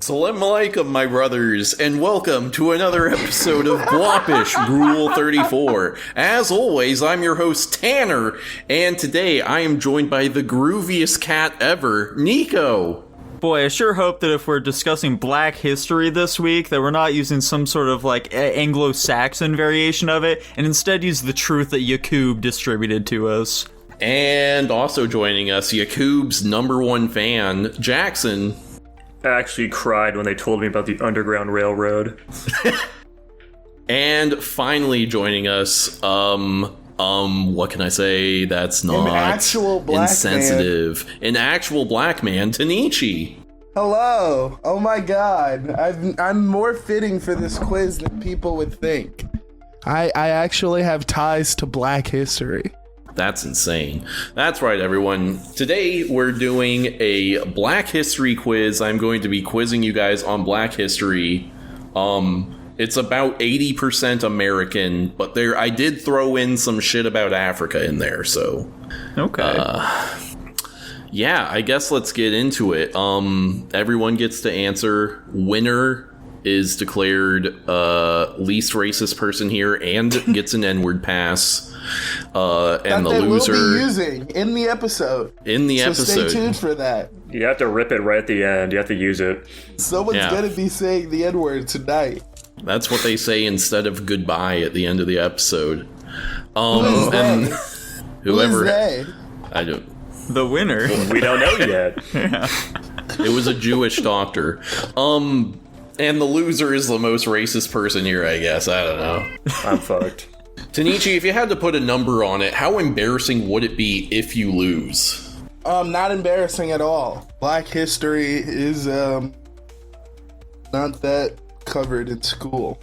Assalamu alaikum, my brothers, and welcome to another episode of Guapish, Rule 34. As always, I'm your host, Tanner, and today I am joined by the grooviest cat ever, Nico. Boy, I sure hope that if we're discussing Black history this week, that we're not using some sort of, Anglo-Saxon variation of it, and instead use the truth that Yakub distributed to us. And also joining us, Yakub's #1 fan, Jackson. I actually cried when they told me about the Underground Railroad. And finally joining us, what can I say that's not an actual black insensitive? Man. An actual black man, Tanichi. Hello. Oh my god. I'm more fitting for this quiz than people would think. I actually have ties to black history. That's insane. That's right, everyone. Today, we're doing a Black History quiz. I'm going to be quizzing you guys on Black History. It's about 80% American, but I did throw in some shit about Africa in there, so... Okay. Yeah, I guess let's get into it. Everyone gets to answer. Winner is declared least racist person here and gets an N-word pass. And the loser will be using in the episode. So stay tuned for that. You have to rip it right at the end. You have to use it. Someone's gonna be saying the N-word tonight. That's what they say instead of goodbye at the end of the episode. Whoever Who is they? I don't. The winner. We don't know yet. Yeah. It was a Jewish doctor. And the loser is the most racist person here, I guess. I don't know. I'm fucked. Tanichi, if you had to put a number on it, how embarrassing would it be if you lose? Not embarrassing at all. Black history is not that covered in school.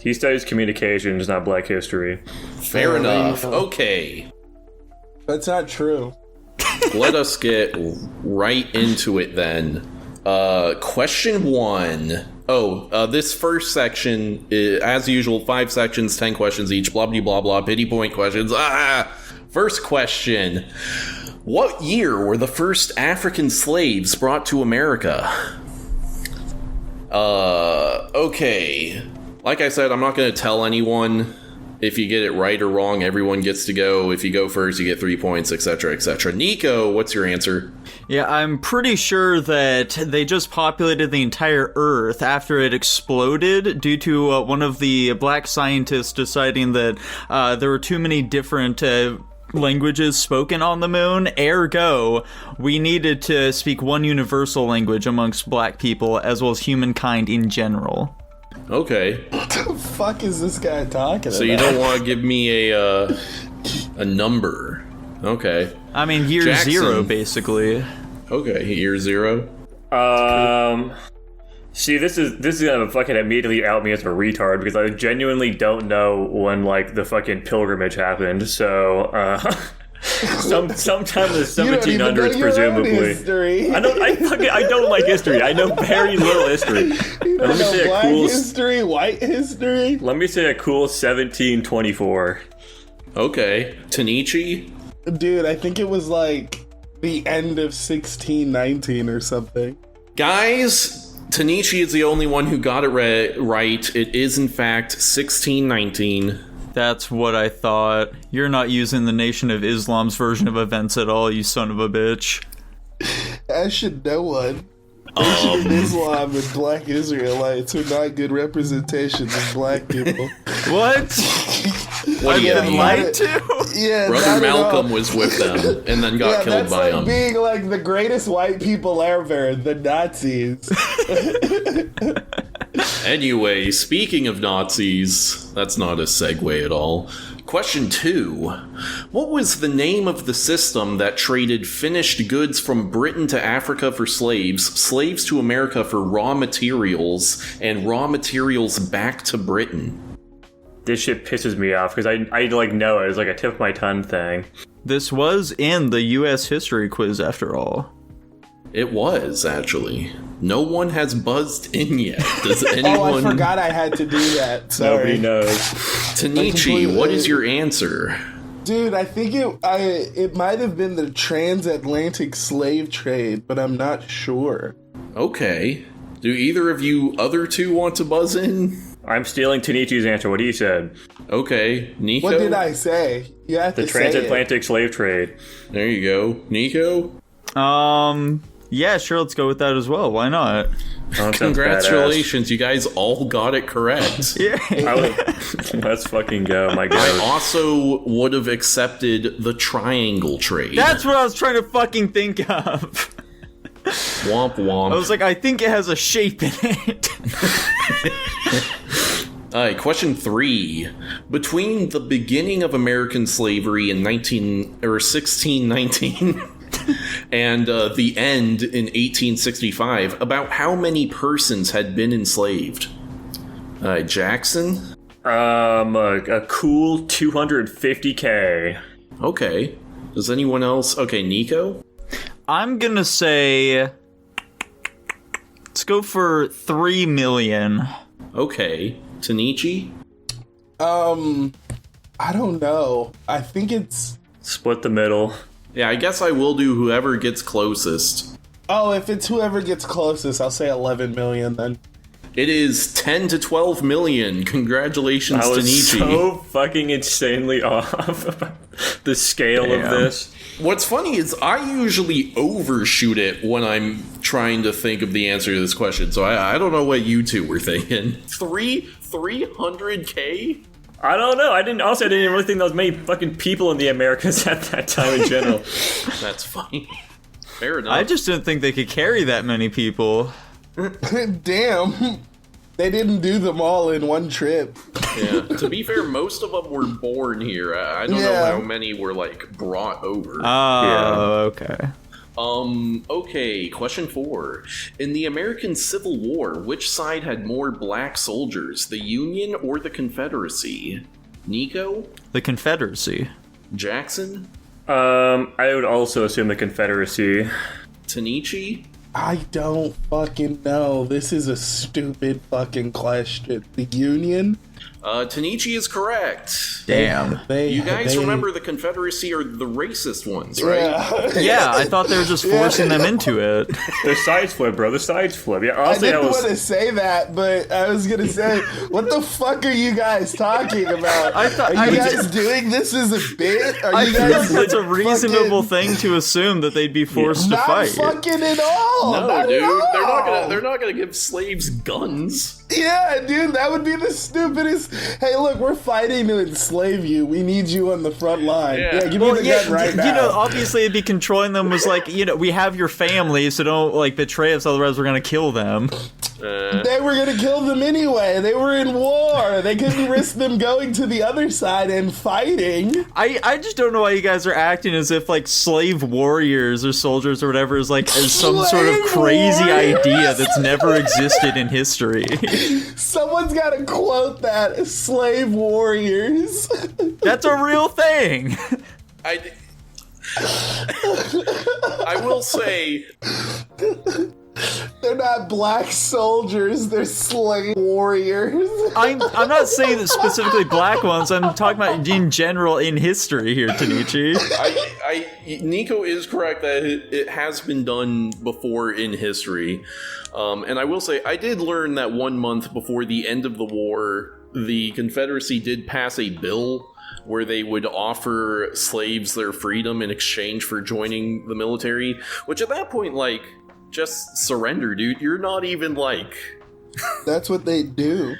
He studies communications, not black history. Fair enough. Okay. That's not true. Let us get right into it then. Question 1. This first section, as usual, 5 sections, 10 questions each, blah, blah, blah, blah, pity point questions. First question. What year were the first African slaves brought to America? Okay. Like I said, I'm not going to tell anyone. If you get it right or wrong, everyone gets to go. If you go first, you get 3 points, etc., etc. Nico, what's your answer? Yeah, I'm pretty sure that they just populated the entire Earth after it exploded due to one of the black scientists deciding that there were too many different languages spoken on the moon. Ergo, we needed to speak one universal language amongst black people as well as humankind in general. Okay. What the fuck is this guy talking about? So you don't want to give me a number. Okay. I mean, year Jackson. 0, basically. Okay, year 0. See, this is gonna fucking immediately out me as a retard because I genuinely don't know when, the fucking pilgrimage happened, so, sometime in the 1700s, presumably. I don't like history. I know very little history. Let me say black history, white history. Let me say a cool 1724. Okay, Tanichi. Dude, I think it was the end of 1619 or something. Guys, Tanichi is the only one who got it right. It is in fact 1619. That's what I thought. You're not using the Nation of Islam's version of events at all, you son of a bitch. As should no one. Nation of Islam and black Israelites are not good representations of black people. What? What do you been lied to? Yeah, Brother Malcolm was with them and then got killed by them. Being the greatest white people ever, the Nazis. Anyway, speaking of Nazis, that's not a segue at all. Question 2. What was the name of the system that traded finished goods from Britain to Africa for slaves, slaves to America for raw materials, and raw materials back to Britain? This shit pisses me off because I know it. It's like a tip of my tongue thing. This was in the U.S. history quiz, after all. It was, actually. No one has buzzed in yet. Does anyone... Oh, I forgot I had to do that. Sorry. Nobody knows. Tanichi, what is your answer? Dude, I think it might have been the transatlantic slave trade, but I'm not sure. Okay. Do either of you other two want to buzz in? I'm stealing Tanichi's answer, what he said. Okay, Nico? What did I say? You have The to say it. transatlantic slave trade. There you go. Nico? Yeah, sure, let's go with that as well. Why not? Oh, that sounds Congratulations, you guys all got it correct. Yeah. Let's fucking go, my I god. also would have accepted the triangle trade. That's what I was trying to fucking think of. Womp womp. I was like, I think it has a shape in it. Alright, question 3. Between the beginning of American slavery in 1619 and the end in 1865, about how many persons had been enslaved? Jackson? A cool 250K. Okay. Does anyone else? Okay, Nico? I'm gonna say... Let's go for 3 million. Okay. Tanichi? I don't know. I think it's... Split the middle. Yeah, I guess I will do whoever gets closest. Oh, if it's whoever gets closest, I'll say 11 million then. It is 10 to 12 million. Congratulations, I was Tanichi. so fucking insanely off about the scale of this. What's funny is I usually overshoot it when I'm trying to think of the answer to this question, so I don't know what you two were thinking. 300K? I don't know. I didn't even really think there was many fucking people in the Americas at that time in general. That's funny. Fair enough. I just didn't think they could carry that many people. Damn. They didn't do them all in one trip. Yeah. To be fair, most of them were born here. I don't know how many were, like, brought over. Okay. Okay, question 4. In the American Civil War, which side had more black soldiers, the Union or the Confederacy? Nico? The Confederacy. Jackson? I would also assume the Confederacy. Tanichi? I don't fucking know. This is a stupid fucking question. The Union? Tanichi is correct. Damn. You guys remember the Confederacy are the racist ones, right? Yeah, I thought they were just forcing them into it. The sides flip, bro. The sides flip. Yeah, I honestly, didn't want to say that, but I was gonna say, what the fuck are you guys talking about? Are you guys doing this as a bit? Are I you feel guys like that's a reasonable thing to assume that they'd be forced to not fight. fucking at all? No, not dude. at all. They're not gonna give slaves guns. Yeah, dude, that would be the stupidest. Hey, look, we're fighting to enslave you. We need you on the front line. Yeah. Give me the gun right now. You know, obviously it'd be controlling them was like, you know, we have your family, so don't, like, betray us, otherwise we're gonna kill them. They were gonna kill them anyway. They were in war. They couldn't risk them going to the other side and fighting. I just don't know why you guys are acting as if, like, slave warriors or soldiers or whatever is, like, is some sort of crazy idea that's never existed in history. Someone's gotta quote that. Slave warriors. That's a real thing. I will say, They're not black soldiers. They're slave warriors. I'm not saying that specifically black ones. I'm talking about in general in history here, Tanichi. Nico is correct that it has been done before in history. And I will say, I did learn that 1 month before the end of the war, the Confederacy did pass a bill where they would offer slaves their freedom in exchange for joining the military, which at that point, like, just surrender, dude. You're not even, like... That's what they do.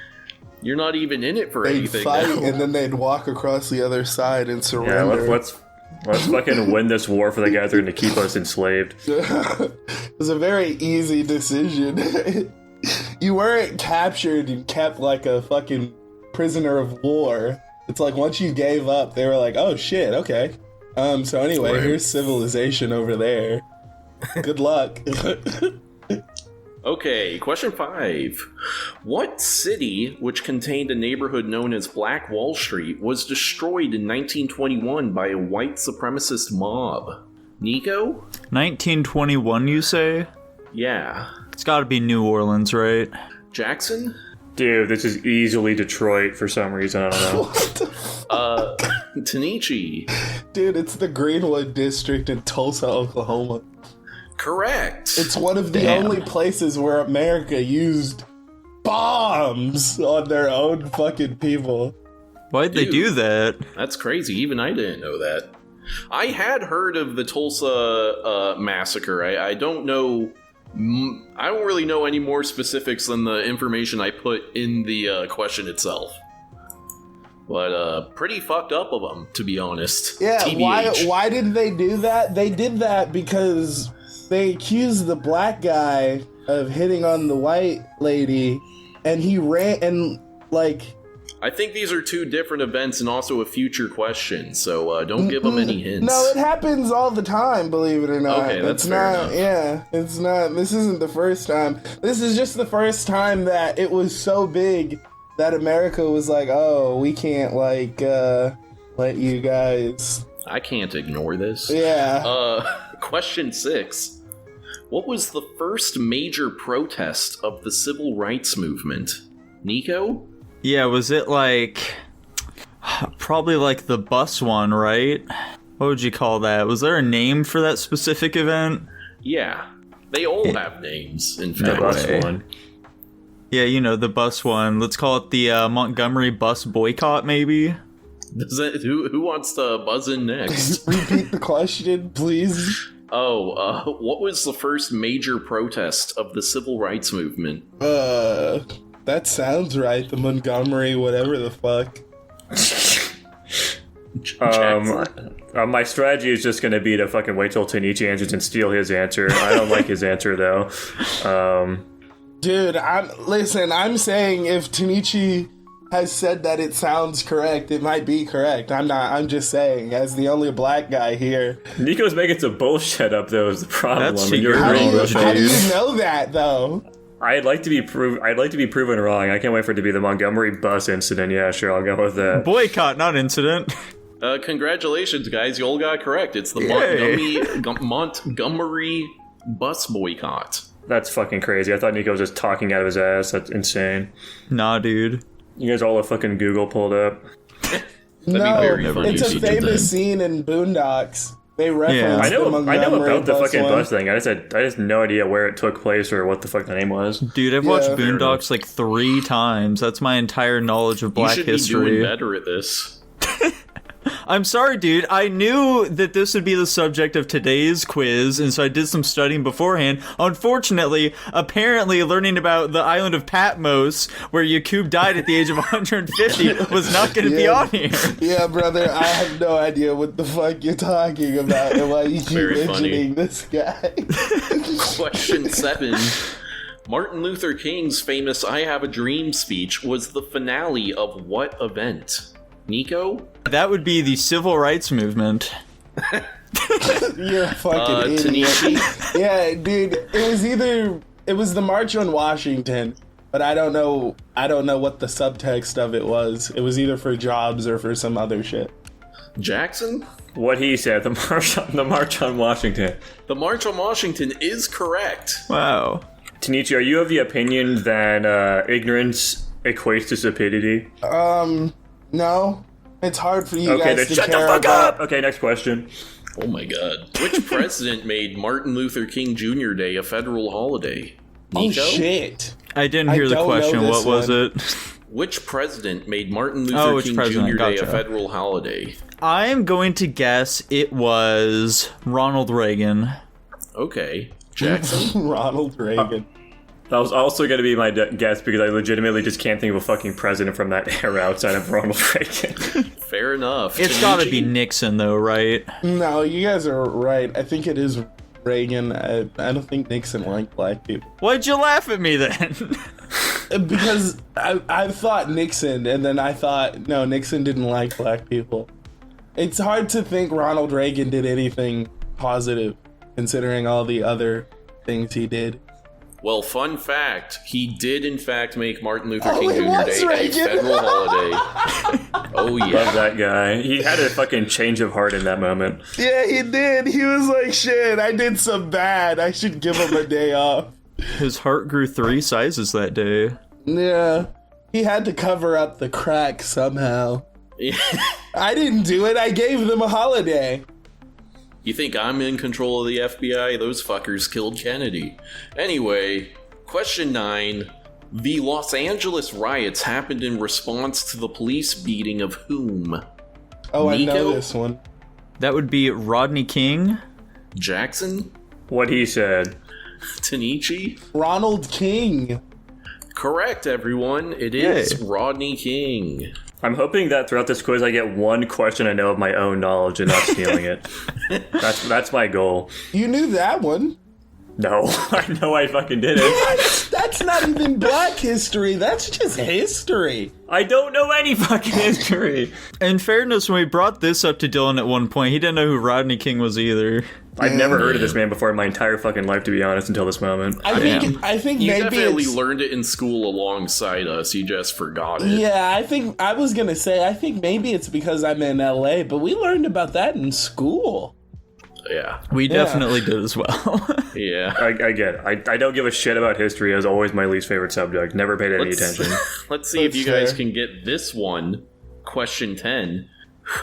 You're not even in it for They'd anything fight now. and then they'd walk across the other side and Yeah, surrender. let's fucking win this war for the guys that are going to keep us enslaved. It was a very easy decision. You weren't captured and kept like a fucking prisoner of war. It's like once you gave up, they were like, oh shit, okay. So anyway, Right. here's civilization over there. Good luck. Okay, question 5. What city, which contained a neighborhood known as Black Wall Street, was destroyed in 1921 by a white supremacist mob? Nico? 1921, you say? Yeah. It's gotta be New Orleans, right? Jackson? Dude, this is easily Detroit for some reason. I don't know. What the Tanichi? Dude, it's the Greenwood District in Tulsa, Oklahoma. Correct. It's one of the only places where America used bombs on their own fucking people. Why'd they do that? That's crazy. Even I didn't know that. I had heard of the Tulsa massacre. I don't know. I don't really know any more specifics than the information I put in the question itself. But pretty fucked up of them, to be honest. Yeah, TBH. why did they do that? They did that because they accused the black guy of hitting on the white lady, and he ran, and, like... I think these are two different events and also a future question, so don't give them any hints. No, it happens all the time, believe it or not. Okay, that's fair enough. Yeah, it's not. This isn't the first time. This is just the first time that it was so big that America was like, oh, we can't, like, let you guys... I can't ignore this. Yeah. Question 6. What was the first major protest of the civil rights movement? Nico? Yeah, was it like... Probably like the bus one, right? What would you call that? Was there a name for that specific event? Yeah. They all have names, in fact. The bus one. Yeah, you know, the bus one. Let's call it the Montgomery bus boycott, maybe? Who wants to buzz in next? Repeat the question, please. What was the first major protest of the civil rights movement? That sounds right. The Montgomery, whatever the fuck. My strategy is just going to be to fucking wait till Tanichi answers and steal his answer. I don't like his answer, though. Dude, I'm saying if Tanichi has said that it sounds correct, it might be correct. I'm just saying, as the only black guy here. Nico's making some bullshit up, though, is the problem. That's You're your How wrong, do you know that, though? I'd like to be proven wrong. I can't wait for it to be the Montgomery bus incident. Yeah, sure, I'll go with that. Boycott, not incident. Congratulations, guys. You all got correct. It's the Montgomery bus boycott. That's fucking crazy. I thought Nico was just talking out of his ass. That's insane. Nah, dude. You guys all have fucking Google pulled up. That'd be very funny it's if a you did that. famous scene in Boondocks. They reference I know the Montgomery about the fucking one. bus thing. I just had no idea where it took place or what the fuck the name was. Dude, I've watched Yeah. Boondocks like 3 times. That's my entire knowledge of Black you should history. be doing better at this. I'm sorry, dude. I knew that this would be the subject of today's quiz, and so I did some studying beforehand. Unfortunately, apparently learning about the island of Patmos, where Yakub died at the age of 150, was not going to be on here. Yeah, brother, I have no idea what the fuck you're talking about and why you keep Very mentioning this guy. Question 7. Martin Luther King's famous I Have a Dream speech was the finale of what event? Nico? That would be the civil rights movement. You're a fucking idiot. Tanishi? Yeah, dude, it was the March on Washington, but I don't know what the subtext of it was. It was either for jobs or for some other shit. Jackson? What he said, the March on Washington. The March on Washington is correct. Wow. Tanichi, are you of the opinion that ignorance equates to stupidity? No. It's hard for you Okay, guys then to shut the care fuck about. up! Okay, next question. Oh my god. Which president made Martin Luther King Jr. Day a federal holiday? Oh Nico? shit. I didn't hear the don't know question. this What was one. it? Which president made Martin Luther which King president? Jr. Day a Gotcha. federal holiday? I am going to guess it was Ronald Reagan. Okay. Jackson? Ronald Reagan. That was also going to be my guess because I legitimately just can't think of a fucking president from that era outside of Ronald Reagan. Fair enough. It's gotta Tanishi? be Nixon, though, right? No, you guys are right. I think it is Reagan. I don't think Nixon liked black people. Why'd you laugh at me then? Because I thought Nixon, and then I thought, no, Nixon didn't like black people. It's hard to think Ronald Reagan did anything positive, considering all the other things he did. Well, fun fact, he did in fact make Martin Luther Oh, King it Jr. was Day a Reagan. federal holiday. Oh Love yeah. that guy. He had a fucking change of heart in that moment. Yeah, he did. He was like, shit, I did some bad. I should give him a day off. His heart grew 3 sizes that day. Yeah. He had to cover up the crack somehow. I didn't do it. I gave them a holiday. You think I'm in control of the FBI? Those fuckers killed Kennedy. Anyway, question 9. The Los Angeles riots happened in response to the police beating of whom? Oh, Nico? I know this one. That would be Rodney King. Jackson? What he said. Tanichi? Ronald King. Correct, everyone. It is Rodney King. I'm hoping that throughout this quiz I get one question I know of my own knowledge and not stealing it. That's my goal. You knew that one. No, I know I fucking didn't. That's not even Black history. That's just history. I don't know any fucking history. In fairness, when we brought this up to Dylan at one point, he didn't know who Rodney King was either. I've never heard of this man before in my entire fucking life, to be honest, until this moment. I think You maybe definitely it's, learned it in school alongside us. You just forgot it. yeah, I think maybe it's because I'm in LA, but we learned about that in school. Yeah. We definitely did as well. Yeah. I get it. I don't give a shit about history. It was always my least favorite subject. Never paid any attention. Let's see if you guys fair. can get this one. Question 10.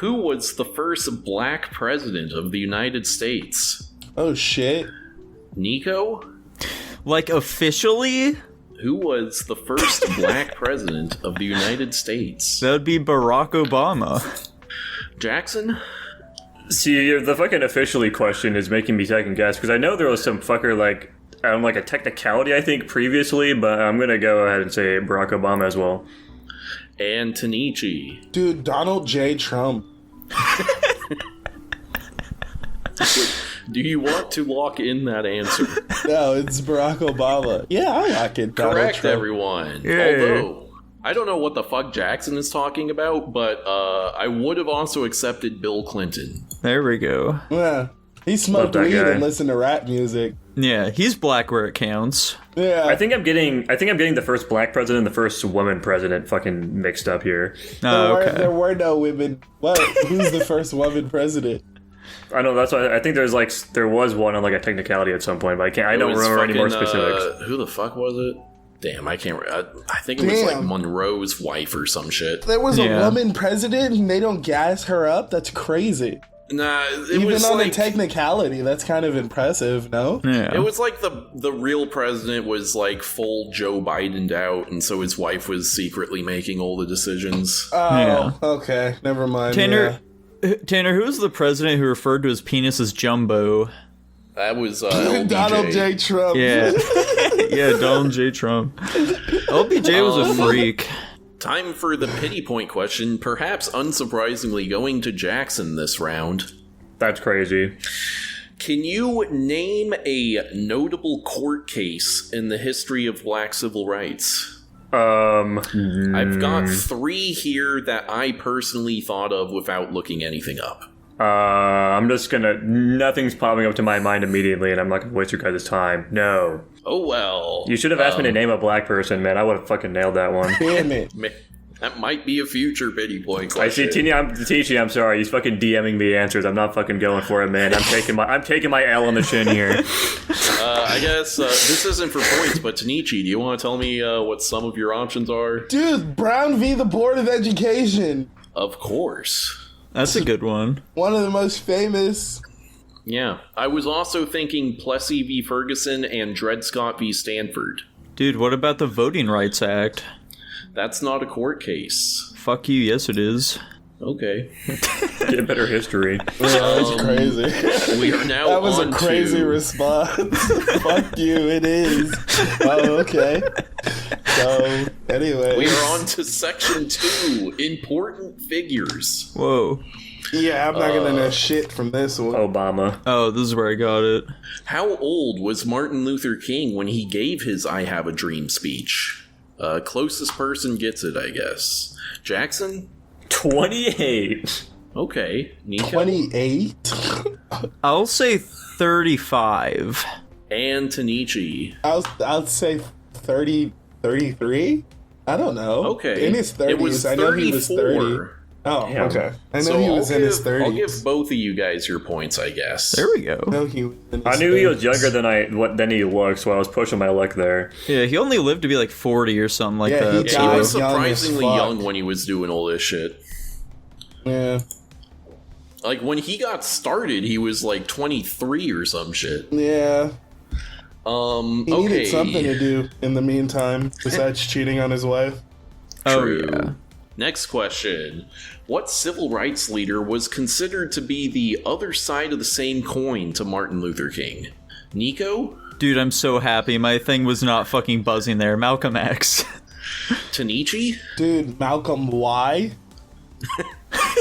Who was the first black president of the United States? Oh shit. Nico? Like, officially, Who was the first black president of the United States? that would be Barack Obama. Jackson? See, the fucking officially question is making me second guess, because I know there was some fucker, like a technicality, I think, previously, but I'm gonna go ahead and say Barack Obama as well. And Tanichi. Dude, Donald J. Trump. Do you want to lock in that answer? No, it's Barack Obama. Yeah, I like it. Donald Correct, Trump. everyone. Yay. Although, I don't know what the fuck Jackson is talking about, but I would have also accepted Bill Clinton. There we go. Yeah. He smoked Love that weed guy. and listened to rap music. Yeah, he's black where it counts. Yeah. I think I'm getting the first black president and the first woman president fucking mixed up here. Oh, okay. There were no women. What? Who's the first woman president? I know that's why I think there was one on like a technicality at some point, but I don't It was remember any more fucking, specifics. Who the fuck was it? Damn, I can't. I think it was like Damn. Monroe's wife or some shit. There was Yeah. a woman president and they don't gas her up? That's crazy. Nah, it Even was on like a technicality, that's kind of impressive, no? Yeah. it was like the real president was like full Joe Biden'd out, and so his wife was secretly making all the decisions. Oh, Yeah. okay. Never mind. Tanner, who was the president who referred to his penis as Jumbo? That was Yeah. LBJ. Donald J. Trump. Yeah. Yeah, Donald J. Trump. LBJ was a freak. Time for the pity point question, perhaps unsurprisingly going to Jackson this round. That's crazy. Can you name a notable court case in the history of black civil rights? I've got 3 here that I personally thought of without looking anything up. I'm just gonna. Nothing's popping up to my mind immediately, and I'm not gonna waste your guys' time. No. Oh well. You should have asked me to name a black person, man. I would have fucking nailed that one. Damn it. That might be a future pity point I see, question. Tichi, I'm sorry. He's fucking DMing me answers. I'm not fucking going for it, man. I'm taking my L on the chin here. I guess this isn't for points, but Tanichi, do you want to tell me what some of your options are? Dude, Brown v. the Board of Education. Of course. That's a good one. One of the most famous. Yeah. I was also thinking Plessy v. Ferguson and Dred Scott v. Stanford. Dude, what about the Voting Rights Act? That's not a court case. Fuck you, yes it is. Okay. Get a better history. Yeah, that's crazy. We are now That was on a crazy to... response. Fuck you, it is. Oh, okay. So, anyway. We are on to section 2, important figures. Whoa. Yeah, I'm not gonna know shit from this one. Obama. Oh, this is where I got it. How old was Martin Luther King when he gave his I Have a Dream speech? Closest person gets it, I guess. Jackson? 28. Okay. Nico? 28? I'll say 35. And Tanichi. I'll say 30, 33? I don't know. Okay. In his 30s. It was 34. I know he was 30. Oh, Damn. okay. I know So he was in his 30s. I'll give both of you guys your points, I guess. There we go. I know he was in his I knew he was 30s. younger than he looked, so I was pushing my luck there. Yeah, he only lived to be like 40 or something like Yeah, that. he Yeah, died he was young as surprisingly fuck. young when he was doing all this shit. Yeah. Like, when he got started, he was like 23 or some shit. Yeah. He needed Okay. something to do in the meantime besides cheating on his wife. True. Oh, yeah. Next question. What civil rights leader was considered to be the other side of the same coin to Martin Luther King? Nico? Dude, I'm so happy. My thing was not fucking buzzing there. Malcolm X. Tanichi? Dude, Malcolm Y?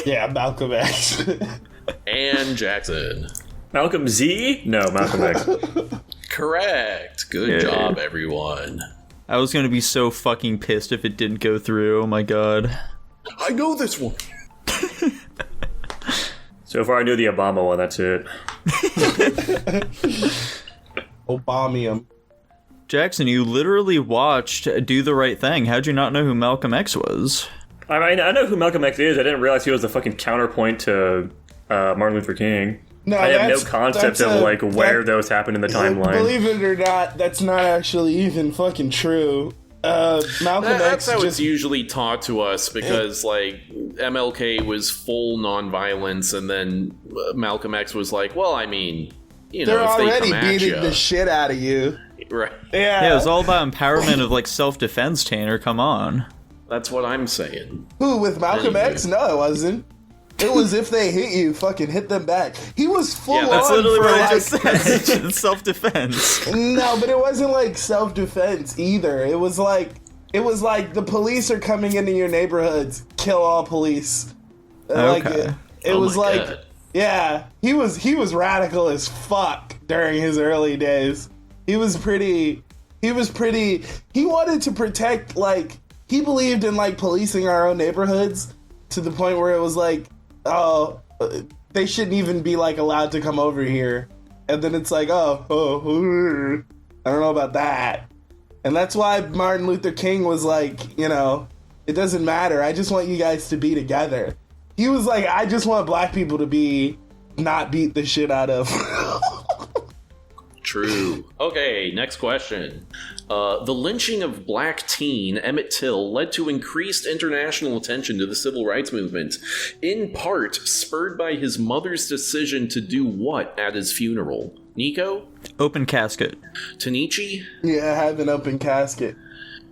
Yeah, Malcolm X. And Jackson. Malcolm Z? No, Malcolm X. Correct. Good job, everyone. I was gonna be so fucking pissed if it didn't go through. Oh my god. I know this one. So far, I knew the Obama one. That's it. Obamium. Jackson, you literally watched Do the Right Thing. How'd you not know who Malcolm X was? I mean, I know who Malcolm X is. I didn't realize he was the fucking counterpoint to Martin Luther King. No, I have no concept of like where those happened in the timeline. Believe it or not, that's not actually even fucking true. Malcolm X That's how just, it's usually taught to us because, like, MLK was full nonviolence, and then Malcolm X was like, well, I mean, you know, they're if they already come at beating you, the shit out of you. right? Yeah, it was all about empowerment of like self-defense, Tanner. Come on. That's what I'm saying. Who, with Malcolm Anyway. X? No, it wasn't. It was if they hit you, fucking hit them back. He was full Yeah, on that's Literally for what I like, just said. Self-defense. No, but it wasn't like self-defense either. It was like the police are coming into your neighborhoods, kill all police. Like Okay. it Oh was my like God. yeah, he was radical as fuck during his early days. He wanted to protect, like, he believed in like policing our own neighborhoods to the point where it was like, oh, they shouldn't even be like allowed to come over here. And then it's like, I don't know about that. And that's why Martin Luther King was like, you know, it doesn't matter. I just want you guys to be together. He was like, I just want black people to not beat the shit out of. True. Okay, next question. The lynching of black teen Emmett Till led to increased international attention to the civil rights movement, in part spurred by his mother's decision to do what at his funeral? Nico? Open casket. Tanichi? Yeah, have an open casket.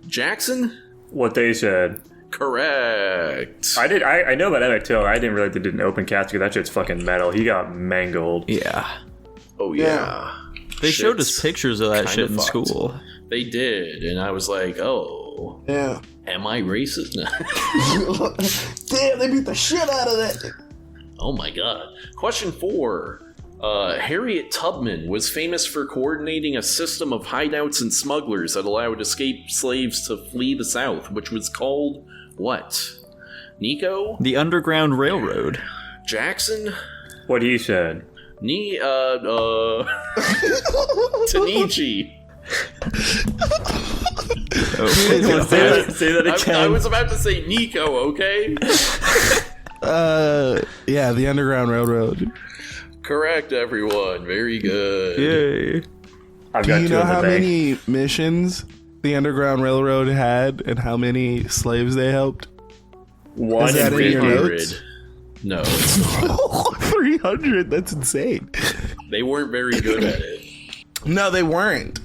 Jackson? What they said. Correct. I know about Emmett Till. I didn't realize they did an open casket. That shit's fucking metal. He got mangled. Yeah. Oh, yeah. They showed us Shit's pictures of that kinda shit in fucked. school. They did, and I was like, oh, Yeah. am I racist? No. Damn, they beat the shit out of that. Oh my god. Question 4. Harriet Tubman was famous for coordinating a system of hideouts and smugglers that allowed escaped slaves to flee the South, which was called what? Nico? The Underground Railroad. Jackson? What he said. Tanichi. Say that again. I was about to say Nico, okay? Yeah, the Underground Railroad. Correct, everyone. Very good. Yay. I've Do got you two know in the how bank. many missions the Underground Railroad had and how many slaves they helped? One Is that in in your 50. notes? No, it's not. 300, that's insane. They weren't very good at it. No, they weren't.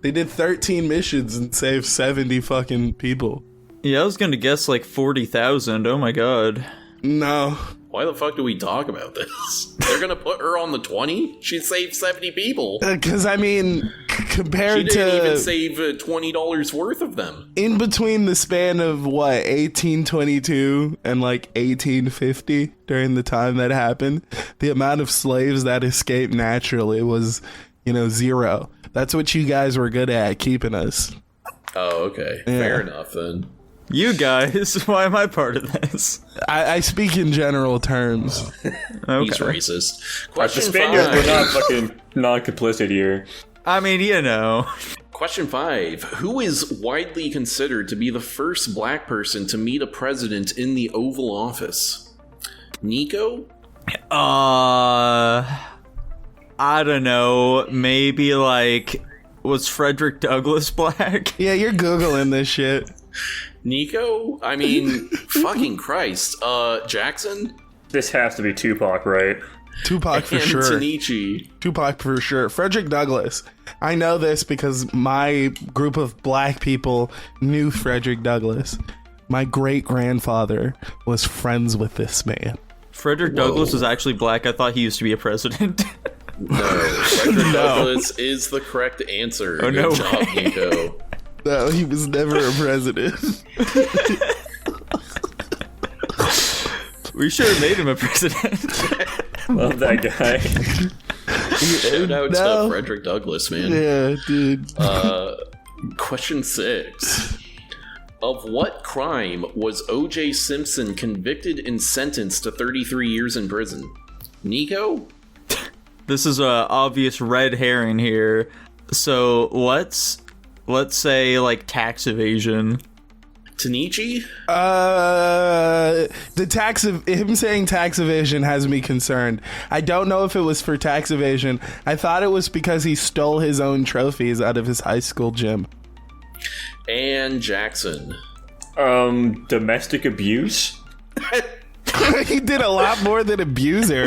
They did 13 missions and saved 70 fucking people. Yeah, I was gonna guess like 40,000. Oh my god. No. Why the fuck do we talk about this? They're gonna put her on the 20? She saved 70 people. Because, I mean, She compared didn't even to save $20 worth of them. in between the span of, what, 1822 and, like, 1850 during the time that happened, the amount of slaves that escaped naturally was, you know, 0. That's what you guys were good at, keeping us. Oh, okay. Yeah. Fair enough, then. You guys, why am I part of this? I speak in general terms. He's Okay. racist. The Question Spaniards were 5. not fucking non-complicit here. I mean, you know. Question 5. Who is widely considered to be the first black person to meet a president in the Oval Office? Nico? I don't know. Maybe like, was Frederick Douglass black? Yeah, you're Googling this shit. Nico? I mean, fucking Christ. Jackson? This has to be Tupac, right? Tupac for And sure. Tanichi. Tupac for sure. Frederick Douglass. I know this because my group of black people knew Frederick Douglass. My great-grandfather was friends with this man. Frederick Douglass is actually black. I thought he used to be a president. No, Frederick Douglass is the correct answer. Oh, Good no job, way. Nico. No, he was never a president. We should have made him a president. Love that guy. Shout out No. to Frederick Douglass, man. Yeah, dude. Question 6. Of what crime was O.J. Simpson convicted and sentenced to 33 years in prison? Nico? This is a obvious red herring here. So let's say like tax evasion. Tanichi? Him saying tax evasion has me concerned. I don't know if it was for tax evasion. I thought it was because he stole his own trophies out of his high school gym. And Jackson. Domestic abuse? He did a lot more than abuser.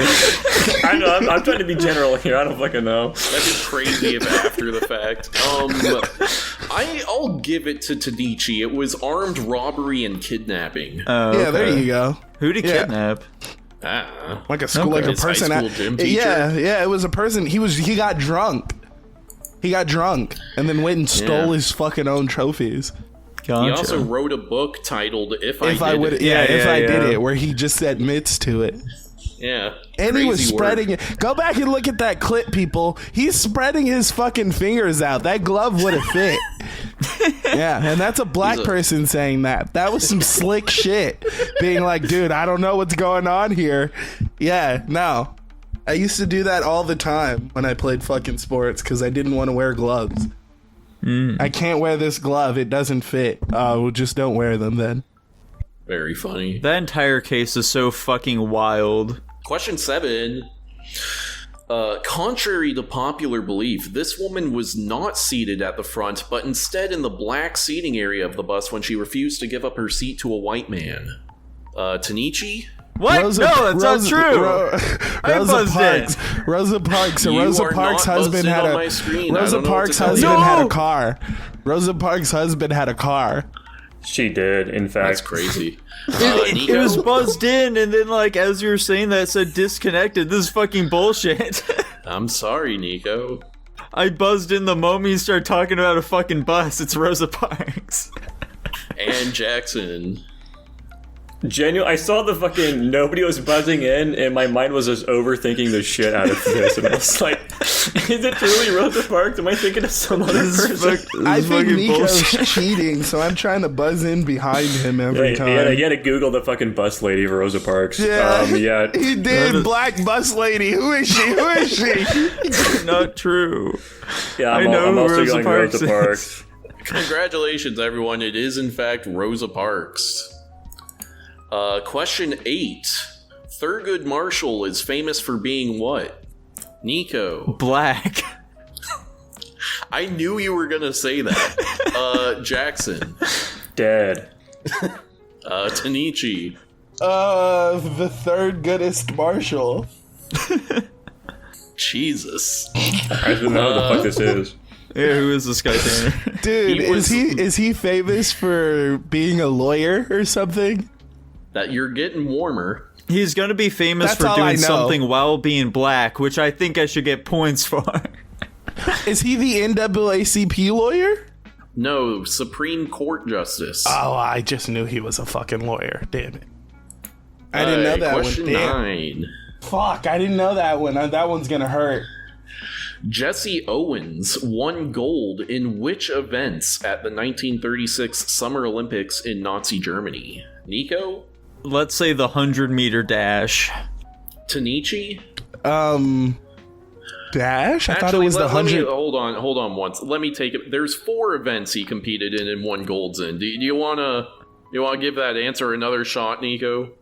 I know, I'm trying to be general here. I don't fucking know. That'd be crazy if after the fact. I'll give it to Tanichi. It was armed robbery and kidnapping. Oh, Yeah, there okay. you go. Who'd he Yeah. kidnap? Like a school, like a His high person. school gym teacher? Yeah, it was a person. He got drunk. He got drunk and then went and stole Yeah. his fucking own trophies. Gotcha. He also wrote a book titled "If If I I Did would, It." yeah, if Yeah, I did yeah. it, where he just admits to it. Yeah, And he was crazy work. spreading it. Go back and look at that clip, people. He's spreading his fucking fingers out. That glove would have fit. Yeah, and that's a black He's a- person saying that. That was some slick shit. Being like, dude, I don't know what's going on here. Yeah, no. I used to do that all the time when I played fucking sports because I didn't want to wear gloves. I can't wear this glove. It doesn't fit. Well, just don't wear them then. Very funny. That entire case is so fucking wild. Question 7. Contrary to popular belief, this woman was not seated at the front, but instead in the black seating area of the bus when she refused to give up her seat to a white man. Tanichi? What? No, that's not true. I Rosa buzzed Parks. in. Rosa Parks. So You Rosa are Parks' not husband buzzed in had on a my screen. I Rosa don't know what Parks' to tell you. husband had a No! car. Rosa Parks' husband had a car. She did, in fact. That's crazy. It Nico? was buzzed in, and then, like, as you were saying that, it said disconnected. This is fucking bullshit. I'm sorry, Nico. I buzzed in the moment you start talking about a fucking bus. It's Rosa Parks. And Jackson. I saw the fucking nobody was buzzing in, and my mind was just overthinking the shit out of this. And I was like, is it really Rosa Parks? Am I thinking of some other person? I think Nico's cheating, so I'm trying to buzz in behind him every time. You gotta Google the fucking bus lady for Rosa Parks. Yeah, Yeah. he did. Black bus lady. Who is she? Who is she? Not true. Yeah, I know I'm who also Rosa going Parks Rosa is. Parks. Congratulations, everyone. It is, in fact, Rosa Parks. Question 8. Thurgood Marshall is famous for being what? Nico. Black. I knew you were gonna say that. Jackson. Dead. Tanichi. The third goodest Marshall. Jesus. I don't know what the fuck this is. Yeah, who is this guy, Tanner? Dude, He was- is he famous for being a lawyer or something? That you're getting warmer. He's gonna be famous That's for all I doing know. something while being black, which I think I should get points for. Is he the NAACP lawyer? No, Supreme Court Justice. Oh, I just knew he was a fucking lawyer. Damn it. I didn't know that Question one. Damn. 9. Fuck, I didn't know that one. That one's gonna hurt. Jesse Owens won gold in which events at the 1936 Summer Olympics in Nazi Germany? Nico? Let's say the 100-meter dash. Tanichi? Dash? I thought it was the let me- 100. hold on once. Let me take it. There's 4 events he competed in and won golds in. Do you wanna give that answer another shot, Nico?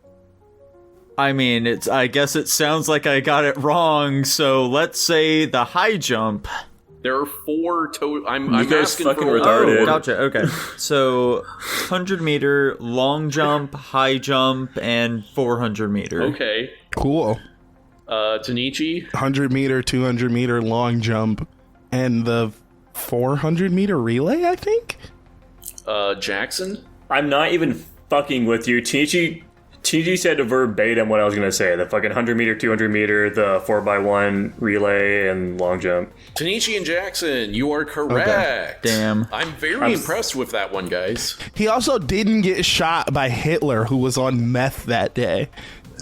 I mean, I guess it sounds like I got it wrong, so let's say the high jump. There are 4 total. I'm Nico's asking fucking for retarded. Oh, gotcha. Okay. So, 100-meter, long jump, high jump, and 400-meter. Okay. Cool. Tanichi? 100-meter, 200-meter long jump, and the 400-meter relay, I think? Jackson? I'm not even fucking with you. TG said verbatim what I was going to say. The fucking 100-meter, 200-meter, the 4x1 relay, and long jump. Tanichi and Jackson, you are correct. Okay. Damn. I'm very impressed with that one, guys. He also didn't get shot by Hitler, who was on meth that day.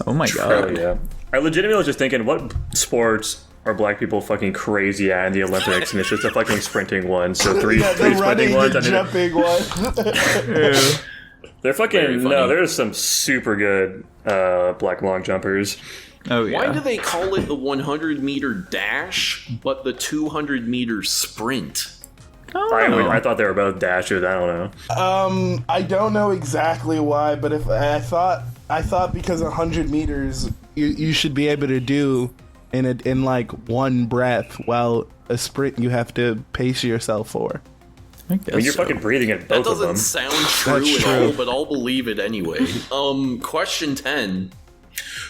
Oh my Oh, god. yeah. I legitimately was just thinking, what sports are black people fucking crazy at in the Olympics? And it's just a fucking sprinting one. So three The sprinting running ones. and jumping one. They're Very fucking, funny. no, there's some super good black long jumpers. Oh yeah. Why do they call it the 100-meter dash, but the 200-meter sprint? I thought they were both dashers. I don't know. I don't know exactly why, but if I thought because 100 meters you should be able to do in like one breath, while a sprint you have to pace yourself for. I guess I mean, you're so. fucking breathing in That both of doesn't them. sound true That's at true. all, but I'll believe it anyway. Question 10.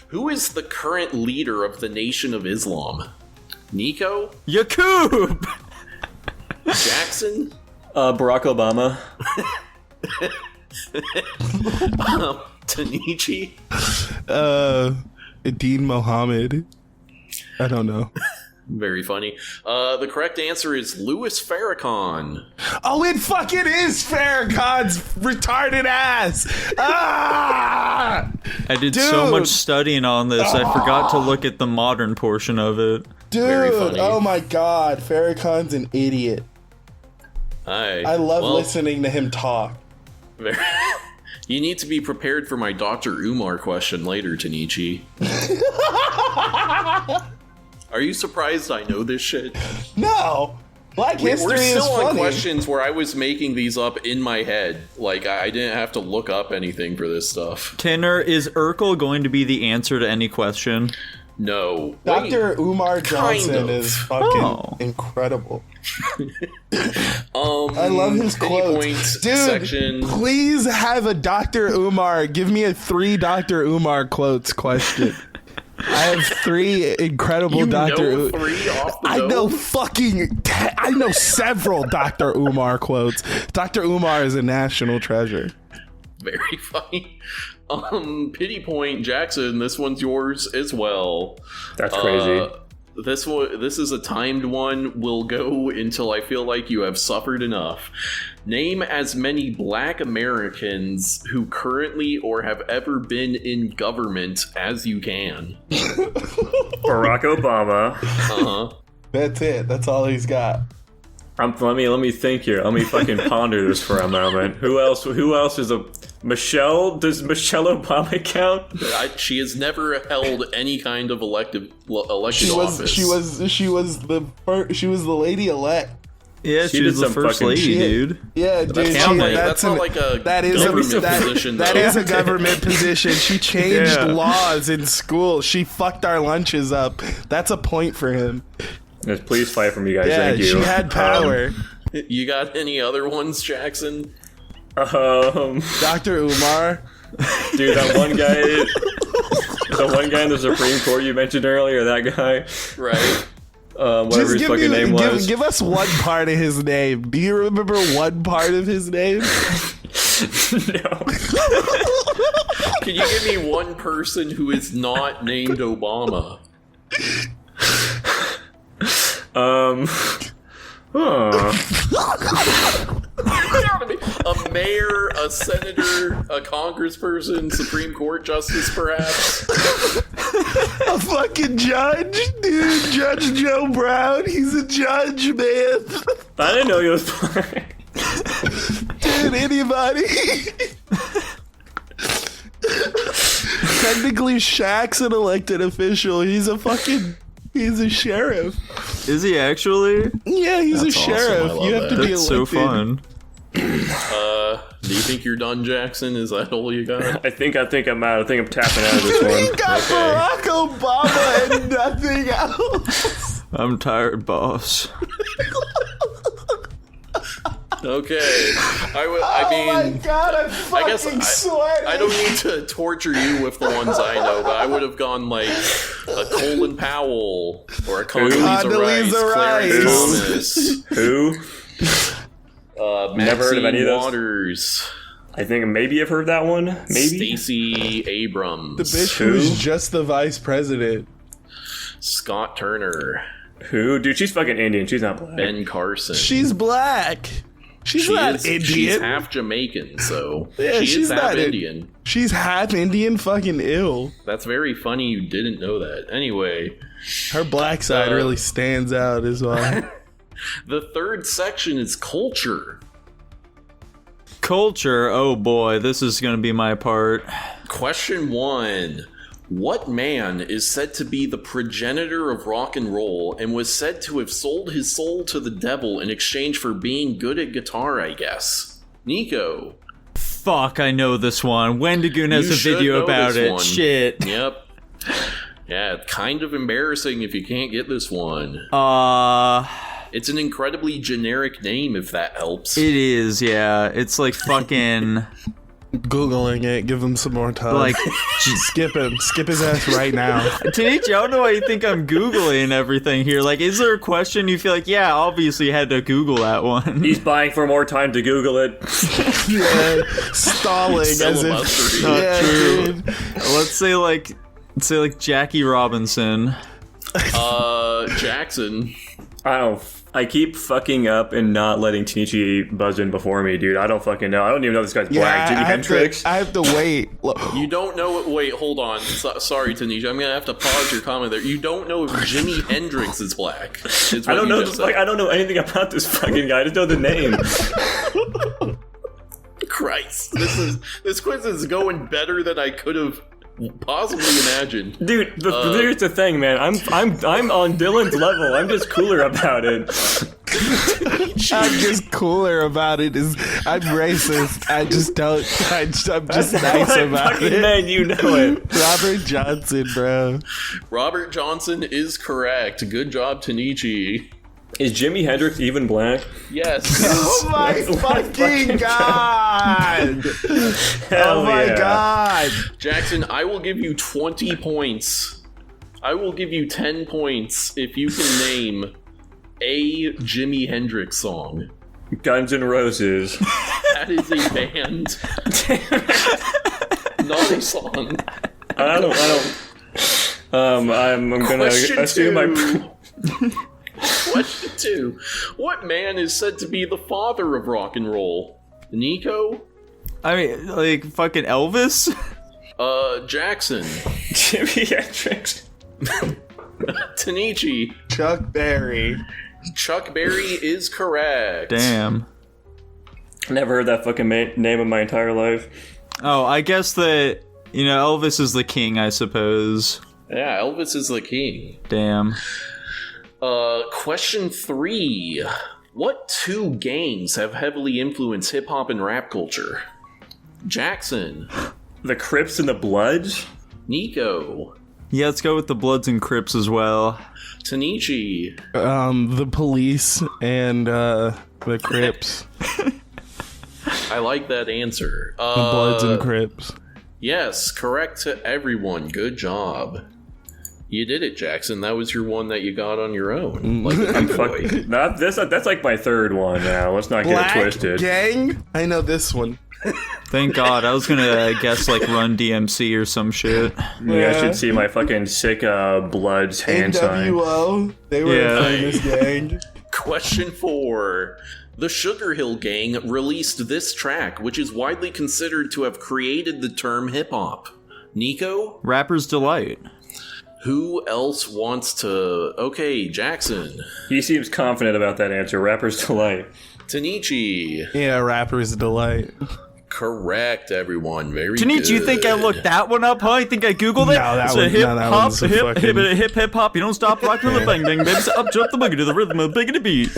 Who is the current leader of the Nation of Islam? Nico? Yakub! Jackson? Barack Obama. Tanichi? Dean Mohammed. I don't know. Very funny. The correct answer is Louis Farrakhan. Oh, it fucking is Farrakhan's retarded ass. Ah, I did so Dude. much studying on this, I forgot to look at the modern portion of it. Very dude. funny. Oh my god, Farrakhan's an idiot. I love listening to him talk. Very- You need to be prepared for my Dr. Umar question later, Tanichi. Are you surprised I know this shit? No, Black history We're is still on funny. questions where I was making these up in my head. Like, I didn't have to look up anything for this stuff. Tanner, is Urkel going to be the answer to any question? No. Dr. Umar Johnson of. is fucking Oh. incredible. I love his Pity quotes. points Dude, section. please have a Dr. Umar. Give me a 3 Dr. Umar quotes question. I have 3 incredible You Dr. know 3 off the I know dome? I know several Dr. Umar quotes. Dr. Umar is a national treasure. Very funny. Pity point, Jackson, this one's yours as well. That's crazy. This is a timed one. We'll go until I feel like you have suffered enough. Name as many Black Americans who currently or have ever been in government as you can. Barack Obama. That's it. That's all he's got. Let me think here. Let me fucking ponder this for a moment. Who else is a Michelle? Does Michelle Obama count? She has never held any kind of elected office. She was the lady elect. Yeah, She she was did the some first fucking lady, shit. dude. Yeah, dude. That's not like a that is government a position, that though. is a government position. She changed Yeah. laws in school. She fucked our lunches up. That's a point for him. Yes, please fight for me, guys. Yeah, Thank you. she had power. You got any other ones, Jackson? Dr. Umar. Dude, that one guy, the one guy in the Supreme Court you mentioned earlier, that guy, Right. whatever his fucking name was. Give us one part of his name. Do you remember one part of his name? No. Can you give me one person who is not named Obama? A mayor, a senator, a congressperson, Supreme Court justice, perhaps? A fucking judge? Dude, Judge Joe Brown. He's a judge, man. I didn't know he was black. Dude, anybody? Technically, Shaq's an elected official. He's a sheriff. Is he actually? Yeah, he's That's a awesome. sheriff. I love You have that. to be That's elected. so fun. Do you think you're done, Jackson? Is that all you got? I think I'm out. I think I'm tapping out of this We one. got Barack Obama and nothing else. I'm tired, boss. Okay. Oh my god, I'm fucking sweating. I don't need to torture you with the ones I know, but I would have gone like a Colin Powell or a Condoleezza Rice, Clarence Thomas. Who? Never heard of any of those. Waters. I think maybe I've heard that one. Maybe. Stacey Abrams. The bitch who's just the vice president. Scott Turner. Who? Dude, she's fucking Indian. She's not black. Ben Carson. She's black. She's not Indian. She's half Jamaican, so yeah, she's half Indian. She's half Indian, fucking ill. That's very funny you didn't know that. Anyway. Her black side really stands out as well. The third section is culture. Culture, oh boy, this is gonna be my part. Question 1. What man is said to be the progenitor of rock and roll and was said to have sold his soul to the devil in exchange for being good at guitar, I guess? Nico. Fuck, I know this one. Wendigoon has a video about it. Shit. Yep. Yeah, it's kind of embarrassing if you can't get this one. It's an incredibly generic name, if that helps. It is, yeah. It's like fucking... Googling it, give him some more time. Like, skip him. Skip his ass right now. Tanichi, I don't know why you think I'm Googling everything here. Like, is there a question you feel like, yeah, obviously had to Google that one? He's buying for more time to Google it. Yeah, stalling as if not true. Dude. Let's say like Jackie Robinson. Jackson. I keep fucking up and not letting Tanichi buzz in before me, dude. I don't fucking know. I don't even know this guy's black. Jimi Hendrix. I have to wait. You don't know it. Wait, hold on. Sorry, Tanisha. I'm gonna have to pause your comment there. You don't know if Jimi Hendrix is black. I don't know. I don't know anything about this fucking guy. I just know the name. Christ, this quiz is going better than I could have possibly imagined. Dude, here's the thing, man. I'm on Dylan's level. I'm just cooler about it. I'm just cooler about it. I'm racist. I just don't. I'm just nice about it. Man, you know it. Robert Johnson, bro. Robert Johnson is correct. Good job, Tanichi. Is Jimi Hendrix even black? Yes. Oh my fucking god! Oh my god! Jackson, I will give you 20 points. I will give you 10 points if you can name a Jimi Hendrix song. Guns N' Roses. That is a band. Not a song. I'm gonna assume my... Question 2. What man is said to be the father of rock and roll? Nico? I mean, like, fucking Elvis? Jackson. Jimi Hendrix. Tanichi. Chuck Berry. Chuck Berry is correct. Damn. Never heard that fucking name in my entire life. Oh, I guess that, Elvis is the king, I suppose. Yeah, Elvis is the king. Damn. Question 3. What 2 gangs have heavily influenced hip-hop and rap culture? Jackson. The Crips and the Bloods? Nico. Yeah, let's go with the Bloods and Crips as well. Tanichi. The Police and, the Crips. I like that answer. The Bloods and Crips. Yes, correct to everyone. Good job. You did it, Jackson. That was your one that you got on your own. Like that's like my third one now. Let's not get it twisted. Gang? I know this one. Thank God. I was gonna guess like Run DMC or some shit. Yeah, I should see my fucking sick Bloods hand sign. NWO. They were a famous gang. Question 4. The Sugar Hill Gang released this track, which is widely considered to have created the term hip-hop. Nico? Rapper's Delight. Who else wants to... Okay, Jackson. He seems confident about that answer. Rapper's Delight. Tanichi. Yeah, Rapper's Delight. Correct, everyone. Very Tanichi, good. you think I looked that one up, huh? You think I Googled it? No, that one's a hip hop. You don't stop rocking the bang bang, baby. So up jump the boogie to the rhythm of the biggity beat.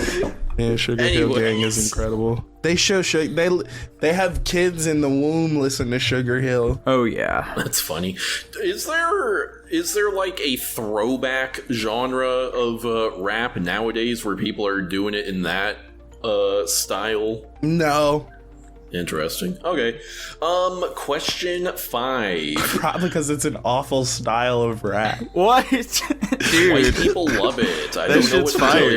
Yeah, Sugar Hill Gang is incredible. They show they have kids in the womb listen to Sugar Hill. Oh yeah, that's funny. Is there like a throwback genre of rap nowadays where people are doing it in that style? No. Interesting. Okay. Question 5. Probably because it's an awful style of rap. What? White Dude. people love it. I don't know what to tell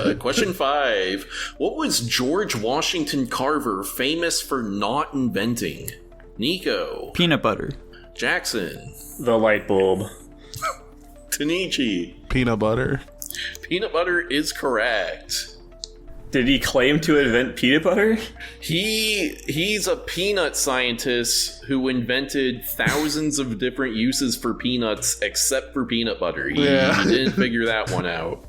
ya. Question 5. What was George Washington Carver famous for not inventing? Nico. Peanut butter. Jackson. The light bulb. Tanichi. Peanut butter. Peanut butter is correct. Did he claim to invent peanut butter? He's a peanut scientist who invented thousands of different uses for peanuts except for peanut butter. He didn't figure that one out.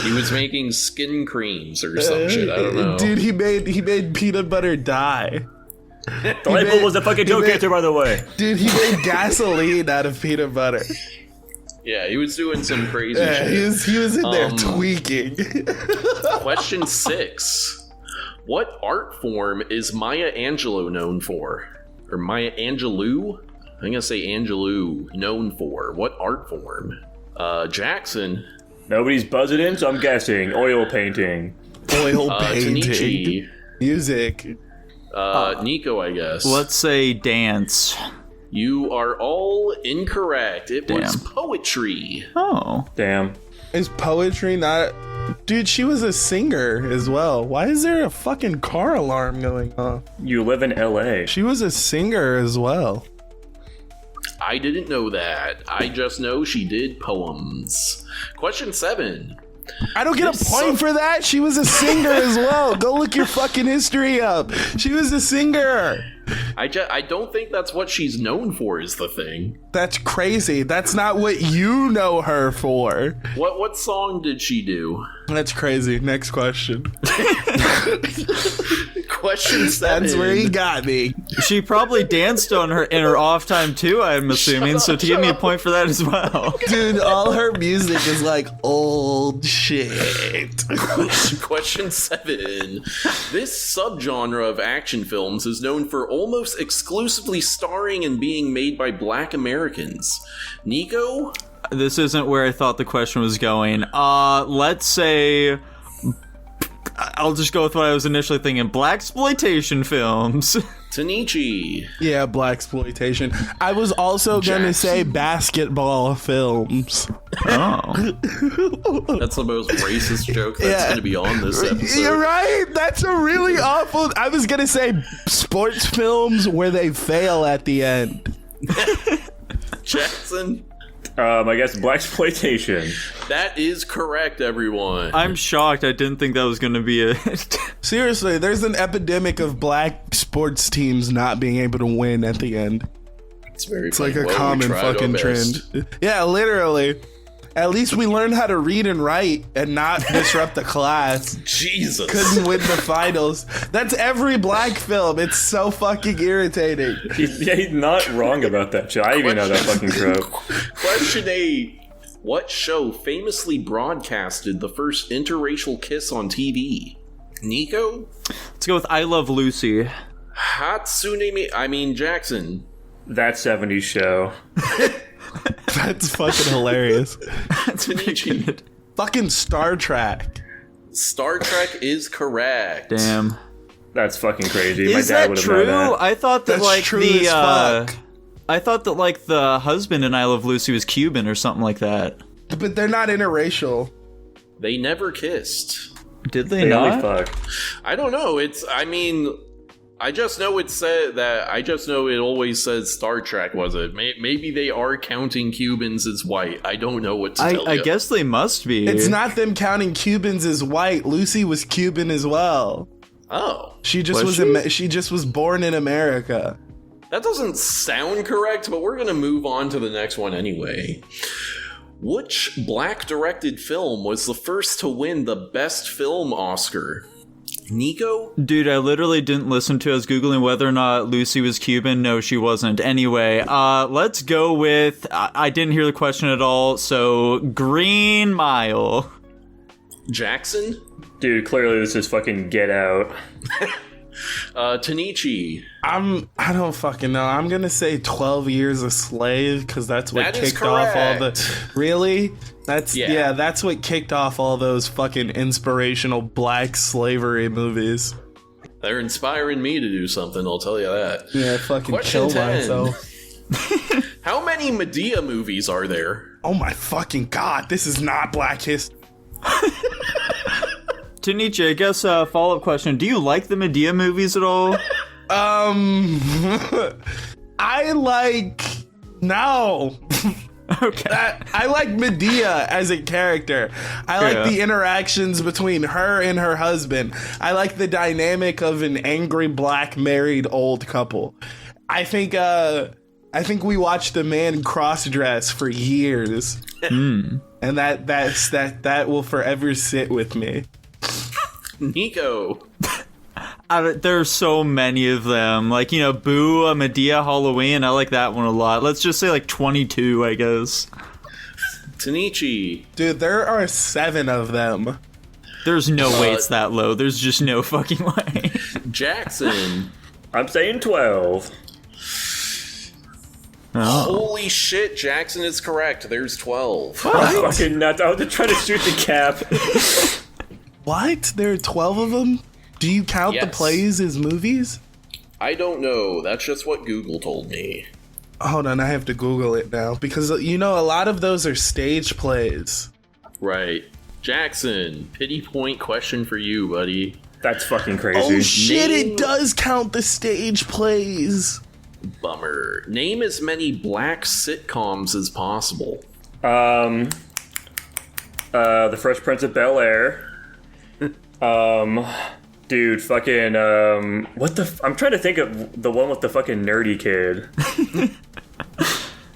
He was making skin creams or some shit. I don't know. Dude, he made peanut butter dye. The light bulb was a fucking joke answer, by the way. Dude, he made gasoline out of peanut butter. Yeah, he was doing some crazy Yeah, shit. he was in there tweaking. Question 6. What art form is Maya Angelou known for? Or Maya Angelou? I'm gonna say Angelou known for. What art form? Jackson. Nobody's buzzing in, so I'm guessing oil painting. Oil painting. Tanichi. Music. Nico, I guess. Let's say dance. You are all incorrect. It was Damn. poetry. Oh. Damn. Is poetry not... Dude, she was a singer as well. Why is there a fucking car alarm going off? You live in LA. She was a singer as well. I didn't know that. I just know she did poems. Question 7. I don't get a point for that. She was a singer as well. Go look your fucking history up. She was a singer. I don't think that's what she's known for is the thing. That's crazy. That's not what you know her for. What song did she do? That's crazy. Next question. Question 7. That's where he got me. She probably danced on her in her off time too, I'm assuming, so to give me a point for that as well. Dude, all her music is like old shit. Question 7. This subgenre of action films is known for almost exclusively starring and being made by Black Americans. Nico? This isn't where I thought the question was going. Let's say... I'll just go with what I was initially thinking. Blaxploitation films. Tanichi. Yeah, blaxploitation. I was also gonna say basketball films. Oh. That's the most racist joke that's going to be on this episode. You're right. That's a really awful... I was gonna say sports films where they fail at the end. Jackson? I guess blaxploitation. That is correct, everyone. I'm shocked. I didn't think that was going to be it. Seriously, there's an epidemic of black sports teams not being able to win at the end. It's like a common fucking trend. Yeah, literally. At least we learned how to read and write and not disrupt the class. Jesus. Couldn't win the finals. That's every black film. It's so fucking irritating. He's not wrong about that shit. I even know that fucking trope. Question 8. What show famously broadcasted the first interracial kiss on TV? Nico? Let's go with I Love Lucy. Jackson. That 70s show. That's fucking hilarious. Tanichi. Fucking Star Trek. Star Trek is correct. Damn. That's fucking crazy. Is My dad that would have true? known that. I thought that That's like true the as fuck. I thought that like the husband in I Love Lucy was Cuban or something like that. But they're not interracial. They never kissed. Did they They only not? fuck. I don't know. I just know it said that. I just know it always says Star Trek. Was it? Maybe they are counting Cubans as white. I don't know what to tell I you. guess they must be. It's not them counting Cubans as white. Lucy was Cuban as well. Oh, She just Was she just was born in America. that doesn't sound correct. But we're gonna move on to the next one anyway. Which black-directed film was the first to win the Best Film Oscar? Nico? Dude, I literally didn't listen to. I was Googling whether or not Lucy was Cuban. No, she wasn't. Anyway, let's go with... I didn't hear the question at all, so Green Mile. Jackson? Dude, clearly this is fucking Get Out. Tanichi. I don't fucking know. I'm gonna say 12 Years a Slave because that's what That is kicked off all correct. the. Really? Yeah, that's what kicked off all those fucking inspirational black slavery movies. They're inspiring me to do something, I'll tell you that. Yeah, fucking Question kill 10. myself. How many Medea movies are there? Oh my fucking god, this is not Black History. Tanichi, I guess follow-up question. Do you like the Medea movies at all? I like. No. Okay. I like Medea as a character. I like the interactions between her and her husband. I like the dynamic of an angry black married old couple. I think we watched the man cross-dress for years. And that will forever sit with me. Nico. There's so many of them. Like, Boo, Medea, Halloween. I like that one a lot. Let's just say like 22, I guess. Tanichi. Dude, there are 7 of them. There's no way it's that low. There's just no fucking way. Jackson. I'm saying 12. Holy shit, Jackson is correct. There's 12. I'm fucking nuts. I was just trying to shoot the cap. What? There are 12 of them? Do you count the Yes. plays as movies? I don't know. That's just what Google told me. Hold on, I have to Google it now. Because, a lot of those are stage plays. Right. Jackson, pity point question for you, buddy. That's fucking crazy. Oh shit, Name- it does count the stage plays. Bummer. Name as many black sitcoms as possible. The Fresh Prince of Bel-Air. Dude, fucking, what the I'm trying to think of the one with the fucking nerdy kid.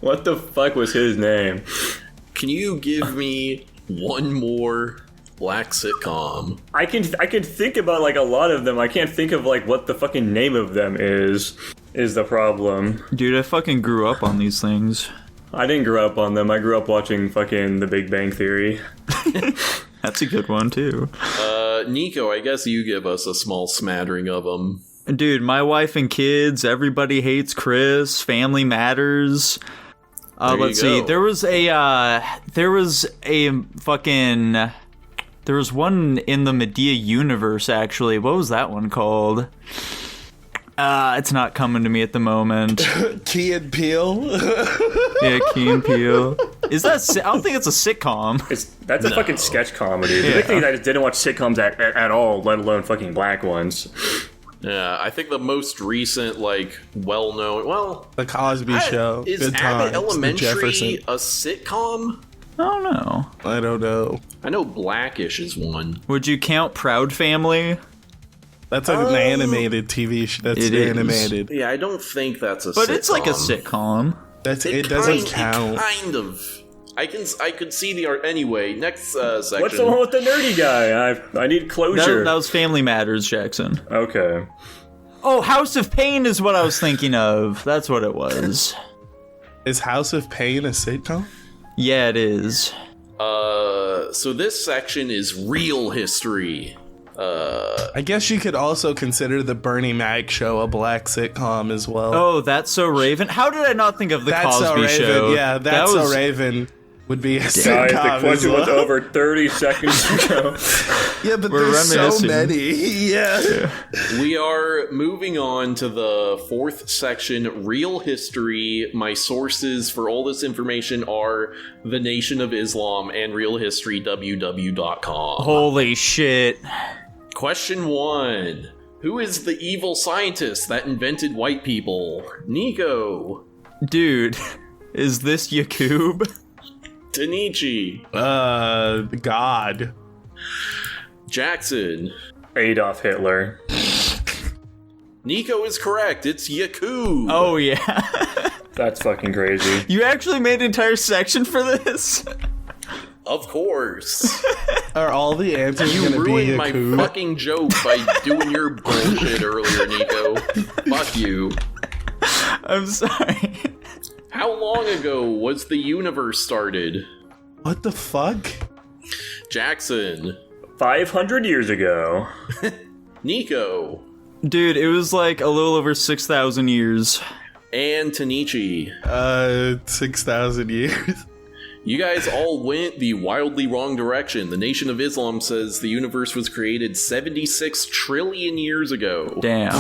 What the fuck was his name? Can you give me one more black sitcom? I can think about, like, a lot of them. I can't think of, like, what the fucking name of them is the problem. Dude, I fucking grew up on these things. I didn't grow up on them. I grew up watching fucking The Big Bang Theory. That's a good one, too. Nico, I guess you give us a small smattering of them. Dude, My Wife and Kids, Everybody Hates Chris, Family Matters. Let's see. go. There was one in the Medea universe, actually. What was that one called? It's not coming to me at the moment. Key and Peele. Yeah, Key and Peele. Is that? I don't think it's a sitcom. That's a fucking sketch comedy. The big thing is I just didn't watch sitcoms at all, let alone fucking black ones. Yeah, I think the most recent, like, well-known... Well, The Cosby Show. is Good Abbott Times. The Elementary Jefferson. a sitcom? I don't know. I don't know. I know Blackish is one. Would you count Proud Family? That's an animated TV show. That's It is. Oh. animated. Yeah, I don't think that's a But sitcom. it's like a sitcom. It doesn't count. It kind of. I could see the art anyway. Next section. What's the one with the nerdy guy? I need closure. That was Family Matters, Jackson. Okay. Oh, House of Pain is what I was thinking of. That's what it was. Is House of Pain a sitcom? Yeah, it is. So this section is real history. I guess you could also consider the Bernie Mac show a black sitcom as well. Oh, That's So Raven. How did I not think of the That's Cosby So Raven. Show? Yeah, That's So Raven would be a Guys, sitcom the as question was well. over 30 seconds ago. Yeah, but We're there's so reminiscing. many. Yeah. We are moving on to the fourth section, real history. My sources for all this information are The Nation of Islam and realhistorywww.com. Holy shit. Question 1. Who is the evil scientist that invented white people? Nico. Dude, is this Yakub? Tanichi. God. Jackson. Adolf Hitler. Nico is correct. It's Yakub. Oh, yeah. That's fucking crazy. You actually made an entire section for this? Of course. Are all the answers You going to be ruined my Yakub? fucking joke by doing your bullshit earlier, Nico. Fuck you. I'm sorry. How long ago was the universe started? What the fuck? Jackson. 500 years ago. Nico. Dude, it was like a little over 6,000 years. And Tanichi. 6,000 years. You guys all went the wildly wrong direction. The Nation of Islam says the universe was created 76 trillion years ago. Damn.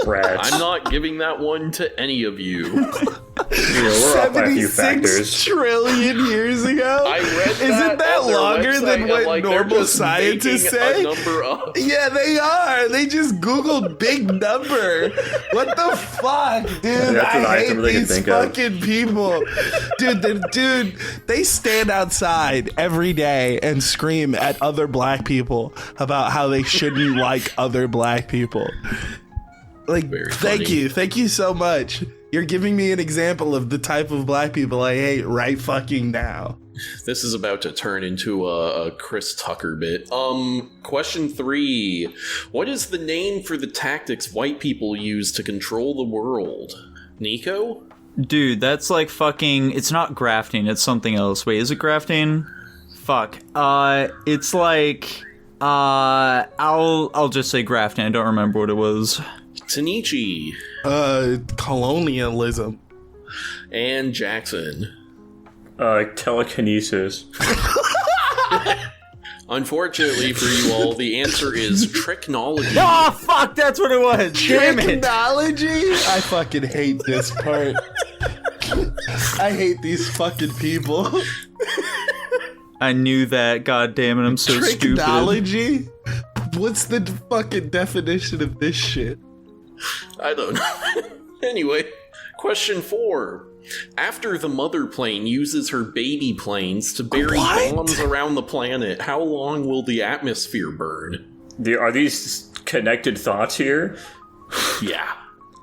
Rats. I'm not giving that one to any of you. We're off by a few 76 factors. trillion years ago? I read that. Isn't that on their longer website, than and, what like, they're normal just scientists making say? a number up. Yeah, they are. They just Googled big number. What the fuck, dude? That's what I I hate really can these think of. fucking people. Dude, they stand outside every day and scream at other black people about how they shouldn't like other black people. Like, Very thank funny. you. Thank you so much. You're giving me an example of the type of black people I hate right fucking now. This is about to turn into a Chris Tucker bit. Question 3. What is the name for the tactics white people use to control the world? Nico? Dude, that's like fucking... It's not grafting, it's something else. Wait, is it grafting? Fuck. It's like... I'll just say grafting. I don't remember what it was. Tanichi. Colonialism. And Jackson. Telekinesis. Unfortunately for you all, the answer is tricknology. Oh, fuck, that's what it was. Damn it. Technology? I fucking hate this part. I hate these fucking people. I knew that. God damn it, I'm so stupid. Technology? What's the fucking definition of this shit? I don't know. Anyway, question 4. After the mother plane uses her baby planes to bury What? bombs around the planet, how long will the atmosphere burn? Are these connected thoughts here? Yeah.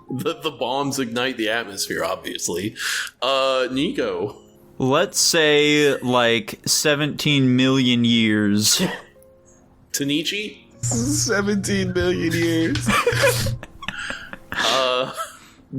The bombs ignite the atmosphere, obviously. Nico. Let's say, like, 17 million years. Tanichi? 17 million years.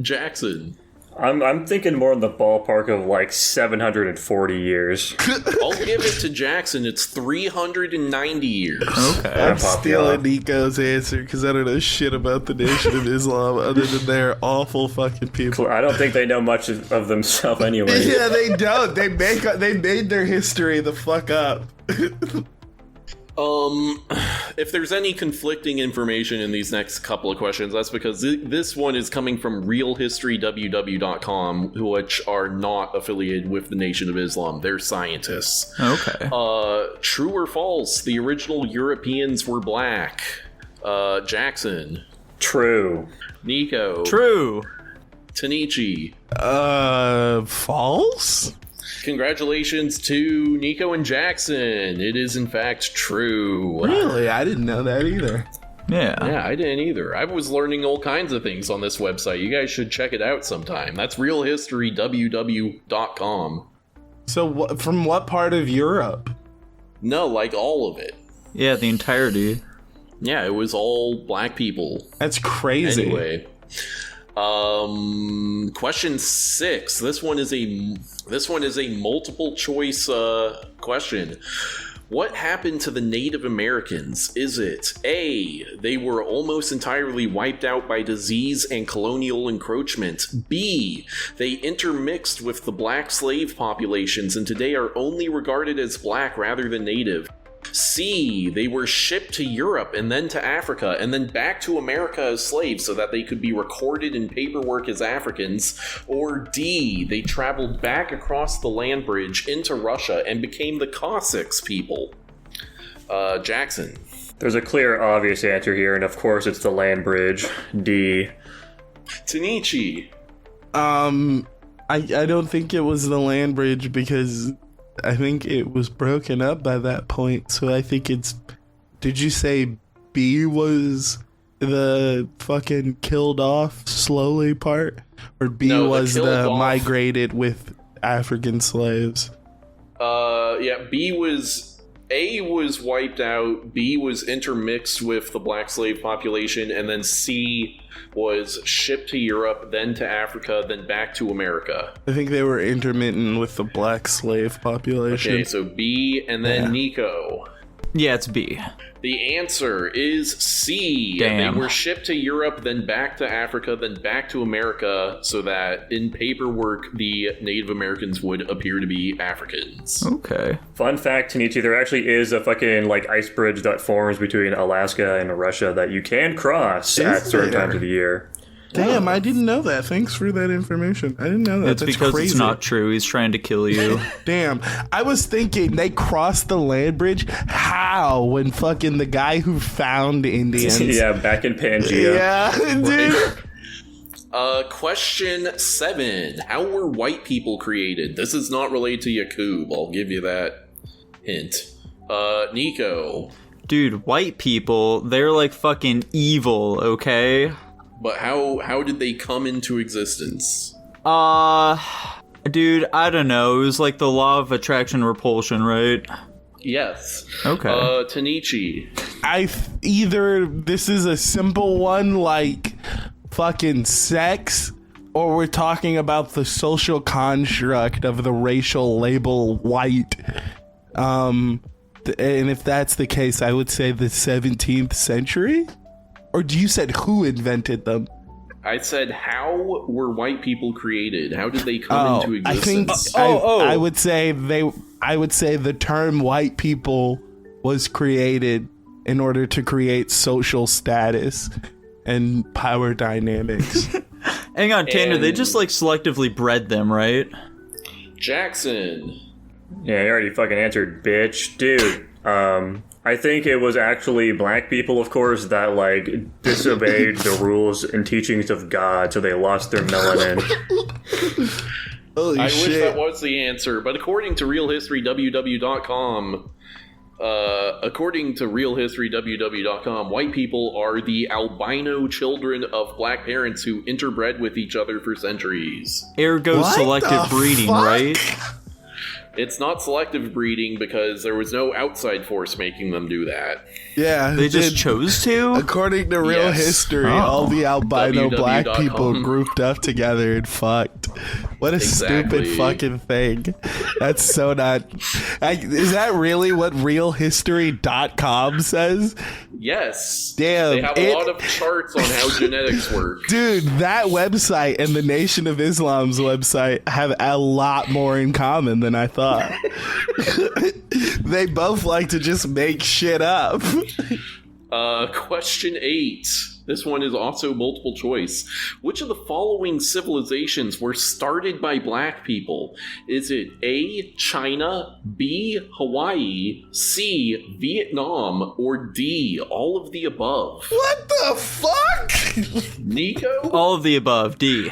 Jackson. I'm thinking more in the ballpark of like 740 years. I'll give it to Jackson. It's 390 years. Okay. I'm stealing Nico's answer because I don't know shit about the Nation of Islam other than they're awful fucking people. I don't think they know much of themselves anyway. Yeah, they don't. They made their history the fuck up. If there's any conflicting information in these next couple of questions, that's because this one is coming from realhistorywww.com, which are not affiliated with the Nation of Islam. They're scientists. Okay. True or false? The original Europeans were black. Jackson. True. Nico. True. Tanichi. False? Congratulations to Nico and Jackson. It is in fact true. Really? I didn't know that either. Yeah. Yeah, I didn't either. I was learning all kinds of things on this website. You guys should check it out sometime. That's realhistorywww.com. So from what part of Europe? No, like all of it. Yeah, the entirety. Yeah, it was all black people. That's crazy. Anyway. Question 6. This one is a multiple choice question. What happened to the Native Americans? Is it A, they were almost entirely wiped out by disease and colonial encroachment? B, they intermixed with the black slave populations and today are only regarded as black rather than native? C, they were shipped to Europe and then to Africa and then back to America as slaves so that they could be recorded in paperwork as Africans? Or D, they traveled back across the land bridge into Russia and became the Cossacks people? Jackson. There's a clear, obvious answer here, and of course it's the land bridge. D. Tanichi. I don't think it was the land bridge because I think it was broken up by that point. So I think it's... Did you say B was the fucking killed off slowly part? Or B No, was killed the off. migrated with African slaves? Yeah, B was... A was wiped out, B was intermixed with the black slave population, and then C was shipped to Europe, then to Africa, then back to America. I think they were intermittent with the black slave population. Okay, so B, and then Yeah. Nico. Yeah, it's B. The answer is C. Damn. They were shipped to Europe, then back to Africa, then back to America, so that in paperwork, the Native Americans would appear to be Africans. Okay. Fun fact, Tanichi, there actually is a fucking, like, ice bridge that forms between Alaska and Russia that you can cross at certain times of the year. Damn, I didn't know that. Thanks for that information. I didn't know that. It's That's because crazy. it's not true. He's trying to kill you. Damn, I was thinking they crossed the land bridge. How? When fucking the guy who found Indians. Yeah, back in Pangea. Yeah, dude. Question 7. How were white people created? This is not related to Yakub. I'll give you that hint. Nico. Dude, white people, they're like fucking evil, okay? But how did they come into existence? Dude, I don't know. It was like the law of attraction repulsion, right? Yes. Okay. Tanichi. Either this is a simple one like fucking sex, or we're talking about the social construct of the racial label white. And if that's the case, I would say the 17th century? Or you said who invented them? I said, how were white people created? How did they come into existence? I would say the term white people was created in order to create social status and power dynamics. Hang on, Tanner, they just like selectively bred them, right? Jackson. Yeah, you already fucking answered, bitch. Dude, I think it was actually black people, of course, that, like, disobeyed the rules and teachings of God, so they lost their melanin. Holy I shit. wish that was the answer, but according to realhistorywww.com, white people are the albino children of black parents who interbred with each other for centuries. Ergo What selective the breeding, fuck? right? It's not selective breeding because there was no outside force making them do that. Yeah. They just chose to? According to real Yes. history, Oh. all the albino black www.com. people grouped up together and fucked. What a Exactly. stupid fucking thing. That's so not... is that really what realhistory.com says? Yes. Damn, They have a lot of charts on how genetics work. Dude, that website and the Nation of Islam's website have a lot more in common than I thought. They both like to just make shit up. Question 8. This one is also multiple choice. Which of the following civilizations were started by black people? Is it A, China, B, Hawaii, C, Vietnam, or D, all of the above? What the fuck? Nico? All of the above, D.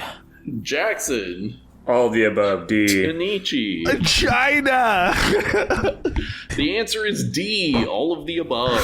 Jackson? All of the above, D. Kenichi? China! The answer is D, all of the above.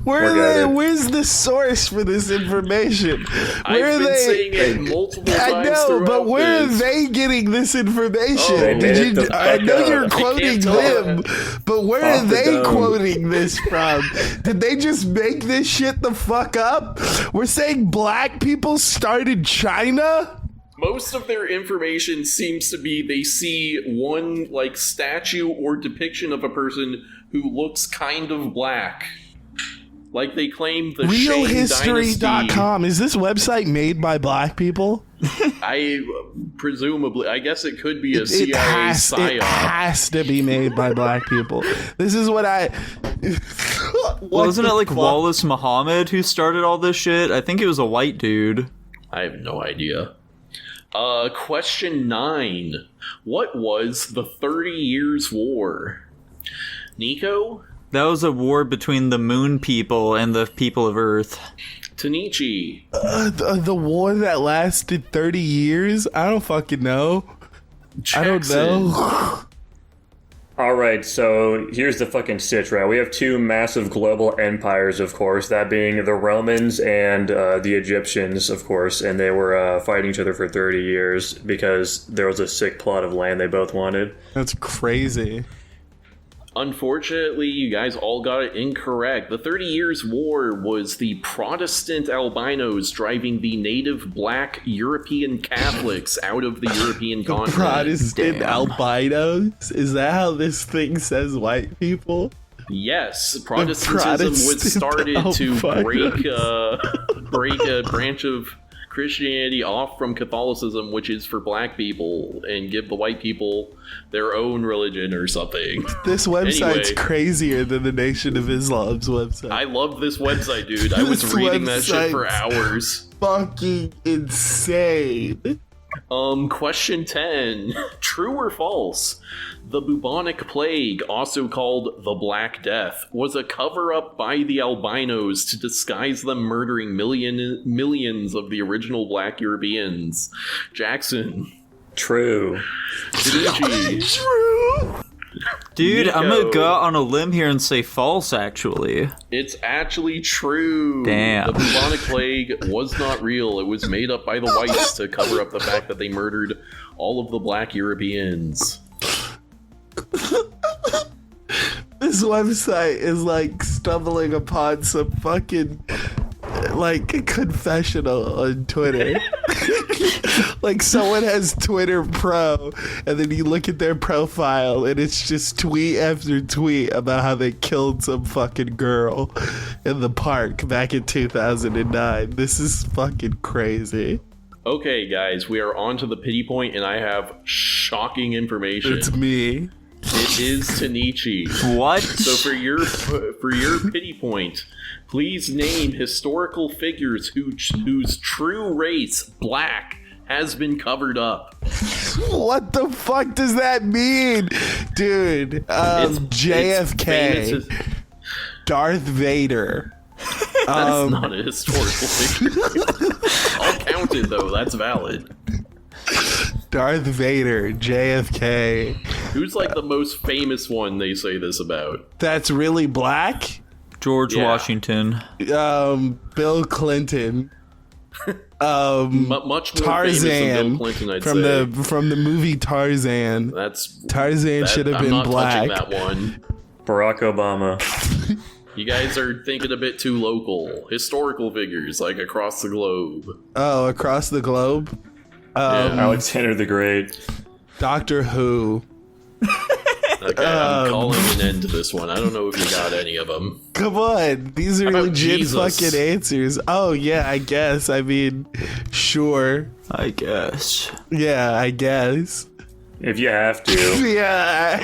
Where's the source for this information? Where I've are been they? saying it multiple I times know, throughout but where this. are they getting this information? Oh, they made it the I fuck know up. you're I quoting can't tell. them, but where Off are the they dome. quoting this from? Did they just make this shit the fuck up? We're saying black people started China? Most of their information seems to be they see one like statue or depiction of a person who looks kind of black. Like they claim the Shang dynasty. Realhistory.com. Is this website made by black people? I presumably, I guess it could be a It CIA psyop. has to be made by black people. This is what I... Wasn't it like fuck? Wallace Muhammad who started all this shit? I think it was a white dude. I have no idea. Question 9. What was the 30 Years' War? Nico? That was a war between the moon people and the people of Earth. Tanichi? The war that lasted 30 years? I don't fucking know. I don't Jackson? know. All right, so here's the fucking stitch, right? We have two massive global empires, of course, that being the Romans and the Egyptians, of course, and they were fighting each other for 30 years because there was a sick plot of land they both wanted. That's crazy. Unfortunately, you guys all got it incorrect. The 30 Years' War was the Protestant albinos driving the native black European Catholics out of the European continent. Protestant Damn. albinos? Is that how this thing says white people? Yes, Protestantism was started to break a branch of Christianity off from Catholicism, which is for black people, and give the white people their own religion or something. This website's crazier than the Nation of Islam's website. I love this website, dude. I was reading that shit for hours. Fucking insane. Question 10. True or false? The bubonic plague, also called the Black Death, was a cover-up by the albinos to disguise them murdering millions of the original black Europeans. Jackson. True. True. Dude, Nico. I'm gonna go out on a limb here and say false, actually. It's actually true. Damn. The bubonic plague was not real. It was made up by the whites to cover up the fact that they murdered all of the black Europeans. This website is like stumbling upon some fucking like confessional on Twitter. Like someone has Twitter Pro, and then you look at their profile, and it's just tweet after tweet about how they killed some fucking girl in the park back in 2009. This is fucking crazy. Okay, guys, we are on to the pity point, and I have shocking information. It's me. It is Tanichi. What? So for your pity point, please name historical figures whose true race, black, has been covered up. What the fuck does that mean? Dude, JFK, Darth Vader. That's not a historical figure. All counted, though. That's valid. Darth Vader, JFK. Who's like the most famous one they say this about? That's really black? George Washington. Bill Clinton. Much more famous than Bill Clinton, I'd say. From the movie Tarzan. Tarzan should have been black. I'm not touching that one. Barack Obama. You guys are thinking a bit too local. Historical figures, like across the globe. Oh, across the globe? Alexander the Great. Doctor Who. Okay, I'm calling an end to this one. I don't know if you got any of them. Come on, these are legit Jesus? fucking answers. Oh yeah, I guess. I mean, sure. I guess. Yeah, I guess. If you have to. Yeah,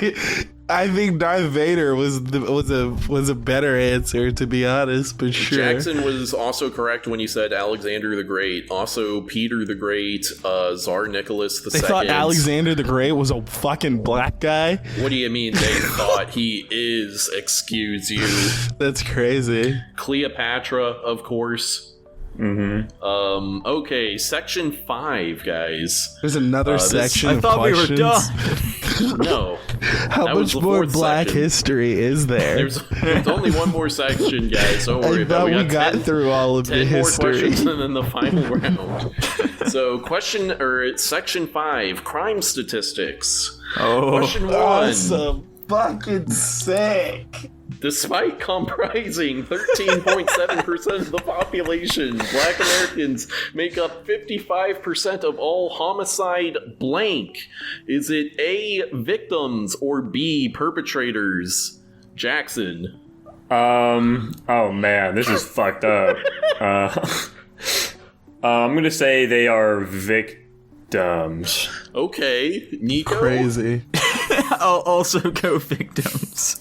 I think Darth Vader was a better answer, to be honest, but sure. Jackson was also correct when you said Alexander the Great. Also, Peter the Great, Tsar Nicholas II. They thought Alexander the Great was a fucking black guy? What do you mean they thought? He is, excuse you. That's crazy. Cleopatra, of course. Mm-hmm. Okay, section 5, guys. There's another section I of thought questions. we were done. No. How much more black history is there? There's only one more section, guys. Don't worry I about thought it. we got through all of the 10 more history. questions and then the final round. So, section 5, crime statistics. Question 1. Awesome. Fucking sick. Despite comprising 13.7% of the population, black Americans make up 55% of all homicide blank. Is it A, victims, or B, perpetrators? Jackson. Oh man, this is fucked up. I'm gonna say they are victims. Okay, Nico. Crazy. I'll also go victims.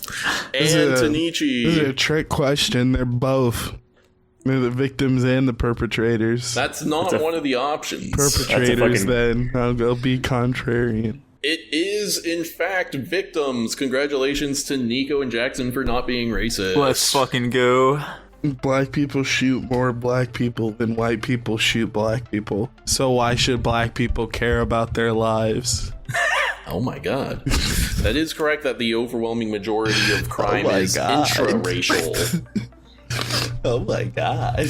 And Tanichi. This is a trick question. They're both. They're the victims and the perpetrators. That's not one of the options. Perpetrators, then. I'll be contrarian. It is, in fact, victims. Congratulations to Nico and Jackson for not being racist. Let's fucking go. Black people shoot more black people than white people shoot black people. So why should black people care about their lives? Oh my god. That is correct that the overwhelming majority of crime is God. intra-racial. Oh my god.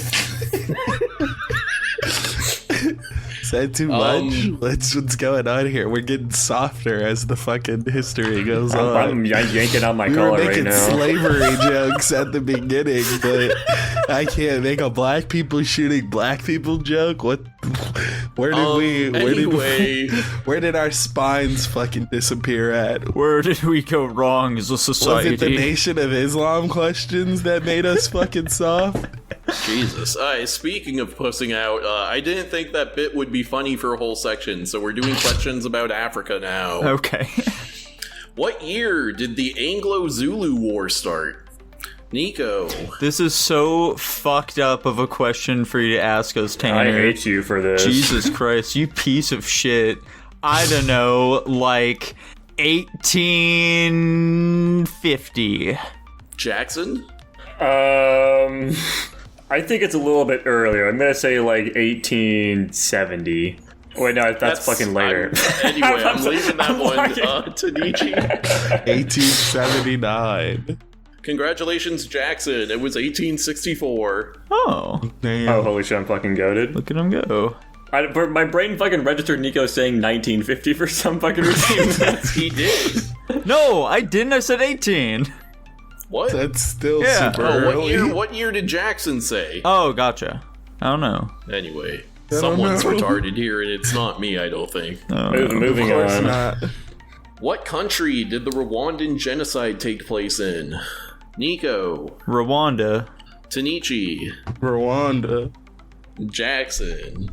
Is that too much? What's going on here? We're getting softer as the fucking history goes on. I'm yanking out my We collar were right making now. slavery jokes at the beginning, but I can't make a black people shooting black people joke. What? Where did our spines fucking disappear at? Where did we go wrong as a society? Was it the Nation of Islam questions that made us fucking soft? Jesus. Speaking of pussing out, I didn't think that bit would be funny for a whole section, so we're doing questions about Africa now. Okay. What year did the Anglo-Zulu War start? Nico. This is so fucked up of a question for you to ask us, Tanner. I hate you for this. Jesus Christ, you piece of shit. I don't know, like 1850. Jackson? I think it's a little bit earlier. I'm gonna say like 1870. Wait, no, that's fucking later. I'm leaving that one to Nietzsche. 1879. Congratulations, Jackson. It was 1864. Oh. Damn. Oh, holy shit, I'm fucking goated. Look at him go. My brain fucking registered Nico saying 1950 for some fucking reason. He did. No, I didn't. I said 18. What? That's still Yeah. super Oh, early. what year did Jackson say? Oh, gotcha. I don't know. Anyway, don't someone's know. retarded here, and it's not me, I don't think. Moving Of course on. not. What country did the Rwandan genocide take place in? Nico. Rwanda. Tanichi. Rwanda. Jackson.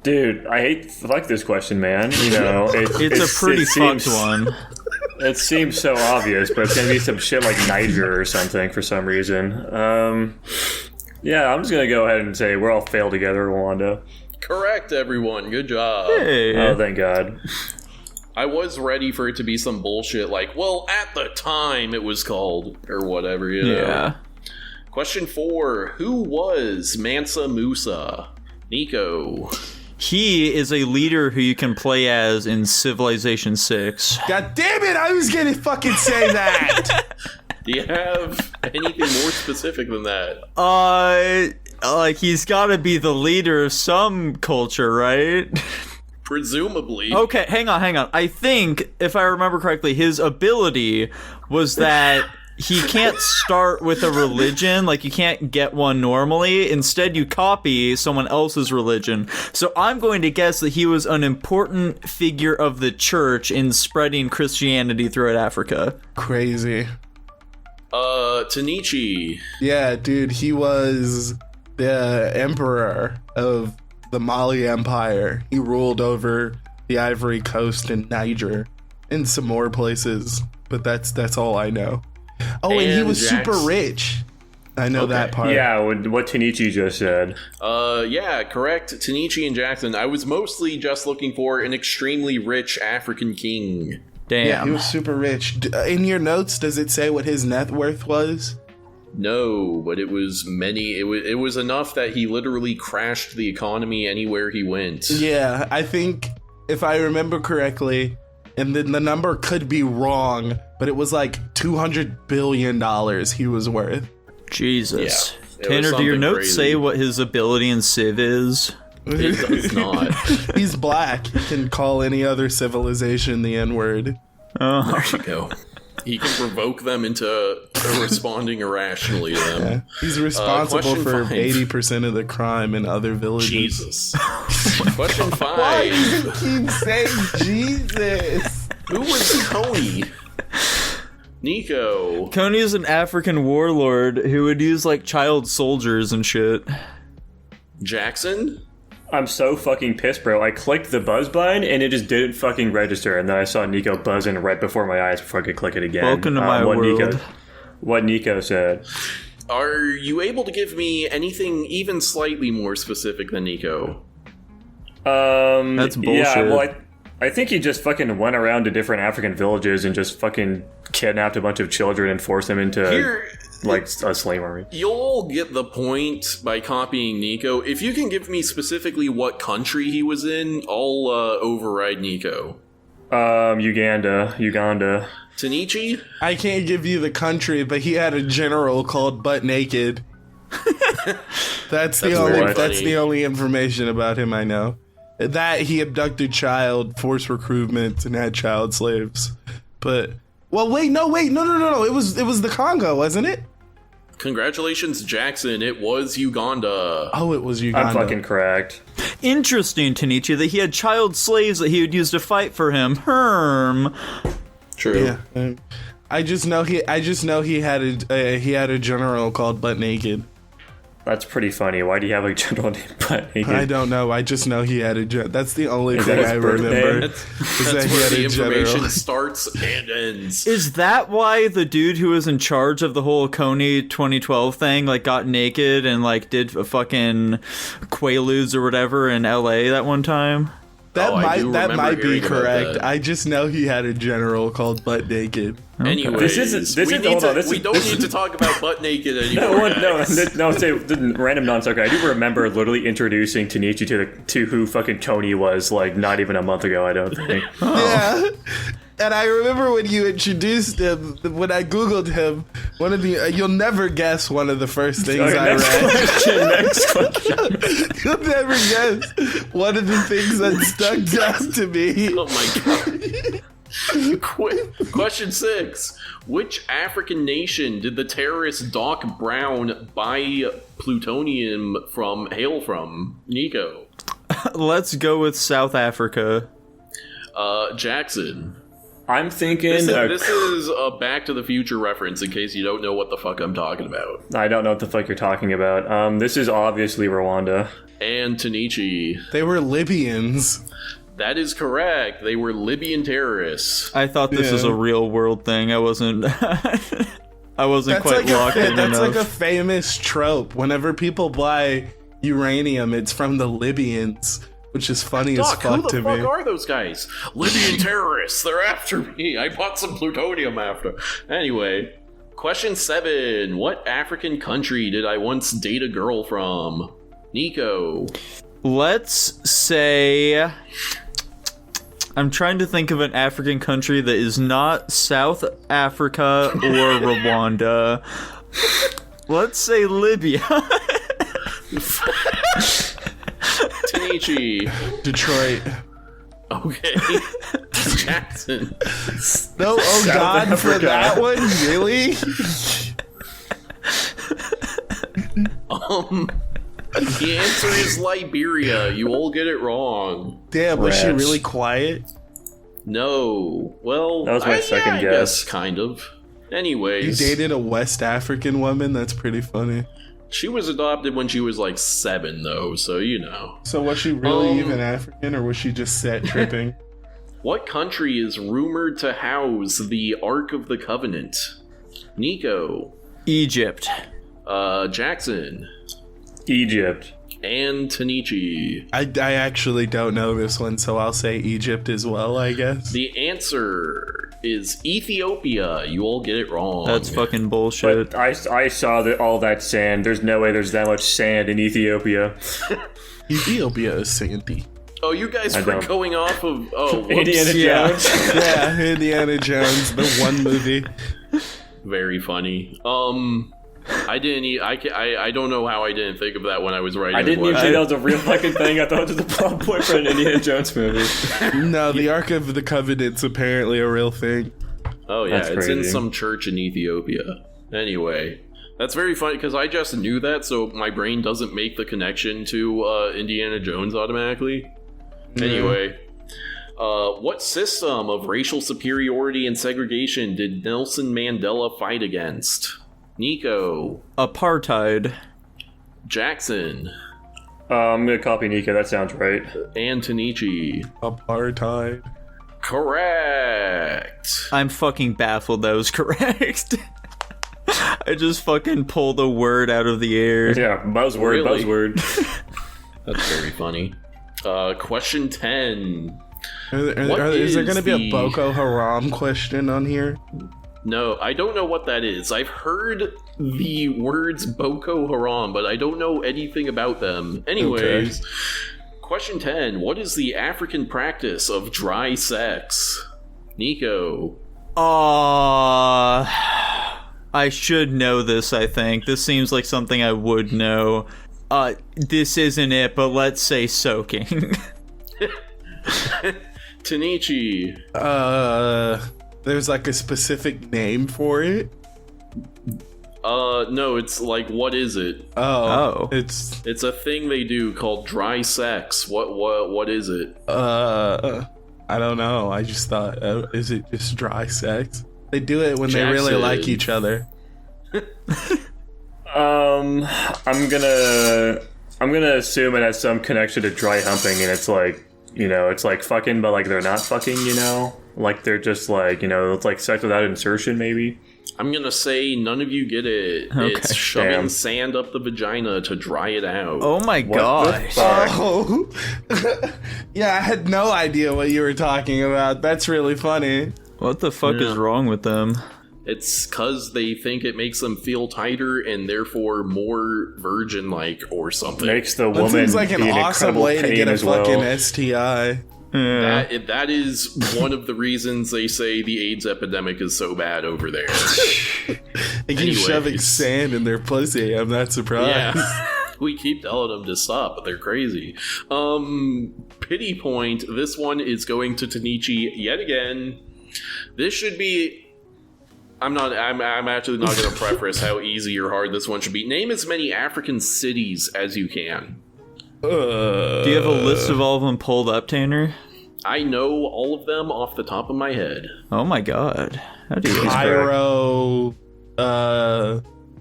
Dude, fuck this question, man. You know, It's a pretty fucked one. It seems so obvious, but it's gonna be some shit like Niger or something for some reason. Yeah, I'm just gonna go ahead and say we're all fail together, Rwanda. Correct, everyone. Good job. Hey. Oh, thank God. I was ready for it to be some bullshit like, well, at the time it was called, or whatever, you know. Yeah. Question 4. Who was Mansa Musa? Nico. He is a leader who you can play as in Civilization 6. God damn it! I was gonna fucking say that. Do you have anything more specific than that? Like he's got to be the leader of some culture, right? Presumably. Okay, hang on. I think, if I remember correctly, his ability was that he can't start with a religion, like you can't get one normally. Instead, you copy someone else's religion. So I'm going to guess that he was an important figure of the church in spreading Christianity throughout Africa. Crazy. Tanichi. Yeah, dude, he was the emperor of the Mali Empire. He ruled over the Ivory Coast and Niger and some more places, but that's all I know. Oh, and he was super rich. I know that part. Yeah, what Tanichi just said. Yeah, correct. Tanichi and Jackson. I was mostly just looking for an extremely rich African king. Damn. Yeah, he was super rich. In your notes, does it say what his net worth was? No, but it was many. It was enough that he literally crashed the economy anywhere he went. Yeah, I think if I remember correctly, and then the number could be wrong, but it was like $200 billion he was worth. Jesus. Yeah, Tanner, do your something notes crazy. say what his ability in Civ is? It does not. He's black. He can call any other civilization the N-word. Oh. There you go. He can provoke them into responding irrationally to them. He's responsible question for 5. 80% of the crime in other villages. Jesus. Question 5. Why do you keep saying Jesus? Who was Coney? Nico. Coney is an African warlord who would use like child soldiers and shit. Jackson? I'm so fucking pissed, bro. I clicked the buzz button and it just didn't fucking register, and then I saw Nico buzzing right before my eyes before I could click it again. Welcome to my world. What Nico said. Are you able to give me anything even slightly more specific than Nico? That's bullshit. Yeah, well, I think he just fucking went around to different African villages and just fucking kidnapped a bunch of children and forced them into like a slave army. You'll get the point by copying Nico. If you can give me specifically what country he was in, I'll override Nico. Uganda. Tanichi? I can't give you the country, but he had a general called Butt Naked. That's the only information about him I know. That he abducted child, forced recruitment, and had child slaves. But no. It was the Congo, wasn't it? Congratulations, Jackson. It was Uganda. Oh, it was Uganda. I'm fucking correct. Interesting, Tanichi, that he had child slaves that he would use to fight for him. True. Yeah. I just know he had a general called Butt Naked. That's pretty funny. Why do you have a general named Butt Naked? I don't know. I just know he had a general. That's the only Is thing that his I birth remember. name? That's where the information starts and ends. Is that why the dude who was in charge of the whole Coney 2012 thing, like, got naked and, like, did a fucking Quaaludes or whatever in LA that one time? That might be hearing about correct. that. I just know he had a general called Butt Naked. Anyways, we don't need to talk about Butt Naked anymore. Random non-sucker. I do remember literally introducing Tanichi to who fucking Tony was, like, not even a month ago, I don't think. Yeah. And I remember when you introduced him, when I Googled him, one of the, you'll never guess one of the first things I read. Next question. You'll never guess one of the things that stuck out to me. Oh my god. Question 6. Which African nation did the terrorist Doc Brown buy plutonium hail from? Nico. Let's go with South Africa. Jackson. I'm thinking... This is a Back to the Future reference in case you don't know what the fuck I'm talking about. I don't know what the fuck you're talking about. This is obviously Rwanda. And Tanichi. They were Libyans. That is correct. They were Libyan terrorists. I thought this was a real world thing. I wasn't... I wasn't quite locked in enough. That's like a famous trope. Whenever people buy uranium, it's from the Libyans. Which is funny as fuck to me. Who the fuck are those guys? Libyan terrorists. They're after me. I bought some plutonium after. Anyway, question 7. What African country did I once date a girl from? Nico. Let's say... I'm trying to think of an African country that is not South Africa or Rwanda. Let's say Libya. Tanichi. Detroit. Okay. Jackson. No, oh South god, Africa. for that one? Really? The answer is Liberia. You all get it wrong. Damn, was she Rats. really quiet? No. Well, That was my second I guess. kind of. You Anyways. dated a West African woman? That's pretty funny. She was adopted when she was like 7, though, so you know. So was she really even African, or was she just set tripping? What country is rumored to house the Ark of the Covenant? Nico. Egypt. Jackson. Egypt. And Tanichi. I actually don't know this one, so I'll say Egypt as well, I guess. The answer is Ethiopia. You all get it wrong. That's fucking bullshit. But I saw all that sand. There's no way there's that much sand in Ethiopia. Ethiopia is sandy. Oh, you guys I were don't. going off of... Oh, whoops. Indiana Yeah. Jones. Yeah, Indiana Jones, the one movie. Very funny. I didn't. I don't know how I didn't think of that when I was writing. I didn't the even question. think that was a real fucking thing. I thought it was the plot point for an Indiana Jones movie. No, the Ark of the Covenant's apparently a real thing. Oh yeah, That's it's in crazy. some church in Ethiopia. Anyway, that's very funny because I just knew that, so my brain doesn't make the connection to Indiana Jones automatically. Anyway, what system of racial superiority and segregation did Nelson Mandela fight against? Nico. Apartheid. Jackson. I'm gonna copy Nika. That sounds right. And Tanichi. Apartheid. Correct. I'm fucking baffled that was correct. I just fucking pulled a word out of the air. Yeah, buzzword, Really? buzzword. That's very funny. Question 10. Is there going to be the- a Boko Haram question on here? No, I don't know what that is. I've heard the words Boko Haram, but I don't know anything about them. Anyways, question 10. What is the African practice of dry sex? Nico. I should know this, I think. This seems like something I would know. This isn't it, but let's say soaking. Tanichi. There's like a specific name for it. No, it's like, what is it? Oh. It's a thing they do called dry sex. What is it? I don't know. I just thought, is it just dry sex? They do it when they really Jackson. like each other. I'm gonna assume it has some connection to dry humping, and it's like, you know, it's like fucking, but like they're not fucking, you know, like they're just like, you know, it's like sex without insertion, maybe. I'm gonna say none of you get it. Okay. It's shoving Damn. sand up the vagina to dry it out. Oh my gosh. Oh, yeah, I had no idea what you were talking about. That's really funny. What the fuck is wrong with them? It's because they think it makes them feel tighter and therefore more virgin-like or something. Makes the That woman seems like an be in awesome incredible way to pain get a as well. fucking STI. Yeah. That is one of the reasons they say the AIDS epidemic is so bad over there. They keep Anyways. shoving sand in their pussy. I'm not surprised. Yeah. We keep telling them to stop, but they're crazy. Pity point. This one is going to Tanichi yet again. This should be... I'm actually not going to preface how easy or hard this one should be. Name as many African cities as you can. Do you have a list of all of them pulled up, Tanner? I know all of them off the top of my head. Oh my god. How do you Cairo,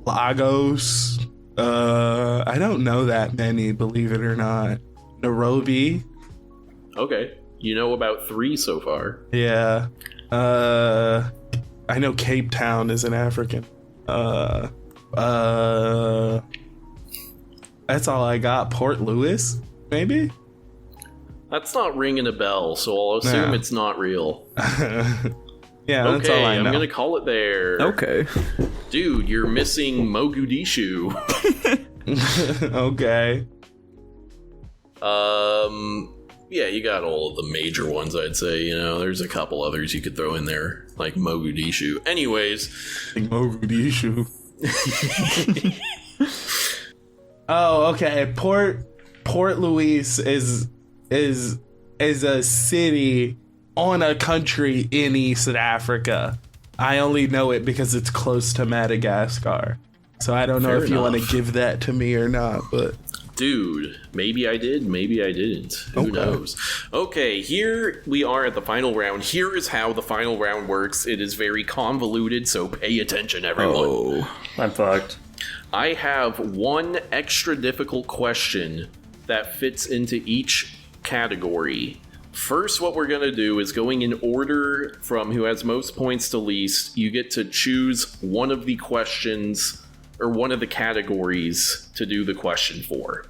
Lagos. I don't know that many, believe it or not. Nairobi. Okay. You know about 3 so far. Yeah. I know Cape Town is an African. That's all I got. Port Louis, maybe? That's not ringing a bell, so I'll assume Nah. it's not real. Yeah, that's Okay, all I I'm know. gonna call it there. Okay. Dude, you're missing Mogadishu. Okay. Yeah, you got all of the major ones, I'd say. You know, there's a couple others you could throw in there, like Mogadishu. Anyways, Mogadishu. Oh, okay. Port Louis is a city on a country in East Africa. I only know it because it's close to Madagascar. So I don't know Fair if you want to enough. give that to me or not, but dude, maybe I did, maybe I didn't. Who Okay. knows? Okay, here we are at the final round. Here is how the final round works. It is very convoluted, so pay attention, everyone. Oh. I'm fucked. I have one extra difficult question that fits into each category. First, what we're going to do is going in order from who has most points to least. You get to choose one of the questions or one of the categories to do the question for.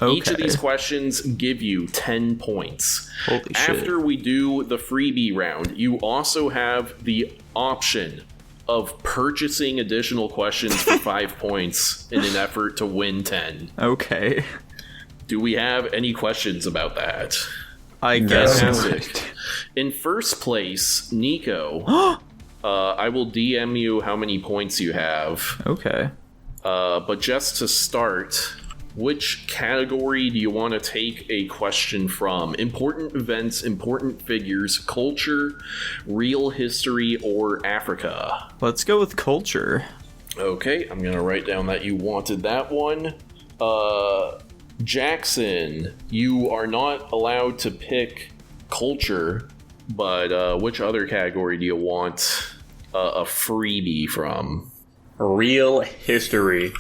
Each of Okay. these questions give you 10 points. Holy shit. After we do the freebie round, you also have the option of purchasing additional questions for 5 points in an effort to win 10. Okay. Do we have any questions about that? I guess. Fantastic. In first place, Nico, I will DM you how many points you have. Okay. But just to start, which category do you want to take a question from? Important events, important figures, culture, real history, or Africa? Let's go with culture. Okay, I'm going to write down that you wanted that one. Jackson, you are not allowed to pick culture, but which other category do you want a freebie from? Real history.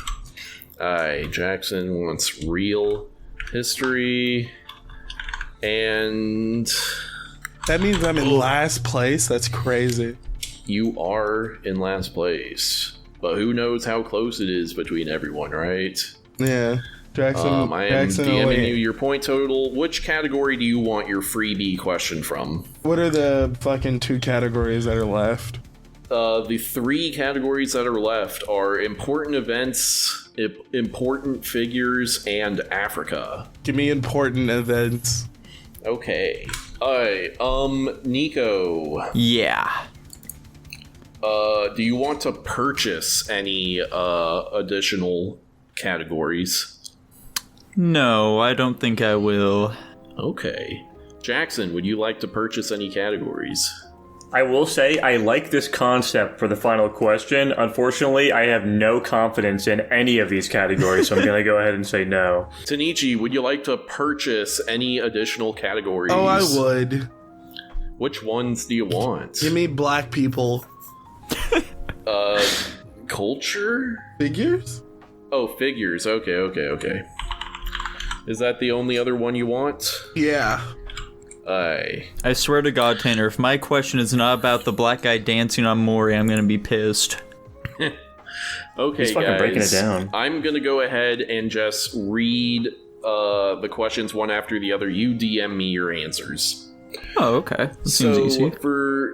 Alright, Jackson wants real history, and that means I'm in last place. That's crazy. you are in last place. But who knows how close it is between everyone, right? Yeah. Jackson, I am Jackson, DMing wait. you your point total. Which category do you want your freebie question from? What are the fucking 2 categories that are left? The 3 categories that are left are important events, important figures, and Africa. Give me important events. Okay. Alright, Nico, Yeah. do you want to purchase any additional categories? No, I don't think I will. Okay. Jackson, would you like to purchase any categories? I will say I like this concept for the final question. Unfortunately, I have no confidence in any of these categories, so I'm going to go ahead and say no. Tanichi, would you like to purchase any additional categories? Oh, I would. Which ones do you want? Give me black people. Culture? Figures? Oh, figures. Okay. Is that the only other one you want? Yeah. I swear to God, Tanner, if my question is not about the black guy dancing on Maury, I'm gonna be pissed. Okay, He's fucking guys. breaking it down. I'm gonna go ahead and just read the questions one after the other. You DM me your answers. Oh, okay. That seems easy.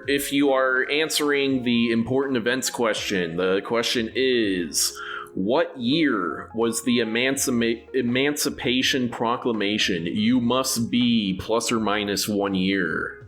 If you are answering the important events question, the question is, what year was the Emancipation Proclamation? You must be plus or minus 1 year.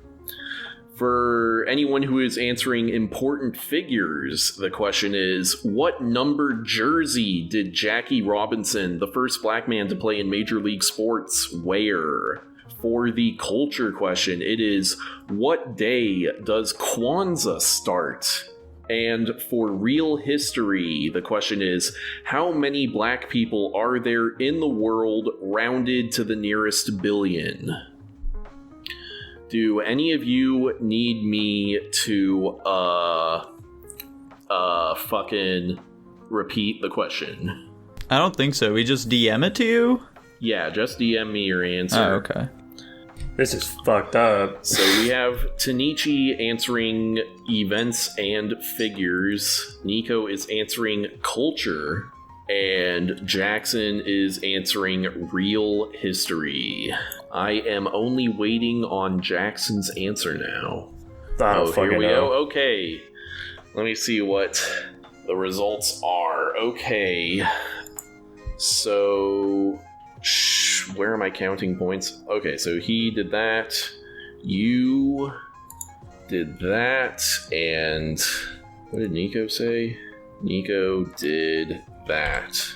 For anyone who is answering important figures, the question is, what number jersey did Jackie Robinson, the first black man to play in Major League Sports, wear? For the culture question, it is, what day does Kwanzaa start? And for real history, the question is, how many black people are there in the world rounded to the nearest billion? Do any of you need me to, fucking repeat the question? I don't think so. We just DM it to you? Yeah, just DM me your answer. Oh, okay. This is fucked up. So we have Tanichi answering events and figures, Nico is answering culture, and Jackson is answering real history. I am only waiting on Jackson's answer now. Here we go. Okay. Let me see what the results are. Okay. So... where am I counting points? Okay, so he did that. You did that. And what did Nico say? Nico did that.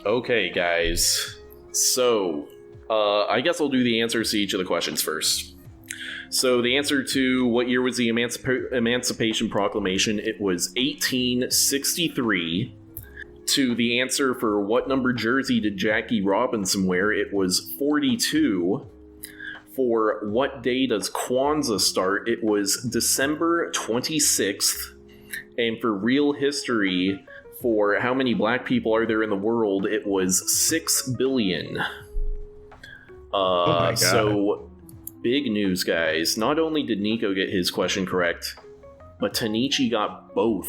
Okay, guys. So, I guess I'll do the answers to each of the questions first. So the answer to what year was the Emancipation Proclamation? It was 1863. To the answer for what number jersey did Jackie Robinson wear, it was 42. For what day does Kwanzaa start, it was December 26th. And for real history, for how many black people are there in the world, it was 6 billion. Oh my God. So, big news, guys. Not only did Nico get his question correct, but Tanichi got both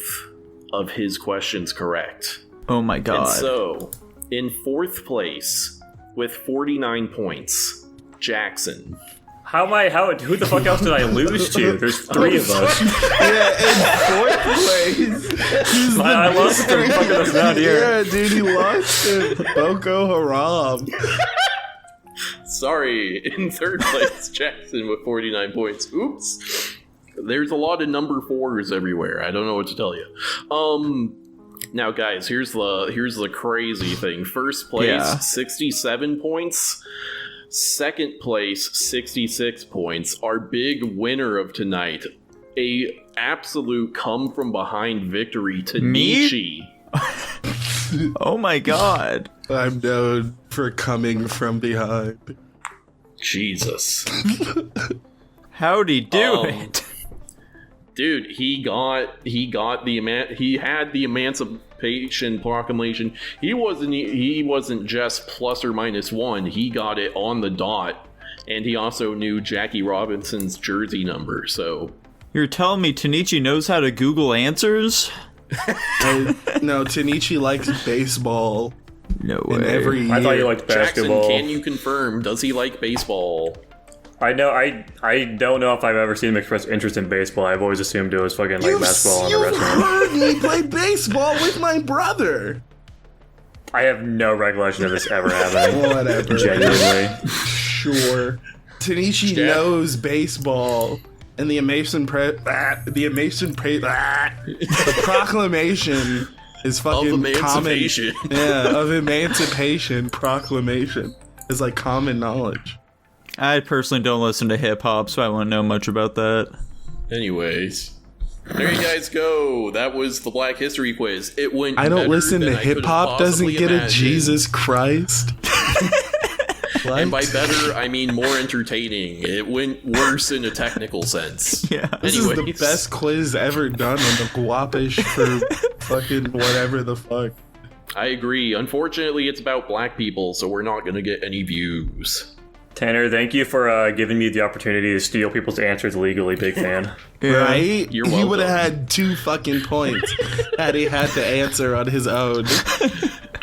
of his questions correct. Oh my God. And so, in fourth place, with 49 points, Jackson. Who the fuck else did I lose to? There's 3 of us. Yeah, in fourth place. I lost to fucking us down here. Yeah, dude, he lost to Boko Haram. Sorry, in third place, Jackson with 49 points. Oops. There's a lot of number 4s everywhere. I don't know what to tell you. Now, guys, here's the crazy thing. First place, 67 points. Second place, 66 points. Our big winner of tonight, a absolute come from behind victory to Nietzsche. Oh my God. I'm known for coming from behind. Jesus. How'd he do it? Dude, he had the Emancipation Proclamation. He wasn't just plus or minus 1. He got it on the dot, and he also knew Jackie Robinson's jersey number. So You're telling me Tanichi knows how to Google answers? No, Tanichi likes baseball. No way. Every year. I thought you liked basketball. Jackson, can you confirm? Does he like baseball? I know. I don't know if I've ever seen him express interest in baseball. I've always assumed it was fucking like basketball on the You've restaurant. heard me play baseball with my brother. I have no recollection of this ever happening. Whatever. Genuinely. Sure. Tanichi knows baseball, and the proclamation is fucking Of emancipation. common. Yeah, of Emancipation Proclamation is like common knowledge. I personally don't listen to hip-hop, so I won't know much about that. Anyways, there you guys go. That was the Black History quiz. It went. I don't listen to I could hip hop. Doesn't get imagined. a Jesus Christ. And by better, I mean more entertaining. It went worse in a technical sense. Yeah. This is the best quiz ever done on the Guapish for fucking whatever the fuck. I agree. Unfortunately, it's about black people, so we're not going to get any views. Tanner, thank you for giving me the opportunity to steal people's answers legally. Big fan. Right? You're He welcome. would have had 2 fucking points had he had to answer on his own.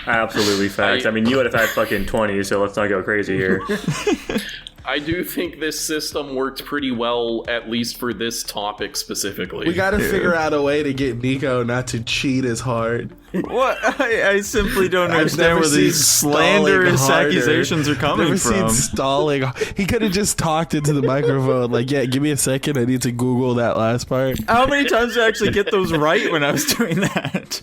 Absolutely facts. I mean, you would have had fucking 20, so let's not go crazy here. I do think this system worked pretty well, at least for this topic specifically. We gotta figure out a way to get Nico not to cheat as hard. What? I simply don't I've understand never where these seen slanderous stalling harder. accusations are coming Never from. seen stalling. He could have just talked into the microphone like, yeah, give me a second. I need to Google that last part. How many times did I actually get those right when I was doing that?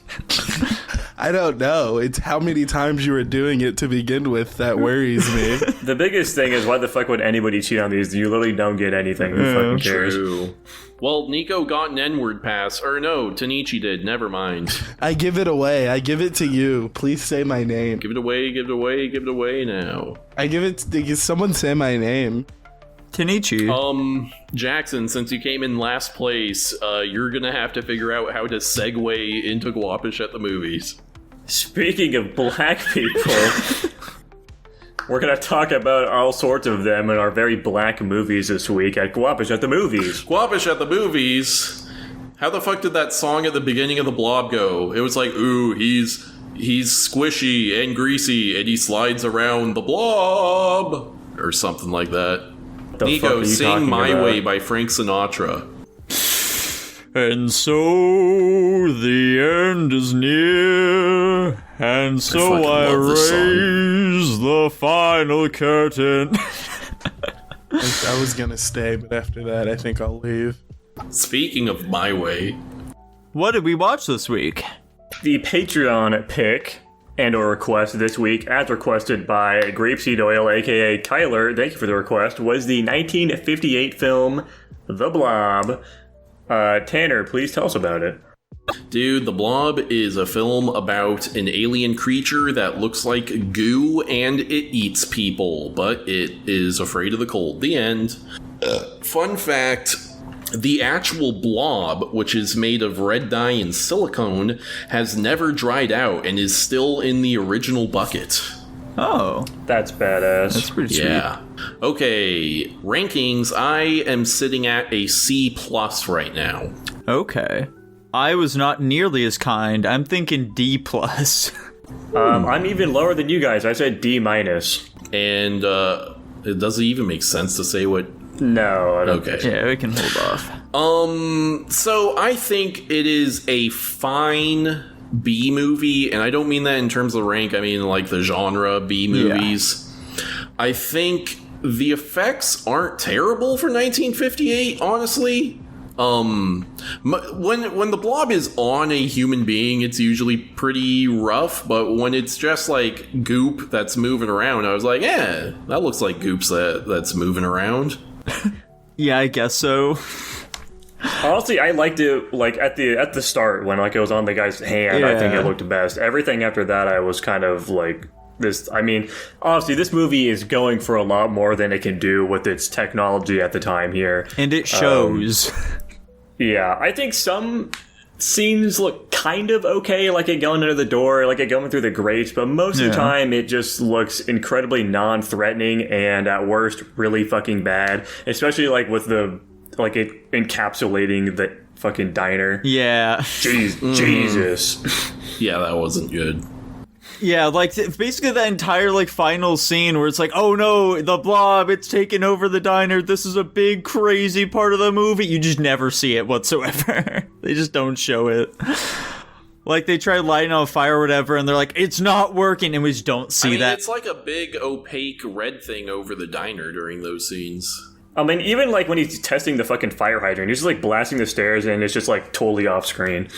I don't know. It's how many times you were doing it to begin with that worries me. The biggest thing is, why the fuck would anybody cheat on these? You literally don't get anything. Who fucking cares? True. Well, Nico got an N-word pass. Or no, Tanichi did. Never mind. I give it away. I give it to you. Please say my name. Give it away, give it away, give it away now. I give it to someone. Say my name. Tanichi. Jackson, since you came in last place, you're gonna have to figure out how to segue into Guapish at the movies. Speaking of black people, we're gonna talk about all sorts of them in our very black movies this week at Guapish at the movies. Guapish at the movies? How the fuck did that song at the beginning of the Blob go? It was like, ooh, he's squishy and greasy and he slides around the blob, or something like that. The fuck are Nico, you sing talking My about? Way by Frank Sinatra. And so the end is near, and so fucking I love this song. raise the final curtain. I was gonna stay, but after that, I think I'll leave. Speaking of My Way, What did we watch this week? The Patreon pick and or request this week, as requested by Grapeseed Oil, aka Kyler, thank you for the request, was the 1958 film The Blob. Tanner, please tell us about it. dude, The Blob is a film about an alien creature that looks like goo and it eats people, but it is afraid of the cold. The end. Fun fact, the actual blob, which is made of red dye and silicone, has never dried out and is still in the original bucket. Oh, That's badass. that's pretty sweet. Yeah. Okay, rankings, I am sitting at a C+ right now. Okay. I was not nearly as kind. I'm thinking D+. I'm even lower than you guys. I said D-. And it doesn't even make sense to say what... No, I don't. Okay. Yeah, we can hold off. So I think it is a fine B movie, and I don't mean that in terms of rank, I mean like the genre B movies. I think the effects aren't terrible for 1958, honestly. When the blob is on a human being, it's usually pretty rough, but when it's just like goop that's moving around, I was like, yeah, that looks like goops that's moving around. Yeah, I guess so. Honestly, I liked it like at the start when like it was on the guy's hand. I think Yeah. it looked best. Everything after that, I was kind of like this. I mean, honestly, this movie is going for a lot more than it can do with its technology at the time here. And it shows. Yeah, I think some scenes look kind of okay, like it going under the door, like it going through the grates, but most of the time it just looks incredibly non-threatening and at worst really fucking bad, especially like with the like it encapsulating the fucking diner. Yeah. Jesus. Yeah, that wasn't good. Yeah, like basically that entire like final scene where it's like, oh no, the blob, it's taken over the diner. This is a big crazy part of the movie. You just never see it whatsoever. They just don't show it. Like they try lighting on fire or whatever, and they're like, it's not working, and we just don't see that. It's like a big opaque red thing over the diner during those scenes. I mean, even like when he's testing the fucking fire hydrant, he's just like blasting the stairs and it's just like totally off screen.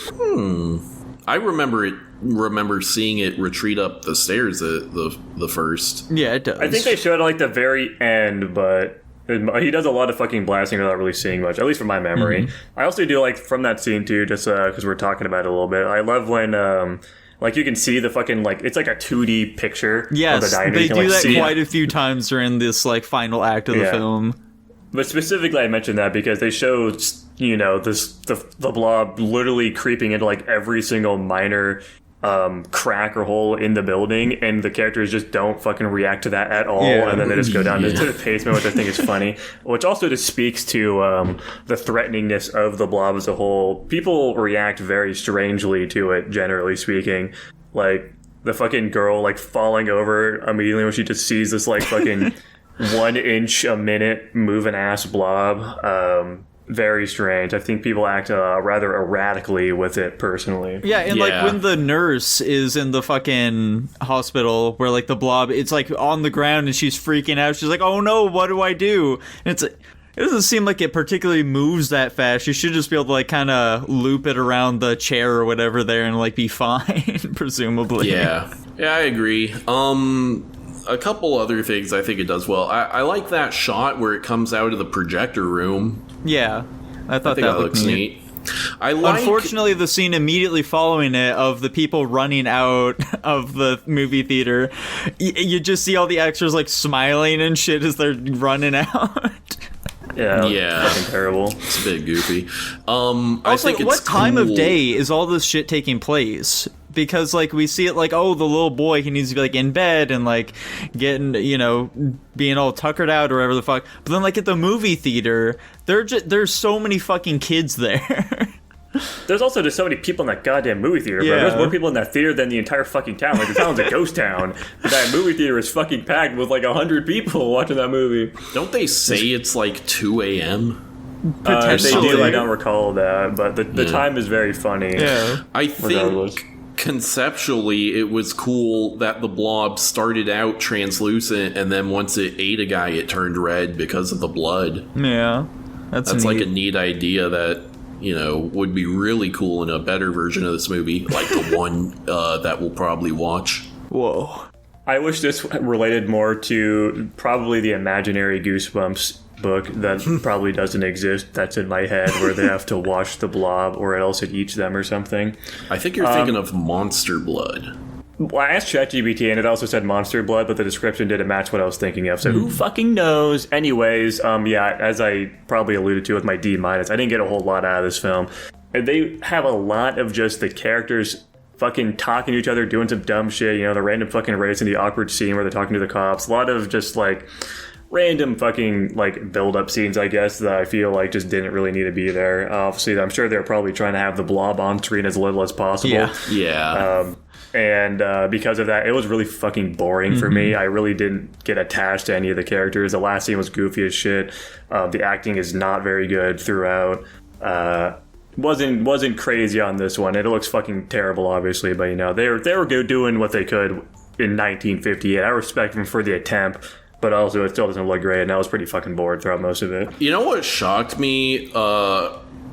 I remember seeing it retreat up the stairs the first. Yeah, it does. I think they showed it like the very end, but He does a lot of fucking blasting without really seeing much, at least from my memory. I also do like from that scene too, just because we're talking about it a little bit. I love when like you can see the fucking like it's like a 2D picture of the diner. They you can, do like, that see quite a few times during this like final act of the film. But specifically, I mentioned that because they show, you know, the blob literally creeping into like every single minor crack or hole in the building, and the characters just don't fucking react to that at all, and then they just go down to the basement, which I think is funny. Which also just speaks to the threateningness of the blob as a whole. People react very strangely to it, generally speaking. Like the fucking girl like falling over immediately when she just sees this like fucking 1 inch a minute moving ass blob. Very strange. I think people act rather erratically with it, personally. Yeah, and like when the nurse is in the fucking hospital where like the blob, it's like on the ground and she's freaking out. She's like, "Oh no, what do I do?" And it's it doesn't seem like it particularly moves that fast. You should just be able to like kind of loop it around the chair or whatever there and like be fine, presumably. Yeah, I agree. A couple other things I think it does well. I like that shot where it comes out of the projector room. Yeah, I thought that looks neat. Unfortunately, the scene immediately following it of the people running out of the movie theater, you just see all the extras like smiling and shit as they're running out. Yeah, fucking terrible. It's a bit goofy. Also, I think it's what time cool. of day is all this shit taking place? Because like we see it like, oh, the little boy, he needs to be like in bed and like getting, you know, being all tuckered out or whatever the fuck. But then like at the movie theater, there's so many fucking kids there. There's also just so many people in that goddamn movie theater, bro. There's more people in that theater than the entire fucking town. Like, the town's a ghost town. But that movie theater is fucking packed with like 100 people watching that movie. Don't they say it's like 2 a.m.? Potentially. They do, I don't recall that, but the time is very funny. Yeah. I think conceptually it was cool that the blob started out translucent and then once it ate a guy it turned red because of the blood. Yeah. That's neat. Like a neat idea that, you know, would be really cool in a better version of this movie, like the one that we'll probably watch. Whoa. I wish this related more to probably the imaginary Goosebumps book that probably doesn't exist, that's in my head, where they have to wash the blob or else it eats them or something. I think you're thinking of Monster Blood. Well, I asked ChatGPT and it also said Monster Blood, but the description didn't match what I was thinking of, so who fucking knows? Anyways, as I probably alluded to with my D-, I didn't get a whole lot out of this film. And they have a lot of just the characters fucking talking to each other, doing some dumb shit, you know, the random fucking race and the awkward scene where they're talking to the cops. A lot of just like random fucking like build-up scenes, I guess, that I feel like just didn't really need to be there. Obviously, I'm sure they're probably trying to have the blob on screen as little as possible. Yeah. And because of that, it was really fucking boring for me. I really didn't get attached to any of the characters. The last scene was goofy as shit. The acting is not very good throughout. Wasn't crazy on this one. It looks fucking terrible, obviously, but you know they were doing what they could in 1958. I respect them for the attempt. But also, it still doesn't look great, and I was pretty fucking bored throughout most of it. You know what shocked me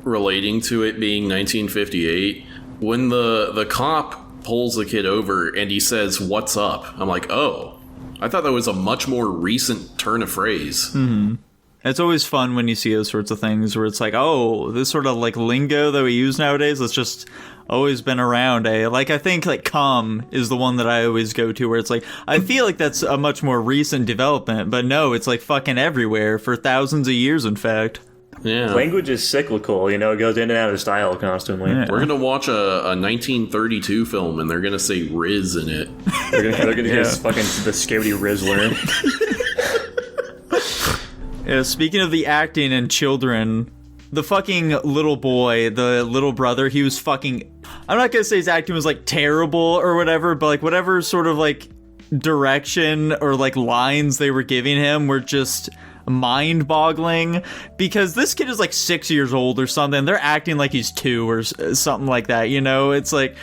relating to it being 1958? When the cop pulls the kid over and he says, "What's up?" I'm like, oh. I thought that was a much more recent turn of phrase. Mm-hmm. It's always fun when you see those sorts of things where it's like, oh, this sort of like lingo that we use nowadays, it's just always been around, eh? Like, I think like "come" is the one that I always go to where it's like, I feel like that's a much more recent development, but no, it's like fucking everywhere for thousands of years, in fact. Yeah. Language is cyclical, you know, it goes in and out of style constantly. Yeah. We're gonna watch a 1932 film and they're gonna say Riz in it. They're gonna get fucking the Scouty Rizzler. Yeah, speaking of the acting and children, the fucking little boy, the little brother, he was fucking... I'm not gonna say his acting was, like, terrible or whatever, but, like, whatever sort of, like, direction or, like, lines they were giving him were just mind-boggling. Because this kid is, like, 6 years old or something. They're acting like he's 2 or something like that, you know? It's like...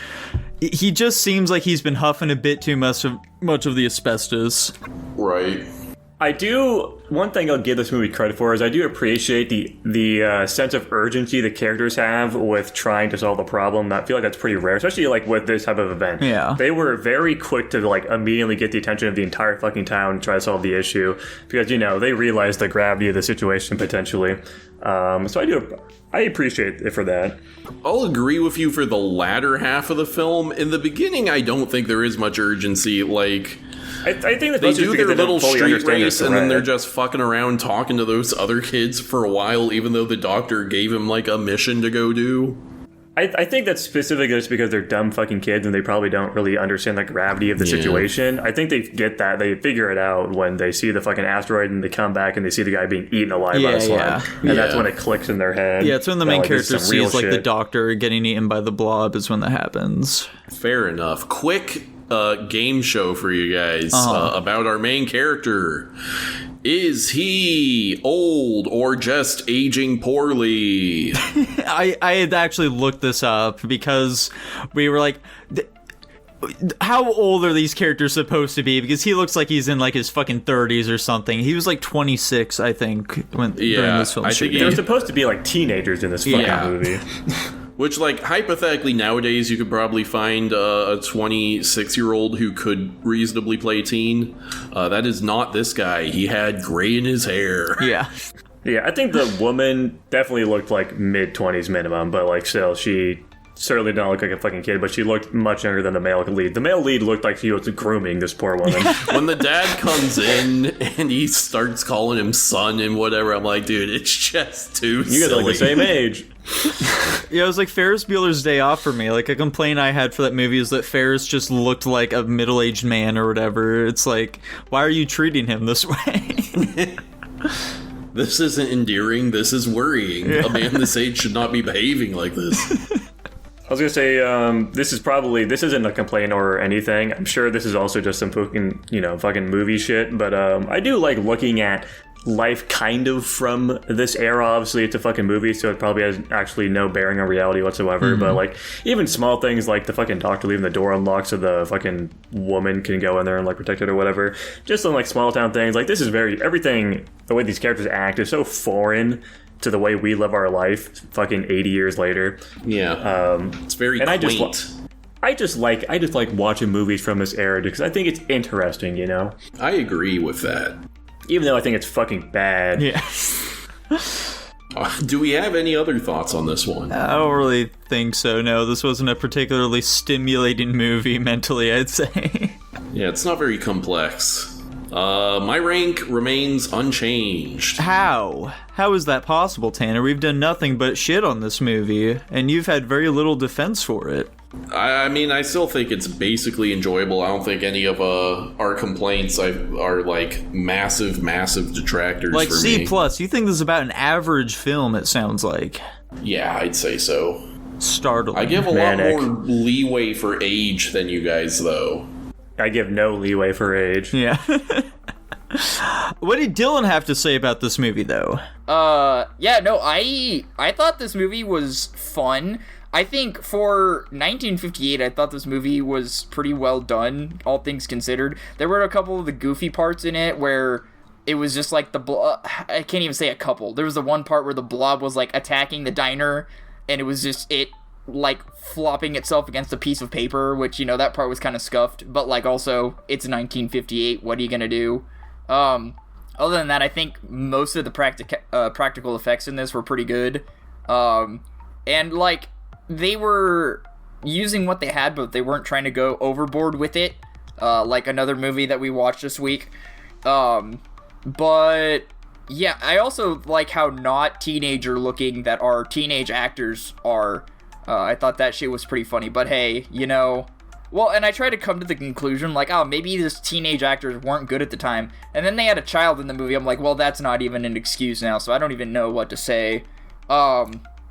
He just seems like he's been huffing a bit too much of the asbestos. Right. One thing I'll give this movie credit for is I do appreciate the sense of urgency the characters have with trying to solve the problem. I feel like that's pretty rare, especially like with this type of event. Yeah. They were very quick to like immediately get the attention of the entire fucking town and try to solve the issue because, they realize the gravity of the situation potentially. So I appreciate it for that. I'll agree with you for the latter half of the film. In the beginning, I don't think there is much urgency. Like, I think that they do their little street race, and then they're just fucking around talking to those other kids for a while, even though the doctor gave him, like, a mission to go do. I think that's specifically just because they're dumb fucking kids and they probably don't really understand the gravity of the situation. I think they get that. They figure it out when they see the fucking asteroid and they come back and they see the guy being eaten alive by a slime. And that's when it clicks in their head. Yeah, it's when the main character sees, like, the doctor getting eaten by the blob is when that happens. Fair enough. Quick game show for you guys about our main character. Is he old or just aging poorly? I had actually looked this up because we were like, how old are these characters supposed to be? Because he looks like he's in like his fucking 30s or something. He was like 26, I think, during this film. They're supposed to be like teenagers in this fucking movie. Which, like, hypothetically, nowadays, you could probably find a 26-year-old who could reasonably play teen. That is not this guy. He had gray in his hair. Yeah. Yeah, I think the woman definitely looked like mid-20s minimum, but, like, still, she certainly didn't look like a fucking kid, but she looked much younger than the male lead. The male lead looked like he was grooming this poor woman. When the dad comes in and he starts calling him son and whatever, I'm like, dude, it's just too silly. You guys are like the same age. Yeah, it was like Ferris Bueller's Day Off for me. Like, a complaint I had for that movie is that Ferris just looked like a middle-aged man or whatever. It's like, why are you treating him this way? This isn't endearing, this is worrying. Yeah. A man this age should not be behaving like this. I was gonna say, this isn't a complaint or anything. I'm sure this is also just some fucking movie shit, but I do like looking at life kind of from this era. Obviously, it's a fucking movie, so it probably has actually no bearing on reality whatsoever. But like, even small things like the fucking doctor leaving the door unlocked so the fucking woman can go in there and like protect it or whatever. Just some like small town things. Like, this is everything, the way these characters act is so foreign to the way we live our life fucking 80 years later. Yeah. It's very quaint. I just like watching movies from this era because I think it's interesting, I agree with that. Even though I think it's fucking bad. Yeah. Do we have any other thoughts on this one? I don't really think so, no. This wasn't a particularly stimulating movie mentally, I'd say. Yeah, it's not very complex. My rank remains unchanged. How? How is that possible, Tanner? We've done nothing but shit on this movie, and you've had very little defense for it. I mean, I still think it's basically enjoyable. I don't think any of our complaints are like massive detractors like for C+. me. You think this is about an average film, it sounds like. Yeah, I'd say so. Startling. I give a lot more leeway for age than you guys, though. I give no leeway for age. Yeah. What did Dylan have to say about this movie, though? I thought this movie was fun. I think for 1958, I thought this movie was pretty well done, all things considered. There were a couple of the goofy parts in it where it was just like I can't even say a couple. There was the one part where the blob was like attacking the diner, and it was just like flopping itself against a piece of paper, which, that part was kind of scuffed, but like also it's 1958, what are you gonna do? Other than that, I think most of the practical effects in this were pretty good. And like, they were using what they had, but they weren't trying to go overboard with it, like another movie that we watched this week. But yeah, I also like how not teenager looking that our teenage actors are. I thought that shit was pretty funny, but hey, well, and I tried to come to the conclusion, like, oh, maybe these teenage actors weren't good at the time, and then they had a child in the movie. I'm like, well, that's not even an excuse now, so I don't even know what to say. Are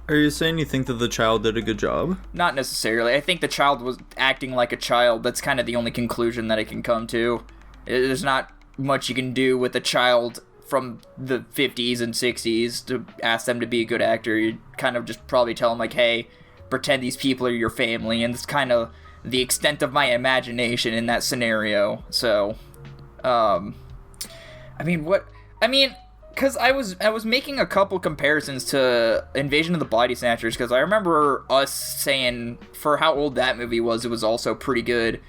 you saying you think that the child did a good job? Not necessarily. I think the child was acting like a child. That's kind of the only conclusion that I can come to. There's not much you can do with a child from the 50s and 60s to ask them to be a good actor. You kind of just probably tell them, like, hey, pretend these people are your family, and it's kind of the extent of my imagination in that scenario. So, I mean, what? I mean, because I was making a couple comparisons to Invasion of the Body Snatchers, because I remember us saying, for how old that movie was, it was also pretty good.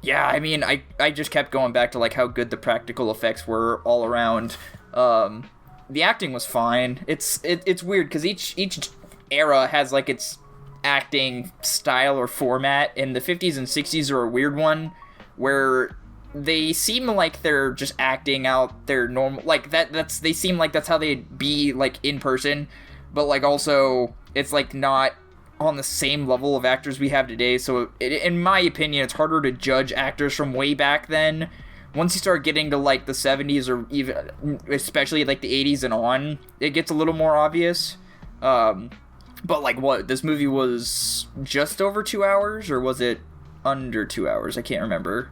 Yeah, I mean, I just kept going back to, like, how good the practical effects were all around. The acting was fine. It's weird, because each era has, like, its acting style or format, and the 50s and 60s are a weird one, where they seem like they're just acting out their normal, like, they seem like that's how they'd be, like, in person, but, like, also, it's, like, not on the same level of actors we have today, so in my opinion, it's harder to judge actors from way back then. Once you start getting to, like, the 70s, or even, especially, like, the 80s and on, it gets a little more obvious. But, like, what, this movie was just over 2 hours, or was it under 2 hours? I can't remember.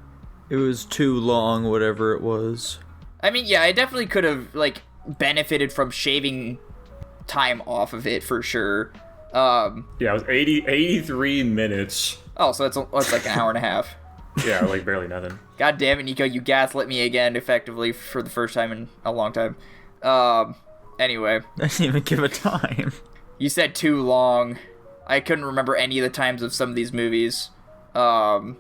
It was too long, whatever it was. I mean, yeah, I definitely could have, like, benefited from shaving time off of it, for sure. Yeah, it was 83 minutes. Oh, so it's like an hour and a half. Yeah, like barely nothing. God damn it, Nico, you gaslit me again, effectively, for the first time in a long time. Anyway. I didn't even give a time. You said too long. I couldn't remember any of the times of some of these movies. I'm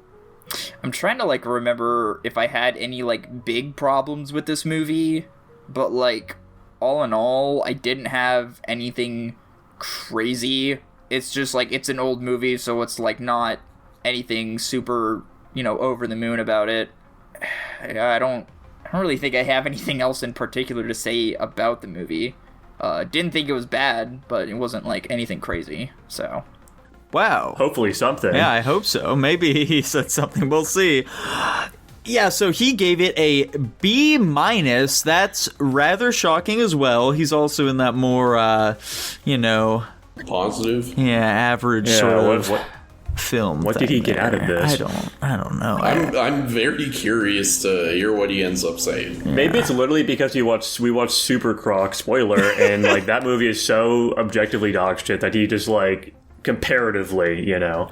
trying to, like, remember if I had any, like, big problems with this movie, but, like, all in all, I didn't have anything crazy. It's just, like, it's an old movie, so it's, like, not anything super, over the moon about it. I don't really think I have anything else in particular to say about the movie. Didn't think it was bad, but it wasn't, like, anything crazy, so. Wow. Hopefully something. Yeah, I hope so. Maybe he said something. We'll see. Yeah, so he gave it a B-. That's rather shocking as well. He's also in that more, Positive. yeah, average sort of film. What did he get out of this? I don't know. I'm very curious to hear what he ends up saying. Yeah. Maybe it's literally because we watched Supercroc, spoiler, and, like, that movie is so objectively dog shit that he just, like, comparatively, Yeah,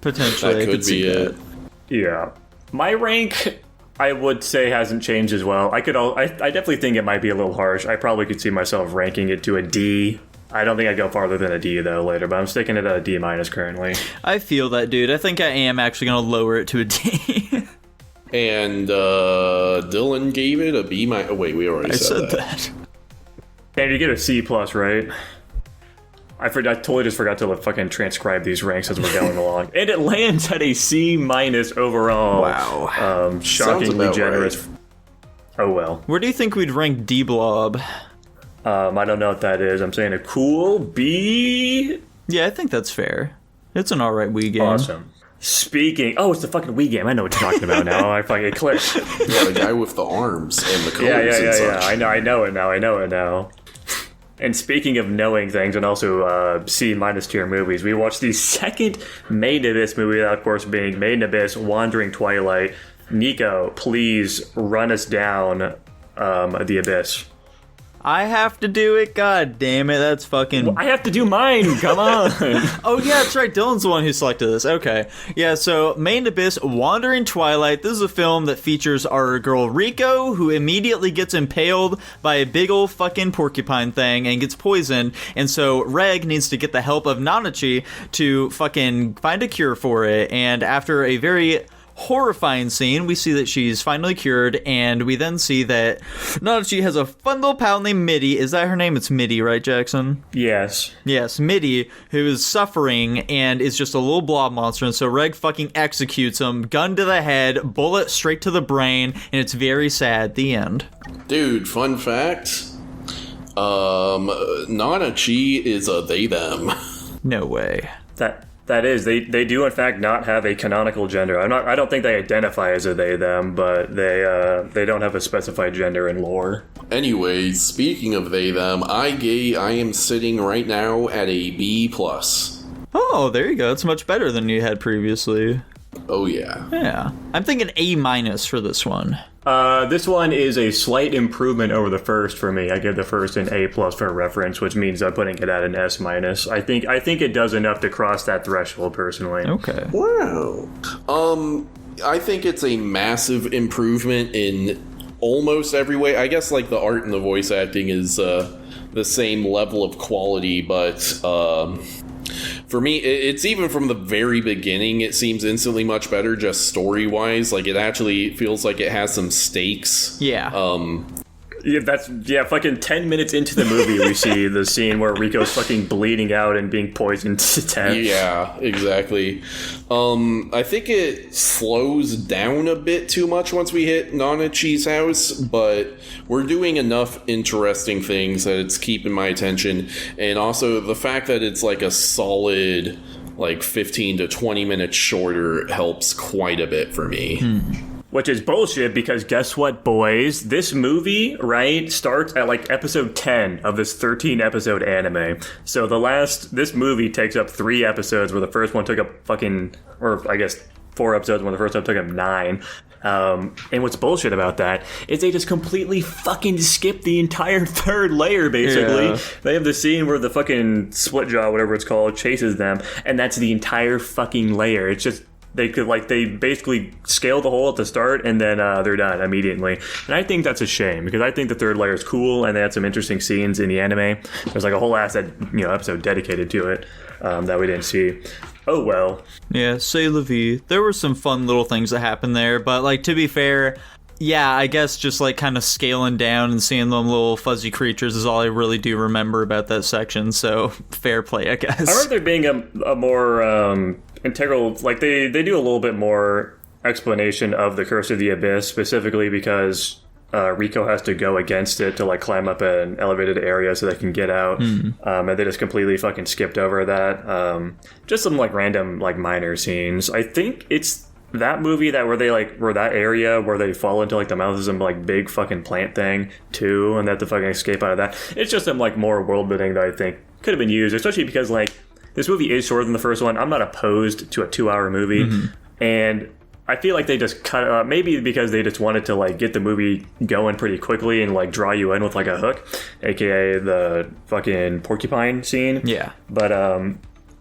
potentially. That I could see be that. it. Yeah. My rank, I would say, hasn't changed as well. I definitely think it might be a little harsh. I probably could see myself ranking it to a D. I don't think I'd go farther than a D, though, later, but I'm sticking it at a D- currently. I feel that, dude. I think I am actually going to lower it to a D. And Dylan gave it a B-. Oh, wait, we already said that. And you get a C+, right? I totally just forgot to fucking transcribe these ranks as we're going along. And it lands at a C- overall. Wow. Shockingly generous. Right. Oh, well. Where do you think we'd rank D-Blob? I don't know what that is. I'm saying a cool B. Yeah, I think that's fair. It's an alright Wii game. Awesome. Speaking... Oh, it's the fucking Wii game. I know what you're talking about now. I fucking clicked. Yeah, the guy with the arms and the colors and such. Yeah. I know it now. And speaking of knowing things and also C- tier movies, we watched the second Made in Abyss movie, that of course being Made in Abyss, Wandering Twilight. Nico, please run us down the Abyss. I have to do it? God damn it, that's fucking... I have to do mine, come on! Oh yeah, that's right, Dylan's the one who selected this, okay. Yeah, so Made in Abyss, Wandering Twilight. This is a film that features our girl Rico, who immediately gets impaled by a big ol' fucking porcupine thing and gets poisoned, and so Reg needs to get the help of Nanachi to fucking find a cure for it, and after a very horrifying scene, we see that she's finally cured, and we then see that Nanachi has a fun little pal named Mitty. Is that her name? It's Mitty, right, Jackson? Yes. Yes, Mitty, who is suffering and is just a little blob monster, and so Reg fucking executes him, gun to the head, bullet straight to the brain, and it's very sad. The end. Dude, fun fact. Nanachi is a they-them. No way. That is, they do in fact not have a canonical gender. I don't think they identify as a they/them, but they don't have a specified gender in lore. Anyways, speaking of they/them, I am sitting right now at a B+. Oh, there you go. It's much better than you had previously. Oh yeah. Yeah. I'm thinking A- for this one. This one is a slight improvement over the first for me. I give the first an A+ for reference, which means I'm putting it at an S-. I think it does enough to cross that threshold personally. Okay. Wow. I think it's a massive improvement in almost every way. I guess like the art and the voice acting is the same level of quality, but for me, it's even from the very beginning, it seems instantly much better, just story-wise. Like, it actually feels like it has some stakes. Yeah. Fucking 10 minutes into the movie, we see the scene where Rico's fucking bleeding out and being poisoned to death. Yeah, exactly. I think it slows down a bit too much once we hit Nanachi's house, but we're doing enough interesting things that it's keeping my attention. And also the fact that it's like a solid, like 15 to 20 minutes shorter helps quite a bit for me. Which is bullshit, because guess what, boys? This movie, right, starts at like episode 10 of this 13-episode anime. So this movie takes up 3 episodes, where the first one took up 4 episodes, when the first one took up 9. And what's bullshit about that is they just completely fucking skip the entire third layer, basically. Yeah. They have the scene where the fucking split jaw, whatever it's called, chases them, and that's the entire fucking layer. It's just... They basically scale the hole at the start, and then they're done immediately. And I think that's a shame, because I think the third layer is cool, and they had some interesting scenes in the anime. There's like a whole episode dedicated to it that we didn't see. Oh well. Yeah, c'est la vie. There were some fun little things that happened there, but like, to be fair, yeah, I guess just like kind of scaling down and seeing them little fuzzy creatures is all I really do remember about that section. So fair play, I guess. I remember there being a more integral, like they do a little bit more explanation of the Curse of the Abyss, specifically because Rico has to go against it to like climb up an elevated area so they can get out. And they just completely fucking skipped over that. Just some like random like minor scenes. I think it's that movie where that area where they fall into like the mouth of some like big fucking plant thing too, and they have to fucking escape out of that. It's just some like more world building that I think could have been used, especially because like this movie is shorter than the first one. I'm not opposed to a 2-hour movie, and I feel like they just cut it up, maybe because they just wanted to like get the movie going pretty quickly and like draw you in with like a hook, aka the fucking porcupine scene. Yeah, but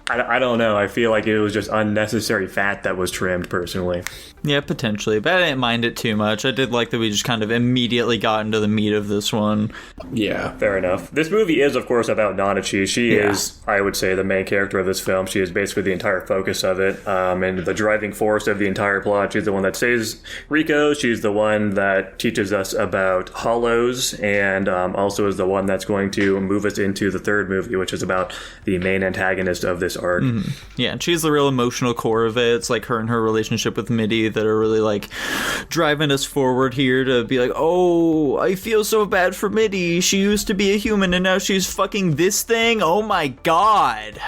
I don't know. I feel like it was just unnecessary fat that was trimmed, personally. Yeah, potentially. But I didn't mind it too much. I did like that we just kind of immediately got into the meat of this one. Yeah. Fair enough. This movie is, of course, about Nanachi. She is, I would say, the main character of this film. She is basically the entire focus of it. And the driving force of the entire plot. She's the one that saves Rico. She's the one that teaches us about hollows. And also is the one that's going to move us into the third movie, which is about the main antagonist of this arc. Yeah, and she's the real emotional core of it. It's like her and her relationship with Mitty that are really like driving us forward here to be like, oh, I feel so bad for Mitty. She used to be a human and now she's fucking this thing. Oh my god.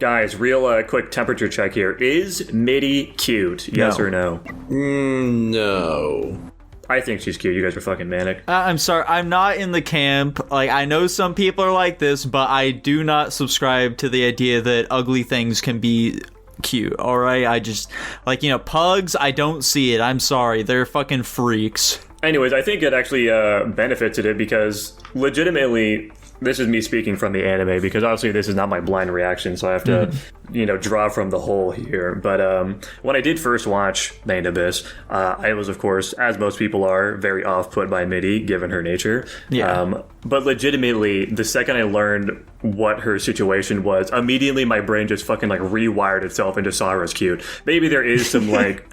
Guys, real quick temperature check here. Is Mitty cute? Yes or no? No. I think she's cute. You guys are fucking manic. I'm sorry. I'm not in the camp. Like, I know some people are like this, but I do not subscribe to the idea that ugly things can be cute. All right. I just like, pugs. I don't see it. I'm sorry. They're fucking freaks. Anyways, I think it actually benefited it because legitimately, this is me speaking from the anime because obviously this is not my blind reaction, so I have to, draw from the whole here. But when I did first watch Bane Abyss, I was, of course, as most people are, very off-put by Mitty, given her nature. Yeah. But legitimately, the second I learned what her situation was, immediately my brain just fucking like rewired itself and just saw her as cute. Maybe there is some like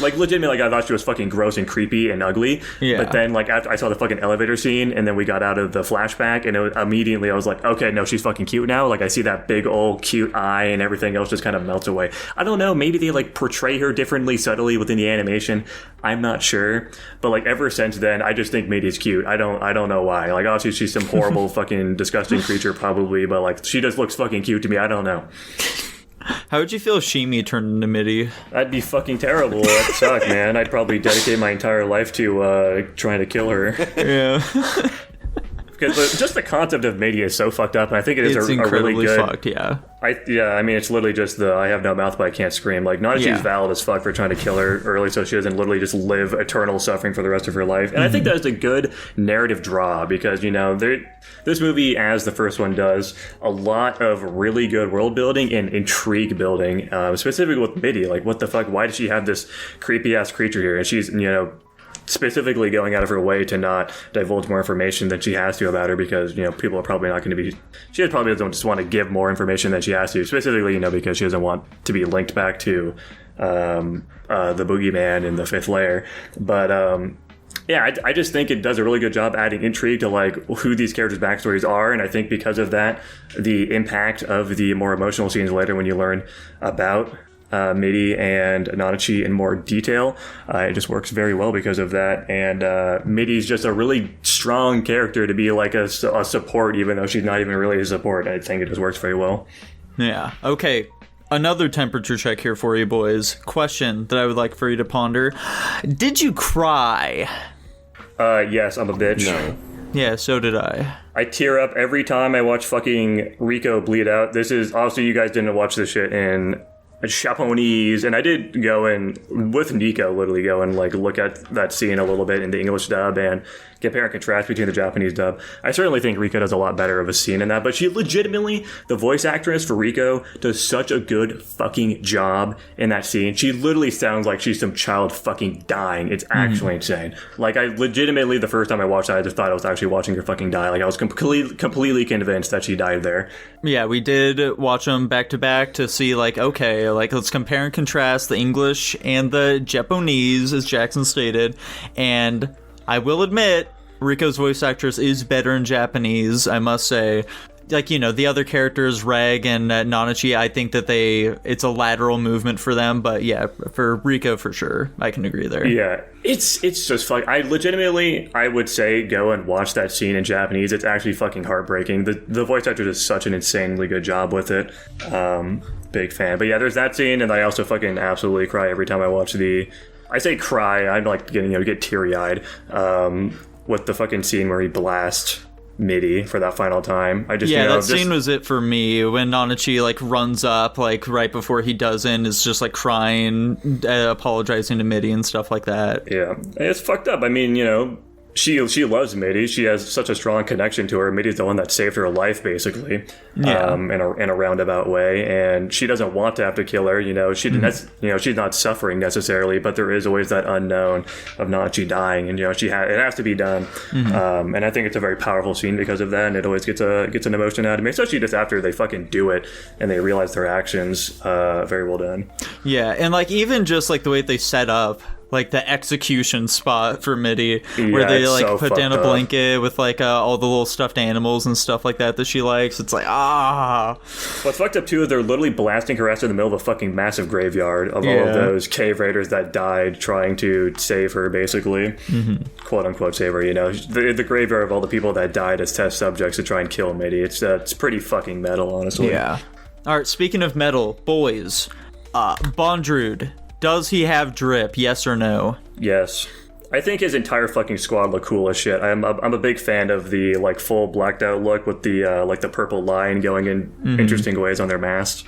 legitimately, I thought she was fucking gross and creepy and ugly. Yeah. But then, after I saw the fucking elevator scene, and then we got out of the flashback, and immediately I was like, okay, no, she's fucking cute now. I see that big old cute eye, and everything else just kind of melts away. I don't know. Maybe they portray her differently, subtly within the animation. I'm not sure. But ever since then, I just think Mitty's cute. I don't know why. Obviously she's some horrible fucking disgusting creature probably, but she just looks fucking cute to me. I don't know. How would you feel if Shimi turned into Mitty? That'd be fucking terrible. That'd suck, man. I'd probably dedicate my entire life to trying to kill her. Yeah. Because just the concept of Mitty is so fucked up, and I think it is it's a really good... fucked, yeah. It's literally just I have no mouth but I can't scream. Nanachi's valid as fuck for trying to kill her early so she doesn't literally just live eternal suffering for the rest of her life. And I think that's a good narrative draw because, this movie, as the first one does, a lot of really good world building and intrigue building, specifically with Mitty. What the fuck? Why does she have this creepy-ass creature here? And she's, specifically going out of her way to not divulge more information than she has to about her, because, you know, people are probably not going to be, she probably doesn't just want to give more information than she has to, specifically, you know, because she doesn't want to be linked back to the boogeyman in the fifth layer. But yeah, I just think it does a really good job adding intrigue to like who these characters' backstories are, and I think because of that, the impact of the more emotional scenes later when you learn about Midi and Nanachi in more detail, it just works very well because of that. And Midi's just a really strong character to be like a support, even though she's not even really a support. I think it just works very well. Yeah. Okay. Another temperature check here for you boys. Question that I would like for you to ponder. Did you cry? Yes, I'm a bitch. No. Yeah, so did I. I tear up every time I watch fucking Rico bleed out. This is, obviously you guys didn't watch this shit in Japanese, and I did go in with Nico, literally go and like look at that scene a little bit in the English dub and compare and contrast between the Japanese dub. I certainly think Rico does a lot better of a scene in that, but she legitimately, the voice actress for Rico does such a good fucking job in that scene. She literally sounds like she's some child fucking dying. It's actually insane. Like, I legitimately, the first time I watched that, I just thought I was actually watching her fucking die. Like, I was completely convinced that she died there. Yeah, we did watch them back to back to see, like, okay, like, let's compare and contrast the English and the Japanese, as Jackson stated, and I will admit, Riko's voice actress is better in Japanese, I must say. Like, you know, the other characters, Reg and Nanachi, I think that it's a lateral movement for them, but yeah, for Riko, for sure, I can agree there. Yeah, it's just fucking, I would say go and watch that scene in Japanese. It's actually fucking heartbreaking. The voice actor does such an insanely good job with it. Big fan. But yeah, there's that scene, and I also fucking absolutely cry every time I watch I say cry, I'm like get teary-eyed, with the fucking scene where he blasts Midi for that final time. That scene was it for me, when Nanachi like runs up like right before he doesn't, is just like crying, apologizing to Midi and stuff like that. Yeah, it's fucked up. I mean, you know, she loves Midi. She has such a strong connection to her. Midi's the one that saved her life, basically, in a roundabout way. And she doesn't want to have to kill her. You know, she's not suffering necessarily, but there is always that unknown of Nanachi dying, and you know, it has to be done. And I think it's a very powerful scene because of that, and it always gets an emotion out of me, especially just after they fucking do it and they realize their actions. Very well done. Yeah, and like even just like the way they set up like the execution spot for Midi, where they like put down a blanket with like all the little stuffed animals and stuff like that she likes. It's like, What's fucked up too is they're literally blasting her ass in the middle of a fucking massive graveyard of all of those cave raiders that died trying to save her, basically, quote unquote save her. You know, the graveyard of all the people that died as test subjects to try and kill Midi. It's pretty fucking metal, honestly. Yeah. All right. Speaking of metal, boys, Bondrewd. Does he have drip? Yes or no? Yes. I think his entire fucking squad look cool as shit. I'm a big fan of the like full blacked out look with the like the purple line going in interesting ways on their mast.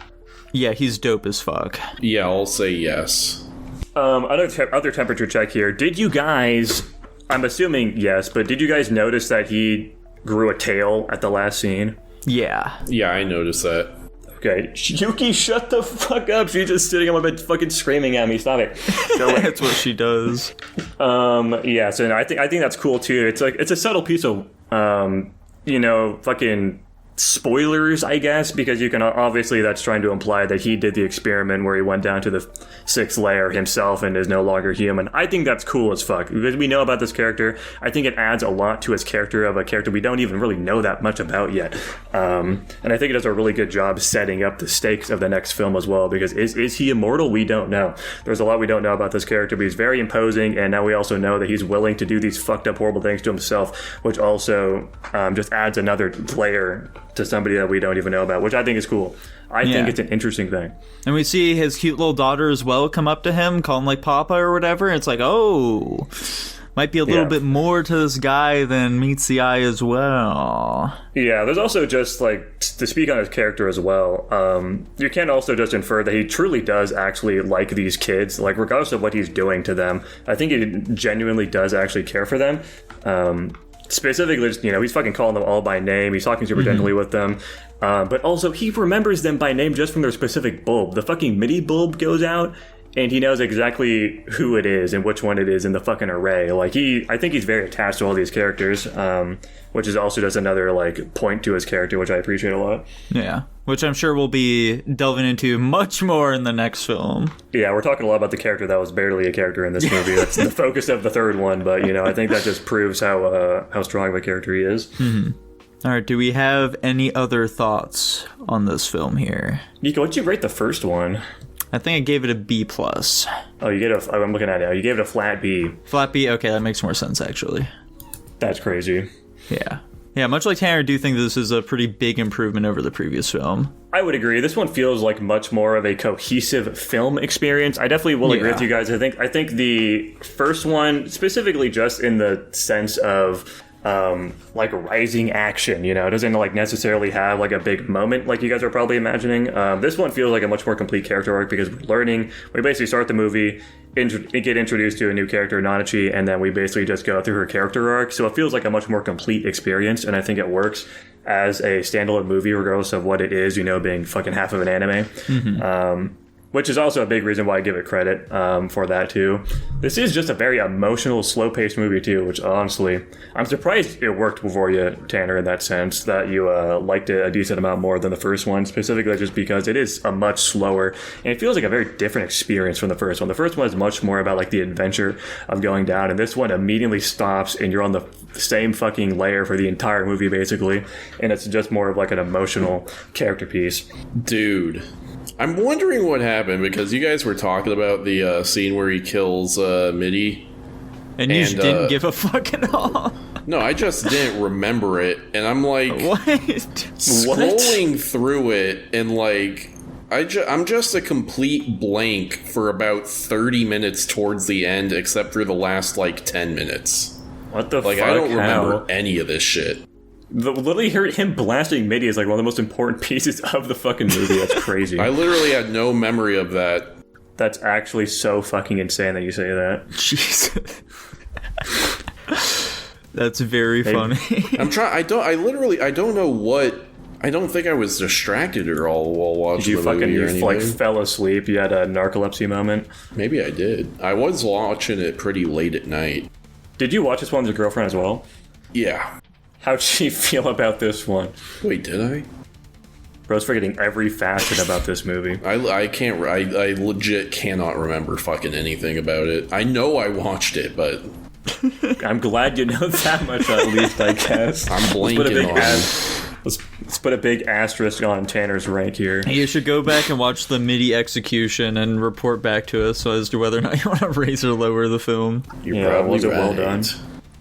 Yeah, he's dope as fuck. Yeah, I'll say yes. Other temperature check here. Did you guys? I'm assuming yes, but did you guys notice that he grew a tail at the last scene? Yeah. Yeah, I noticed that. Okay, Yuki, shut the fuck up. She's just sitting on my bed fucking screaming at me. Stop it. That's what she does. Yeah, so I think that's cool too. It's like, it's a subtle piece of, fucking spoilers, I guess, because you can obviously, that's trying to imply that he did the experiment where he went down to the sixth layer himself and is no longer human. I think that's cool as fuck because we know about this character. I think it adds a lot to his character, of a character we don't even really know that much about yet. And I think it does a really good job setting up the stakes of the next film as well, because is he immortal? We don't know. There's a lot we don't know about this character, but he's very imposing, and now we also know that he's willing to do these fucked up horrible things to himself, which also just adds another layer to somebody that we don't even know about, which I think is cool. I think it's an interesting thing. And we see his cute little daughter as well come up to him, call him like Papa or whatever. It's like, oh, might be a little bit more to this guy than meets the eye as well. Yeah, there's also just like, to speak on his character as well, you can also just infer that he truly does actually like these kids, like regardless of what he's doing to them. I think he genuinely does actually care for them. Specifically, just, he's fucking calling them all by name. He's talking super gently with them. But also, he remembers them by name just from their specific bulb. The fucking Midi bulb goes out, and he knows exactly who it is and which one it is in the fucking array. Like, I think he's very attached to all these characters, which is also just another, like, point to his character, which I appreciate a lot. Yeah, which I'm sure we'll be delving into much more in the next film. Yeah, we're talking a lot about the character that was barely a character in this movie. That's the focus of the third one, but, you know, I think that just proves how strong of a character he is. Mm-hmm. All right, do we have any other thoughts on this film here? Nico, what'd you rate the first one? I think I gave it a B+. Oh, I'm looking at it now. You gave it a flat B. Flat B? Okay, that makes more sense, actually. That's crazy. Yeah. Yeah, much like Tanner, I do think this is a pretty big improvement over the previous film. I would agree. This one feels like much more of a cohesive film experience. I definitely will agree with you guys. I think the first one, specifically just in the sense of like rising action, you know, it doesn't like necessarily have like a big moment like you guys are probably imagining. This one feels like a much more complete character arc because we basically start the movie, get introduced to a new character, Nanachi, and then we basically just go through her character arc. So it feels like a much more complete experience, and I think it works as a standalone movie regardless of what it is, you know, being fucking half of an anime. Mm-hmm. Which is also a big reason why I give it credit for that, too. This is just a very emotional, slow-paced movie, too, which, honestly, I'm surprised it worked for you, Tanner, in that sense, that you liked it a decent amount more than the first one, specifically just because it is a much slower, and it feels like a very different experience from the first one. The first one is much more about, like, the adventure of going down, and this one immediately stops, and you're on the same fucking layer for the entire movie, basically, and it's just more of, like, an emotional character piece. Dude. I'm wondering what happened because you guys were talking about the scene where he kills Mitty. And you didn't give a fuck at all. No, I just didn't remember it. And I'm like... What? Scrolling through it and like... I'm just a complete blank for about 30 minutes towards the end except for the last like 10 minutes. What the fuck? Like I don't remember any of this shit. Literally heard him blasting Mitty is like one of the most important pieces of the fucking movie. That's crazy. I literally had no memory of that. That's actually so fucking insane that you say that. Jesus. That's very funny. I don't know what. I don't think I was distracted at all while watching the movie or anything. Like fell asleep? You had a narcolepsy moment? Maybe I did. I was watching it pretty late at night. Did you watch this one with your girlfriend as well? Yeah. How'd she feel about this one? Wait, did I? Bro's forgetting every facet about this movie. I legit cannot remember fucking anything about it. I know I watched it, but... I'm glad you know that much at least, I guess. I'm blanking on it. Let's put a big asterisk on Tanner's rank here. You should go back and watch the MIDI execution and report back to us as to whether or not you want to raise or lower the film. You're probably was it well right. done?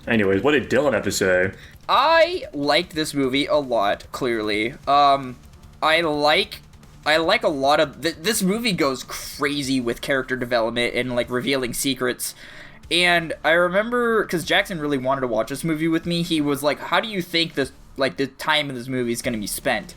Anyways, what did Dylan have to say? I liked this movie a lot, clearly. I like a lot of... this movie goes crazy with character development and, like, revealing secrets. And I remember, because Jackson really wanted to watch this movie with me, he was like, how do you think this, like, the time in this movie is going to be spent?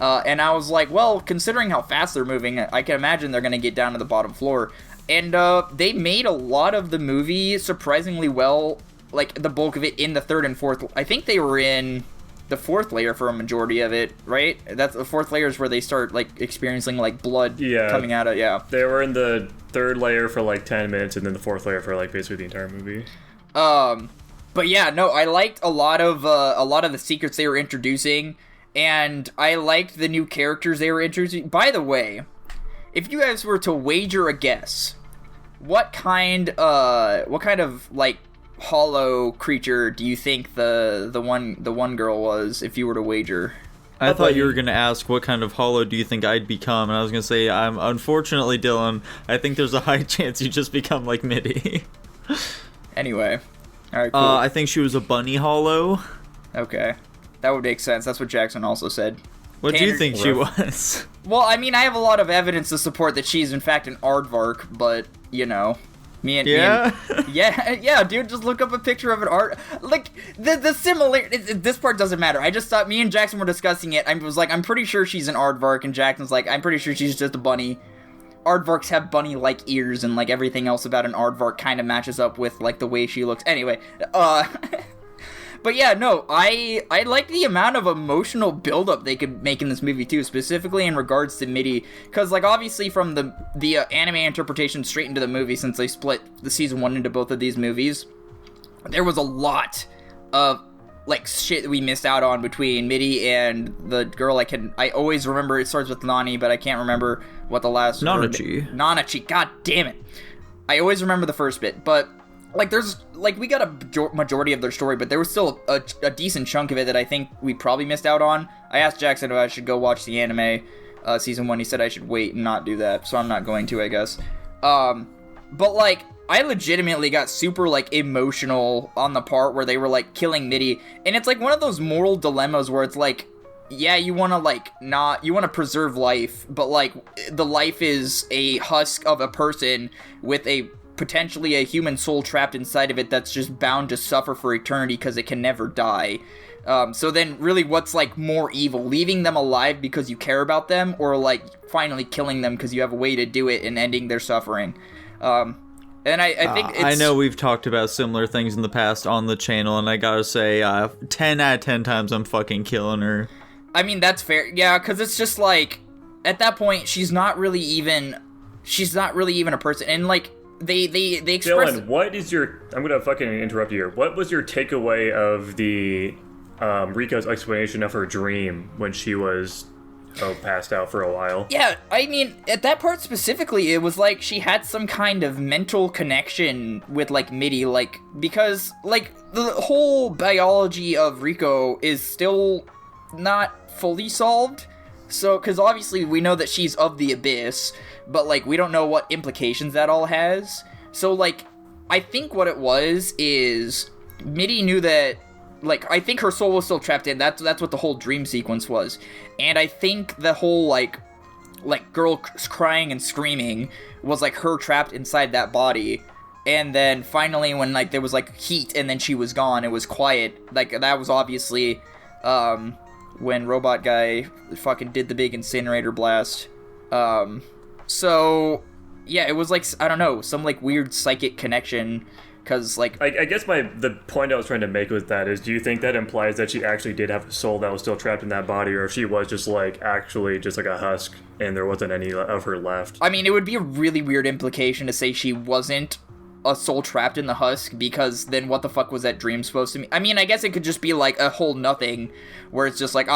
And I was like, well, considering how fast they're moving, I can imagine they're going to get down to the bottom floor. And they made a lot of the movie surprisingly well, like, the bulk of it in the third and fourth. I think they were in the fourth layer for a majority of it, right? That's the fourth layer is where they start, like, experiencing, like, blood coming out of, They were in the third layer for, like, 10 minutes, and then the fourth layer for, like, basically the entire movie. But yeah, no, I liked a lot of the secrets they were introducing, and I liked the new characters they were introducing. By the way, if you guys were to wager a guess, what kind of, like, hollow creature do you think the one girl was, if you were to wager? I thought you were going to ask what kind of hollow do you think I'd become, and I was going to say, unfortunately, Dylan, I think there's a high chance you just become like Mitty. Anyway, alright, cool. I think she was a bunny hollow. Okay, that would make sense. That's what Jackson also said. What do you think she was? Well, I mean, I have a lot of evidence to support that she's in fact an aardvark, but, you know... Yeah, dude, just look up a picture of an art. Like, the similarity, this part doesn't matter. I just thought, me and Jackson were discussing it. I was like, I'm pretty sure she's an aardvark, and Jackson's like, I'm pretty sure she's just a bunny. Aardvarks have bunny-like ears, and, like, everything else about an aardvark kind of matches up with, like, the way she looks. Anyway, But yeah, no, I like the amount of emotional buildup they could make in this movie too, specifically in regards to Mitty, because like obviously from the anime interpretation straight into the movie, since they split the season 1 into both of these movies, there was a lot of like shit that we missed out on between Mitty and the girl. I always remember it starts with Nani, but I can't remember what the last Nanachi. God damn it! I always remember the first bit, but. Like, we got a majority of their story, but there was still a decent chunk of it that I think we probably missed out on. I asked Jackson if I should go watch the anime, season 1. He said I should wait and not do that, so I'm not going to, I guess. But, like, I legitimately got super, like, emotional on the part where they were, like, killing Mitty. And it's, like, one of those moral dilemmas where it's, like, yeah, you want to preserve life, but, like, the life is a husk of a person with potentially a human soul trapped inside of it that's just bound to suffer for eternity because it can never die. So then really what's like more evil, leaving them alive because you care about them, or like finally killing them because you have a way to do it and ending their suffering? And I think I know we've talked about similar things in the past on the channel, and I gotta say 10 out of 10 times I'm fucking killing her. I mean, that's fair. Yeah, because it's just like at that point she's not really even a person. And like they express. Dylan, what is your? I'm gonna fucking interrupt you here. What was your takeaway of the Riko's explanation of her dream when she was passed out for a while? Yeah, I mean, at that part specifically, it was like she had some kind of mental connection with like Mitty, like because like the whole biology of Riko is still not fully solved. So, because obviously we know that she's of the abyss, but, like, we don't know what implications that all has. So, like, I think what it was is Mitty knew that, like, I think her soul was still trapped in. That's what the whole dream sequence was. And I think the whole, like girl crying and screaming was, like, her trapped inside that body. And then finally when, like, there was, like, heat and then she was gone, it was quiet. Like, that was obviously, when Robot Guy fucking did the big incinerator blast. So, yeah, it was like, I don't know, some like weird psychic connection, because like... I guess the point I was trying to make with that is, do you think that implies that she actually did have a soul that was still trapped in that body, or if she was just like, actually just like a husk, and there wasn't any of her left? I mean, it would be a really weird implication to say she wasn't a soul trapped in the husk, because then what the fuck was that dream supposed to mean? I mean, I guess it could just be like a whole nothing, where it's just like,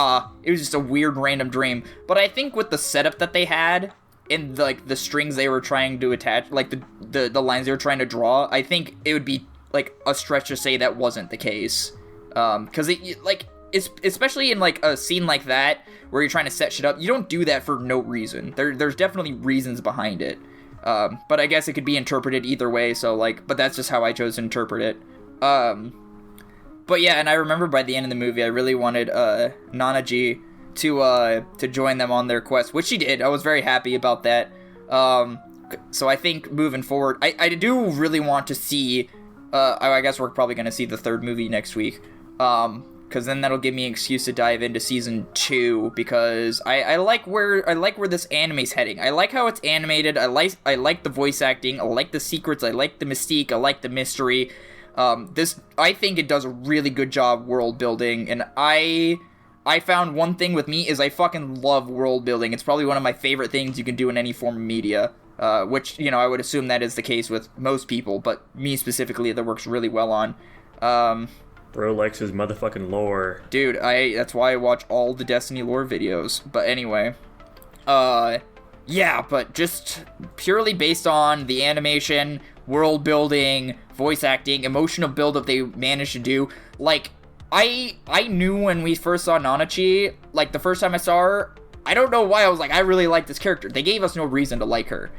it was just a weird random dream. But I think with the setup that they had, and like the strings they were trying to attach, like the lines they were trying to draw, I think it would be like a stretch to say that wasn't the case. Because it, like, especially in like a scene like that, where you're trying to set shit up, you don't do that for no reason. There's definitely reasons behind it. But I guess it could be interpreted either way, so, like, but that's just how I chose to interpret it. But yeah, and I remember by the end of the movie, I really wanted, Nanaji to join them on their quest, which she did. I was very happy about that. So I think moving forward, I do really want to see, I guess we're probably gonna see the third movie next week. Because then that'll give me an excuse to dive into season 2, because I like where this anime's heading. I like how it's animated. I like the voice acting. I like the secrets. I like the mystique. I like the mystery. I think it does a really good job world building, and I found one thing with me is I fucking love world building. It's probably one of my favorite things you can do in any form of media. Which, you know, I would assume that is the case with most people, but me specifically, that works really well on. Bro likes his motherfucking lore. Dude, that's why I watch all the Destiny lore videos. But anyway, yeah, but just purely based on the animation, world building, voice acting, emotional build-up they managed to do, like, I knew when we first saw Nanachi, like, the first time I saw her, I don't know why I was like, I really like this character. They gave us no reason to like her.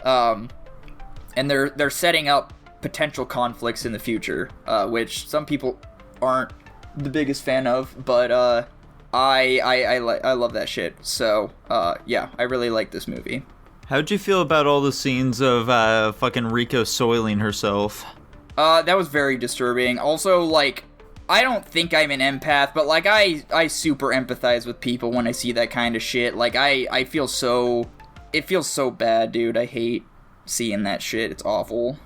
And they're setting up potential conflicts in the future, which some people aren't the biggest fan of, but I love that shit. So yeah, I really like this movie. How'd you feel about all the scenes of fucking Riko soiling herself? That was very disturbing. Also, like, I don't think I'm an empath, but like I super empathize with people when I see that kind of shit. Like I feel so, it feels so bad, dude. I hate seeing that shit. It's awful.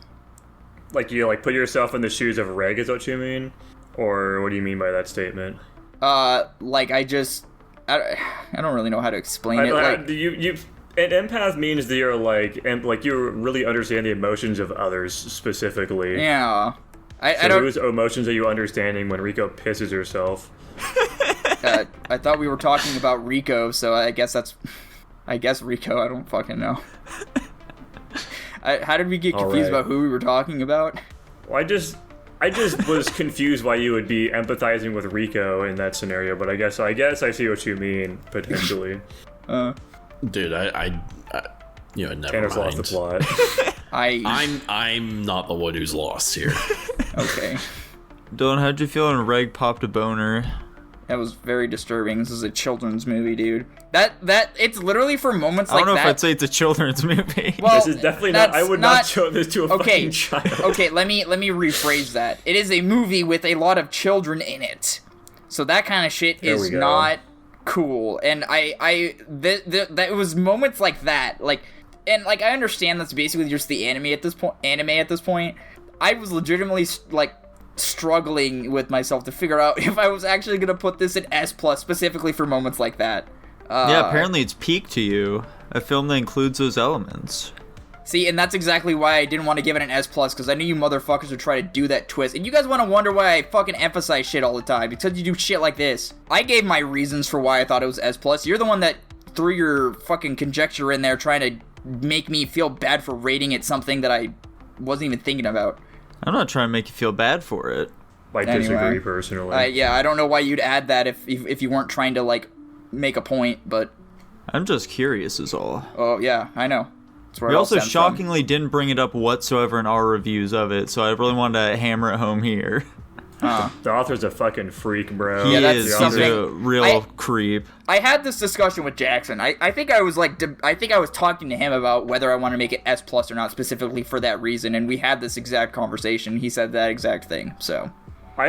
Like, you like put yourself in the shoes of Reg, is what you mean? Or what do you mean by that statement? Like I don't really know how to explain it. Like An empath means that you're like you really understand the emotions of others specifically. Yeah. I don't. Whose emotions are you understanding when Rico pisses herself? I thought we were talking about Rico, so I guess Rico. I don't fucking know. How did we get confused about who we were talking about? Well, I just was confused why you would be empathizing with Rico in that scenario, but I guess I see what you mean potentially. Dude, I never Tanner's mind. lost the plot. I'm not the one who's lost here. Okay. Dylan, how'd you feel when Reg popped a boner? That was very disturbing. This is a children's movie, dude. That it's literally for moments like that. I don't know if I'd say it's a children's movie. Well, this is definitely not. I would not show this to a fucking child. Okay, let me rephrase that. It is a movie with a lot of children in it, so that kind of shit is not cool. And that was moments like that, and I understand that's basically just the anime at this point. I was legitimately struggling with myself to figure out if I was actually gonna put this in S+ specifically for moments like that. Yeah, apparently it's peak to you. A film that includes those elements. See, and that's exactly why I didn't want to give it an S+, because I knew you motherfuckers would try to do that twist. And you guys want to wonder why I fucking emphasize shit all the time, because you do shit like this. I gave my reasons for why I thought it was S+. You're the one that threw your fucking conjecture in there trying to make me feel bad for rating it something that I wasn't even thinking about. I'm not trying to make you feel bad for it. I disagree personally. Yeah, I don't know why you'd add that if you weren't trying to, make a point, but... I'm just curious is all. Oh, yeah, I know. We also shockingly didn't bring it up whatsoever in our reviews of it, so I really wanted to hammer it home here. The author's a fucking freak, bro. He is. He's a real creep. I had this discussion with Jackson. I think I was talking to him about whether I want to make it S+ or not, specifically for that reason, and we had this exact conversation. He said that exact thing, so... I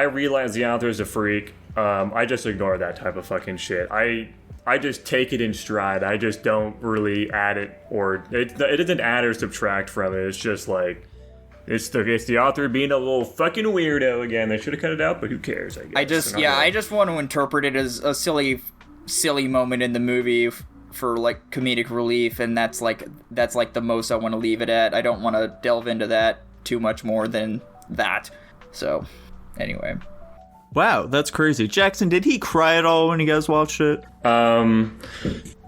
realize the author's a freak. I just ignore that type of fucking shit. I just take it in stride. I just don't really add it, or it doesn't add or subtract from it. It's just it's the author being a little fucking weirdo again. They should have cut it out, but who cares? I guess. I just want to interpret it as a silly moment in the movie for comedic relief, and that's the most I want to leave it at. I don't want to delve into that too much more than that. So, anyway. Wow, that's crazy. Jackson, did he cry at all when you guys watched it?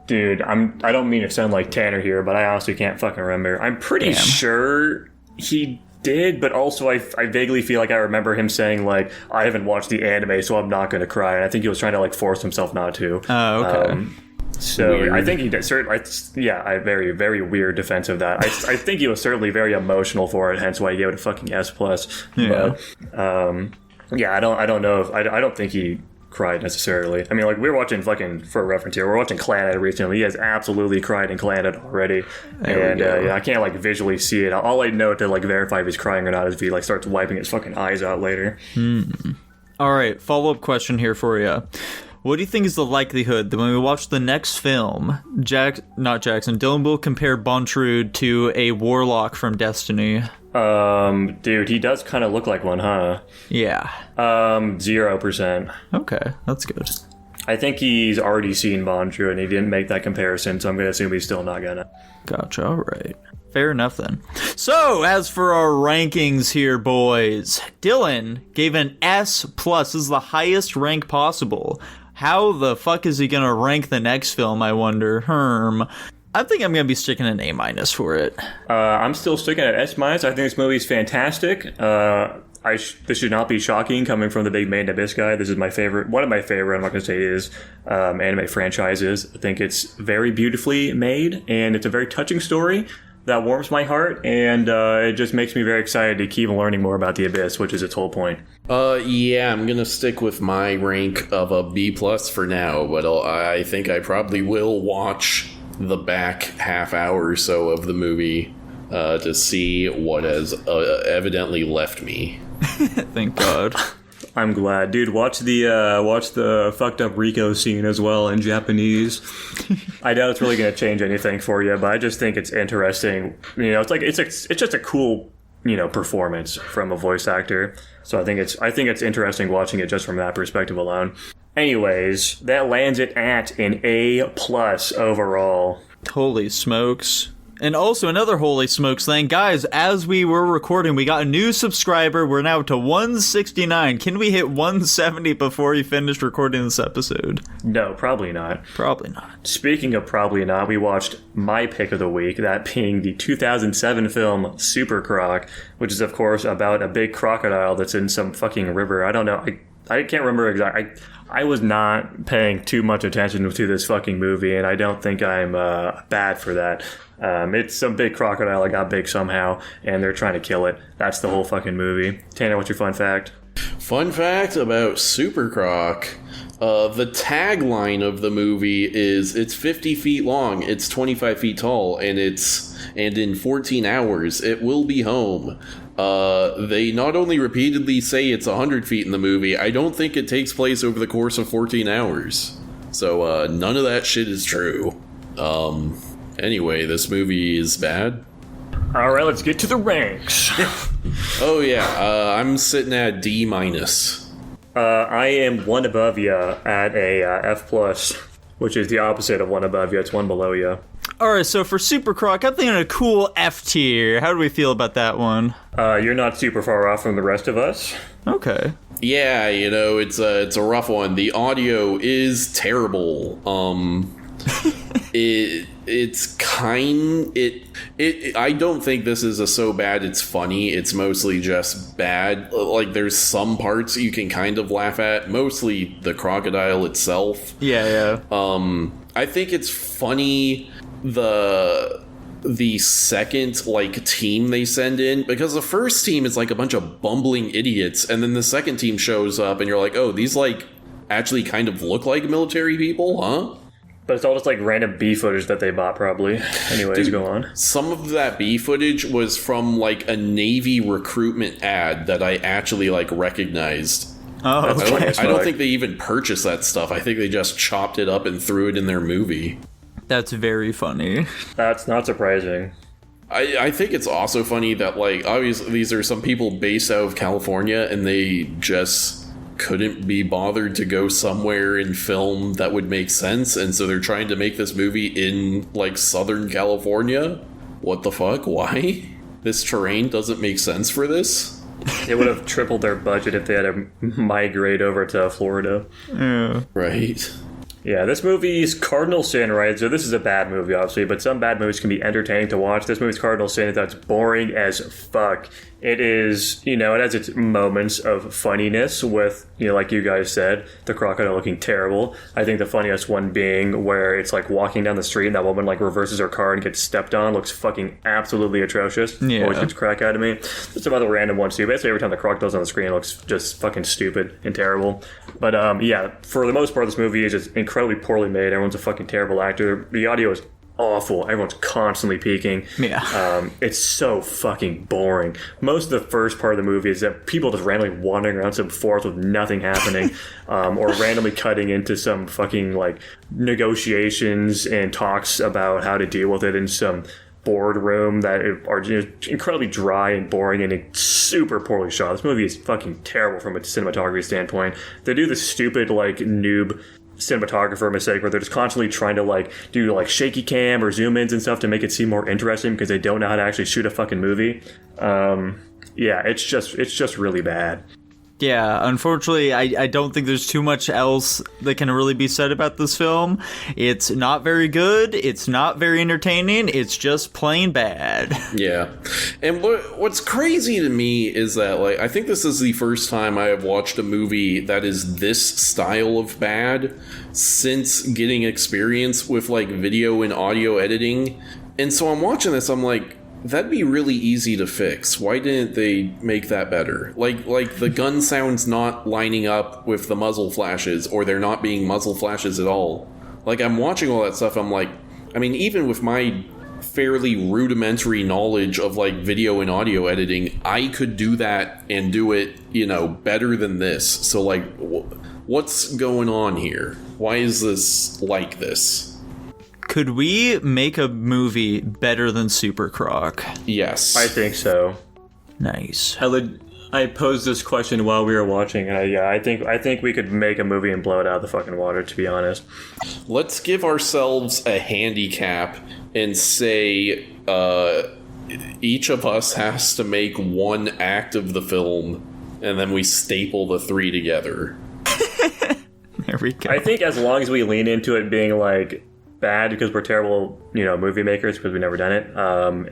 Dude, I don't mean to sound like Tanner here, but I honestly can't fucking remember. I'm pretty sure he did, but also I vaguely feel like I remember him saying I haven't watched the anime, so I'm not going to cry. And I think he was trying to force himself not to. Oh, okay. So weird. I think he did. A very, very weird defense of that. I think he was certainly very emotional for it, hence why he gave it a fucking S+. Yeah. But, yeah, I don't know if I don't think he cried necessarily. I mean, we were watching for a reference here, we're watching Clannad recently. He has absolutely cried in Clannad already, and I can't visually see it. All I know to verify if he's crying or not is if he starts wiping his fucking eyes out later. All right, follow-up question here for you. What do you think is the likelihood that when we watch the next film, Dylan will compare Bontrud to a warlock from Destiny? Dude, he does kind of look like one, huh? Yeah. 0%. Okay, that's good. I think he's already seen Bontrud and he didn't make that comparison, so I'm gonna assume he's still not gonna. Gotcha, alright. Fair enough then. So, as for our rankings here, boys, Dylan gave an S+. This is the highest rank possible. How the fuck is he gonna rank the next film, I wonder? I think I'm gonna be sticking an A- for it. I'm still sticking at S-. I think this movie's fantastic. This should not be shocking coming from the big Made in Abyss guy. This is one of my favorite, I'm not gonna say it is, anime franchises. I think it's very beautifully made, and it's a very touching story that warms my heart, and it just makes me very excited to keep learning more about the Abyss, which is its whole point. Yeah, I'm gonna stick with my rank of a B+ for now, but I think I probably will watch the back half hour or so of the movie to see what has evidently left me. Thank God. I'm glad, dude. Watch the fucked up Rico scene as well in Japanese. I doubt it's really gonna change anything for you, but I just think it's interesting. It's just a cool performance from a voice actor. So I think it's interesting watching it just from that perspective alone. Anyways, that lands it at an A+ overall. Holy smokes. And also another holy smokes thing, guys, as we were recording, we got a new subscriber. We're now to 169. Can we hit 170 before you finish recording this episode? No, probably not. Probably not. Speaking of probably not, we watched my pick of the week, that being the 2007 film Supercroc, which is, of course, about a big crocodile that's in some fucking river. I don't know. I can't remember exactly. I was not paying too much attention to this fucking movie, and I don't think I'm bad for that. It's some big crocodile that got big somehow, and they're trying to kill it. That's the whole fucking movie. Tanner, what's your fun fact? Fun fact about Supercroc. The tagline of the movie is it's 50 feet long, it's 25 feet tall, and in 14 hours it will be home. They not only repeatedly say it's 100 feet in the movie, I don't think it takes place over the course of 14 hours. So none of that shit is true. Anyway, this movie is bad. All right, let's get to the ranks. Oh yeah, I'm sitting at D-. I am one above you at a F+, which is the opposite of one above you. It's one below you. Alright, so for Supercroc, I'm thinking a cool F tier. How do we feel about that one? You're not super far off from the rest of us. Okay. Yeah, it's a rough one. The audio is terrible. I don't think this is so bad it's funny. It's mostly just bad. Like, there's some parts you can kind of laugh at, mostly the crocodile itself. Yeah. I think it's funny the second team they send in, because the first team is like a bunch of bumbling idiots, and then the second team shows up and you're like, oh, these actually kind of look like military people, huh? But it's all just random B footage that they bought, probably. Anyways, Dude, go on. Some of that B footage was from a Navy recruitment ad that I actually recognized. Oh, okay. I don't think they even purchased that stuff. I think they just chopped it up and threw it in their movie. That's very funny. That's not surprising. I think it's also funny that obviously these are some people based out of California and they just couldn't be bothered to go somewhere and film that would make sense, and so they're trying to make this movie in Southern California. What the fuck? Why? This terrain doesn't make sense for this. It would have tripled their budget if they had to migrate over to Florida. Yeah. Right. Yeah, this movie's cardinal sin, right? So this is a bad movie, obviously, but some bad movies can be entertaining to watch. This movie's cardinal sin is that it's boring as fuck. It is, it has its moments of funniness with, like you guys said, the crocodile looking terrible. I think the funniest one being where it's walking down the street and that woman reverses her car and gets stepped on, looks fucking absolutely atrocious. Yeah. Always gets crack out of me. There's some other random ones too. Basically every time the crocodile's on the screen, it looks just fucking stupid and terrible. But yeah, for the most part, this movie is just incredibly poorly made. Everyone's a fucking terrible actor. The audio is awful. Everyone's constantly peeking. Yeah. It's so fucking boring. Most of the first part of the movie is that people just randomly wandering around some forest with nothing happening, or randomly cutting into some fucking negotiations and talks about how to deal with it in some boardroom that are incredibly dry and boring and super poorly shot. This movie is fucking terrible from a cinematography standpoint. They do the stupid noob cinematographer mistake where they're just constantly trying to do shaky cam or zoom ins and stuff to make it seem more interesting because they don't know how to actually shoot a fucking movie. Yeah, it's just really bad. Yeah, unfortunately, I don't think there's too much else that can really be said about this film. It's not very good. It's not very entertaining. It's just plain bad. Yeah. And what's crazy to me is that, I think this is the first time I have watched a movie that is this style of bad since getting experience with, video and audio editing. And so I'm watching this, I'm like, that'd be really easy to fix. Why didn't they make that better? Like the gun sounds not lining up with the muzzle flashes, or they're not being muzzle flashes at all. I'm watching all that stuff, I'm like, I mean, even with my fairly rudimentary knowledge of video and audio editing, I could do that and do it, better than this. So what's going on here? Why is this like this? Could we make a movie better than Supercroc? Yes. I think so. Nice. I posed this question while we were watching, and I think we could make a movie and blow it out of the fucking water, to be honest. Let's give ourselves a handicap and say each of us has to make one act of the film, and then we staple the three together. There we go. I think as long as we lean into it being like bad because we're terrible, movie makers because we've never done it,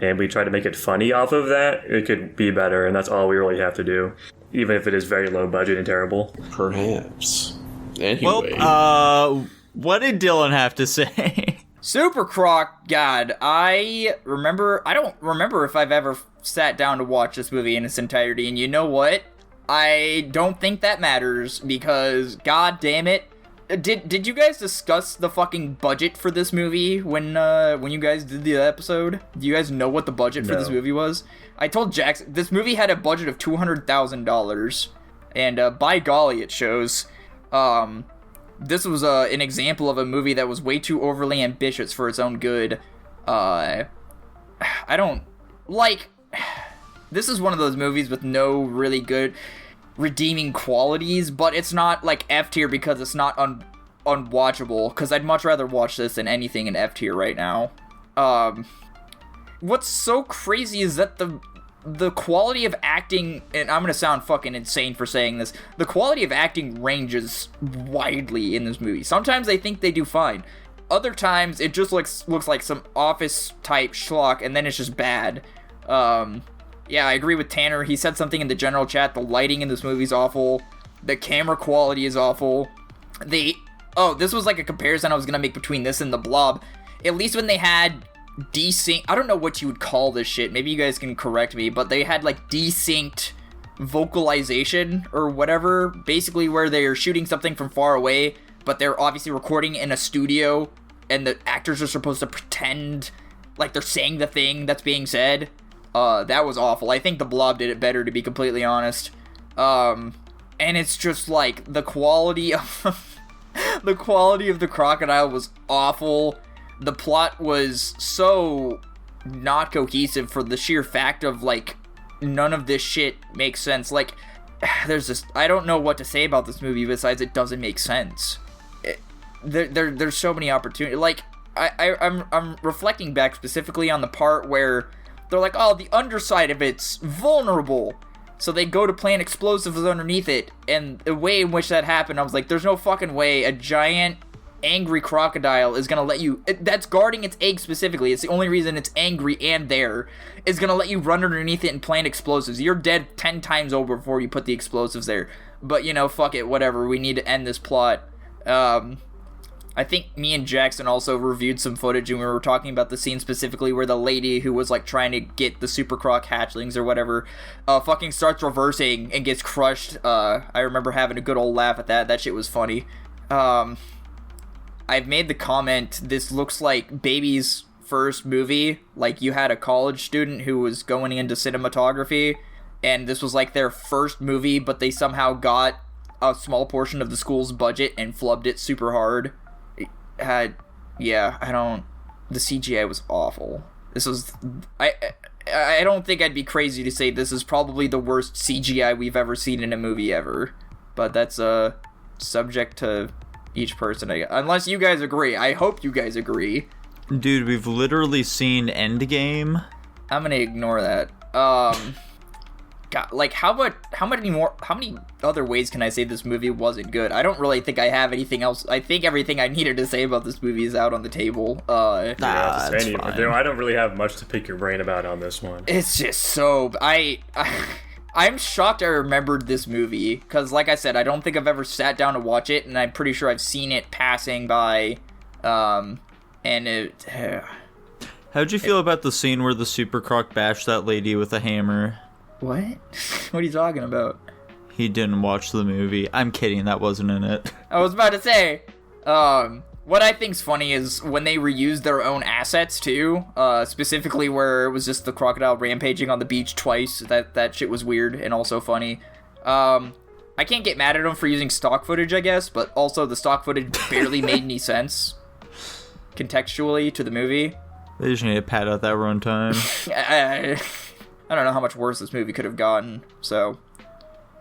and we try to make it funny off of that, it could be better, and that's all we really have to do, even if it is very low budget and terrible. Perhaps. Anyway. Well, what did Dylan have to say? Supercroc, God, I don't remember if I've ever sat down to watch this movie in its entirety, and you know what? I don't think that matters, because, god damn it, Did you guys discuss the fucking budget for this movie when you guys did the episode? Do you guys know what the budget for this movie was? I told Jax this movie had a budget of $200,000, and by golly, it shows. This was an example of a movie that was way too overly ambitious for its own good. I don't like. This is one of those movies with no really good redeeming qualities, but it's not like F tier because it's not unwatchable, because I'd much rather watch this than anything in F tier right now. What's so crazy is that the quality of acting, and I'm gonna sound fucking insane for saying this, the quality of acting ranges widely in this movie. Sometimes I think they do fine. Other times it just looks like some office type schlock, and then it's just bad. Yeah, I agree with Tanner. He said something in the general chat. The lighting in this movie is awful. The camera quality is awful. This was like a comparison I was going to make between this and the Blob. At least when they had desync, I don't know what you would call this shit. Maybe you guys can correct me, but they had like desynced vocalization or whatever. Basically where they're shooting something from far away, but they're obviously recording in a studio, and the actors are supposed to pretend like they're saying the thing that's being said. That was awful. I think the Blob did it better, to be completely honest. And it's just like the quality of the crocodile was awful. The plot was so not cohesive for the sheer fact of like none of this shit makes sense. Like I don't know what to say about this movie besides it doesn't make sense. There's so many opportunities. Like I'm reflecting back specifically on the part where they're like, oh, the underside of it's vulnerable, so they go to plant explosives underneath it, and the way in which that happened, I was like, there's no fucking way a giant angry crocodile is gonna let you, that's guarding its egg specifically, it's the only reason it's angry and there, is gonna let you run underneath it and plant explosives. You're dead 10 times over before you put the explosives there. But, fuck it, whatever, we need to end this plot. I think me and Jackson also reviewed some footage, and we were talking about the scene specifically where the lady who was like trying to get the Supercroc hatchlings or whatever fucking starts reversing and gets crushed. I remember having a good old laugh at that. That shit was funny. I've made the comment, this looks like Baby's first movie. Like, you had a college student who was going into cinematography, and this was like their first movie, but they somehow got a small portion of the school's budget and flubbed it super hard. The CGI was awful. This was, I don't think I'd be crazy to say this is probably the worst CGI we've ever seen in a movie ever, but that's subject to each person, unless you guys agree. I hope you guys agree. Dude, we've literally seen Endgame. I'm gonna ignore that. God, like, how many other ways can I say this movie wasn't good? I don't really think I have anything else. I think everything I needed to say about this movie is out on the table. I don't really have much to pick your brain about on this one. It's just so... I'm shocked I remembered this movie, because like I said, I don't think I've ever sat down to watch it, and I'm pretty sure I've seen it passing by, and it... How'd you feel about the scene where the Supercroc bashed that lady with a hammer? What? What are you talking about? He didn't watch the movie. I'm kidding, that wasn't in it. I was about to say, what I think's funny is when they reused their own assets too, specifically where it was just the crocodile rampaging on the beach twice. That shit was weird and also funny. I can't get mad at them for using stock footage, I guess, but also the stock footage barely made any sense contextually to the movie. They just need to pad out that runtime. I don't know how much worse this movie could have gotten. So,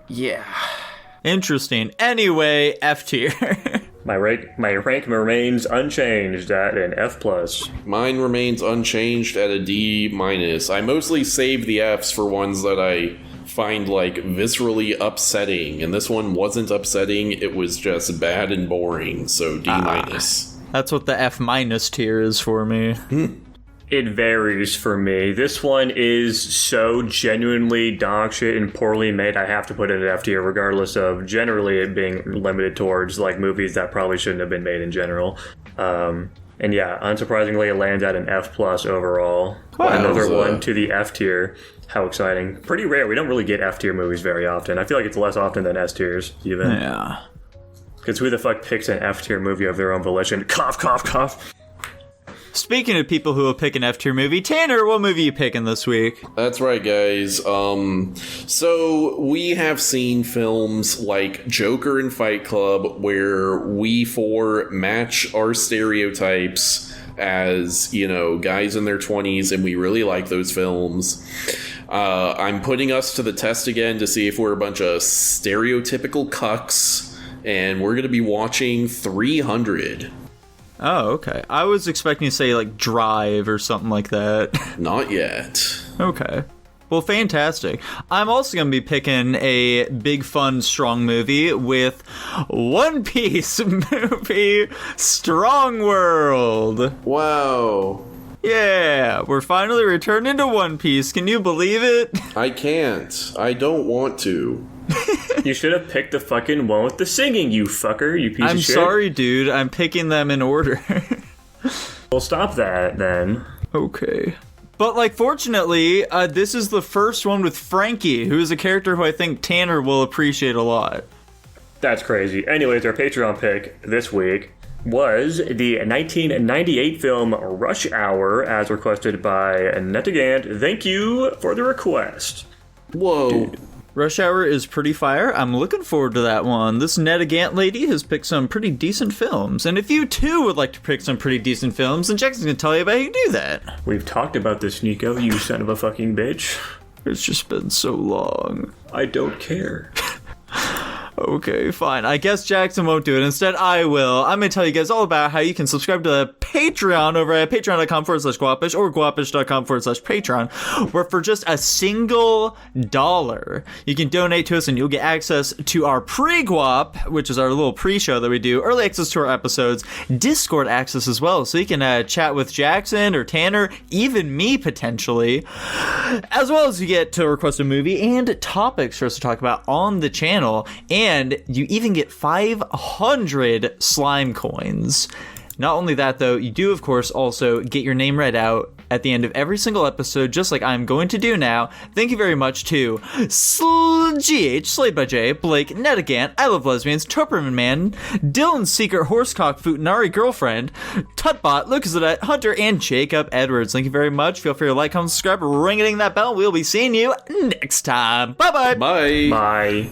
yeah. Interesting. Anyway, F tier. My rank remains unchanged at an F+. Mine remains unchanged at a D-. I mostly save the Fs for ones that I find, like, viscerally upsetting, and this one wasn't upsetting, it was just bad and boring, so D-. That's what the F- tier is for me. It varies for me. This one is so genuinely dog shit and poorly made, I have to put it at F tier, regardless of generally it being limited towards like movies that probably shouldn't have been made in general. And yeah, unsurprisingly, it lands at an F+ overall. Wow. Another one to the F tier. How exciting. Pretty rare. We don't really get F tier movies very often. I feel like it's less often than S tiers, even. Yeah. Because who the fuck picks an F tier movie of their own volition? Cough, cough, cough. Speaking of people who will pick an F tier movie, Tanner, what movie you picking this week? That's right, guys. So we have seen films like Joker and Fight Club where we four match our stereotypes as, you know, guys in their 20s, and we really like those films. I'm putting us to the test again to see if we're a bunch of stereotypical cucks, and we're going to be watching 300. Oh, okay. I was expecting to say, like, Drive or something like that. Not yet. Okay. Well, fantastic. I'm also going to be picking a big, fun, strong movie with One Piece movie, Strong World. Wow. Yeah, we're finally returning to One Piece. Can you believe it? I can't. I don't want to. You should have picked the fucking one with the singing, you fucker, you piece I'm of shit. sorry, dude. I'm picking them in order. Well, stop that, then. Okay. But, like, fortunately, this is the first one with Frankie, who is a character who I think Tanner will appreciate a lot. That's crazy. Anyways, our Patreon pick this week was the 1998 film Rush Hour, as requested by Netigant. Thank you for the request. Whoa. Dude. Rush Hour is pretty fire. I'm looking forward to that one. This Netigant lady has picked some pretty decent films. And if you too would like to pick some pretty decent films, then Jackson's going to tell you about how you do that. We've talked about this, Nico, you son of a fucking bitch. It's just been so long. I don't care. Okay, fine. I guess Jackson won't do it. Instead, I will. I'm going to tell you guys all about how you can subscribe to the Patreon over at patreon.com/Guapish or guapish.com/Patreon, where for just $1, you can donate to us and you'll get access to our pre-Guap, which is our little pre-show that we do, early access to our episodes, Discord access as well, so you can chat with Jackson or Tanner, even me potentially, as well as you get to request a movie and topics for us to talk about on the channel, and you even get 500 slime coins. Not only that, though, you do, of course, also get your name read out at the end of every single episode, just like I'm going to do now. Thank you very much to GH, Slayed by J, Blake, Netigant, I Love Lesbians, Toperman Man, Dylan's Secret Horsecock Futanari Girlfriend, Tutbot, Lucas Adette, Hunter, and Jacob Edwards. Thank you very much. Feel free to like, comment, subscribe, ring-a-ding that bell. We'll be seeing you next time. Bye-bye. Bye. Bye.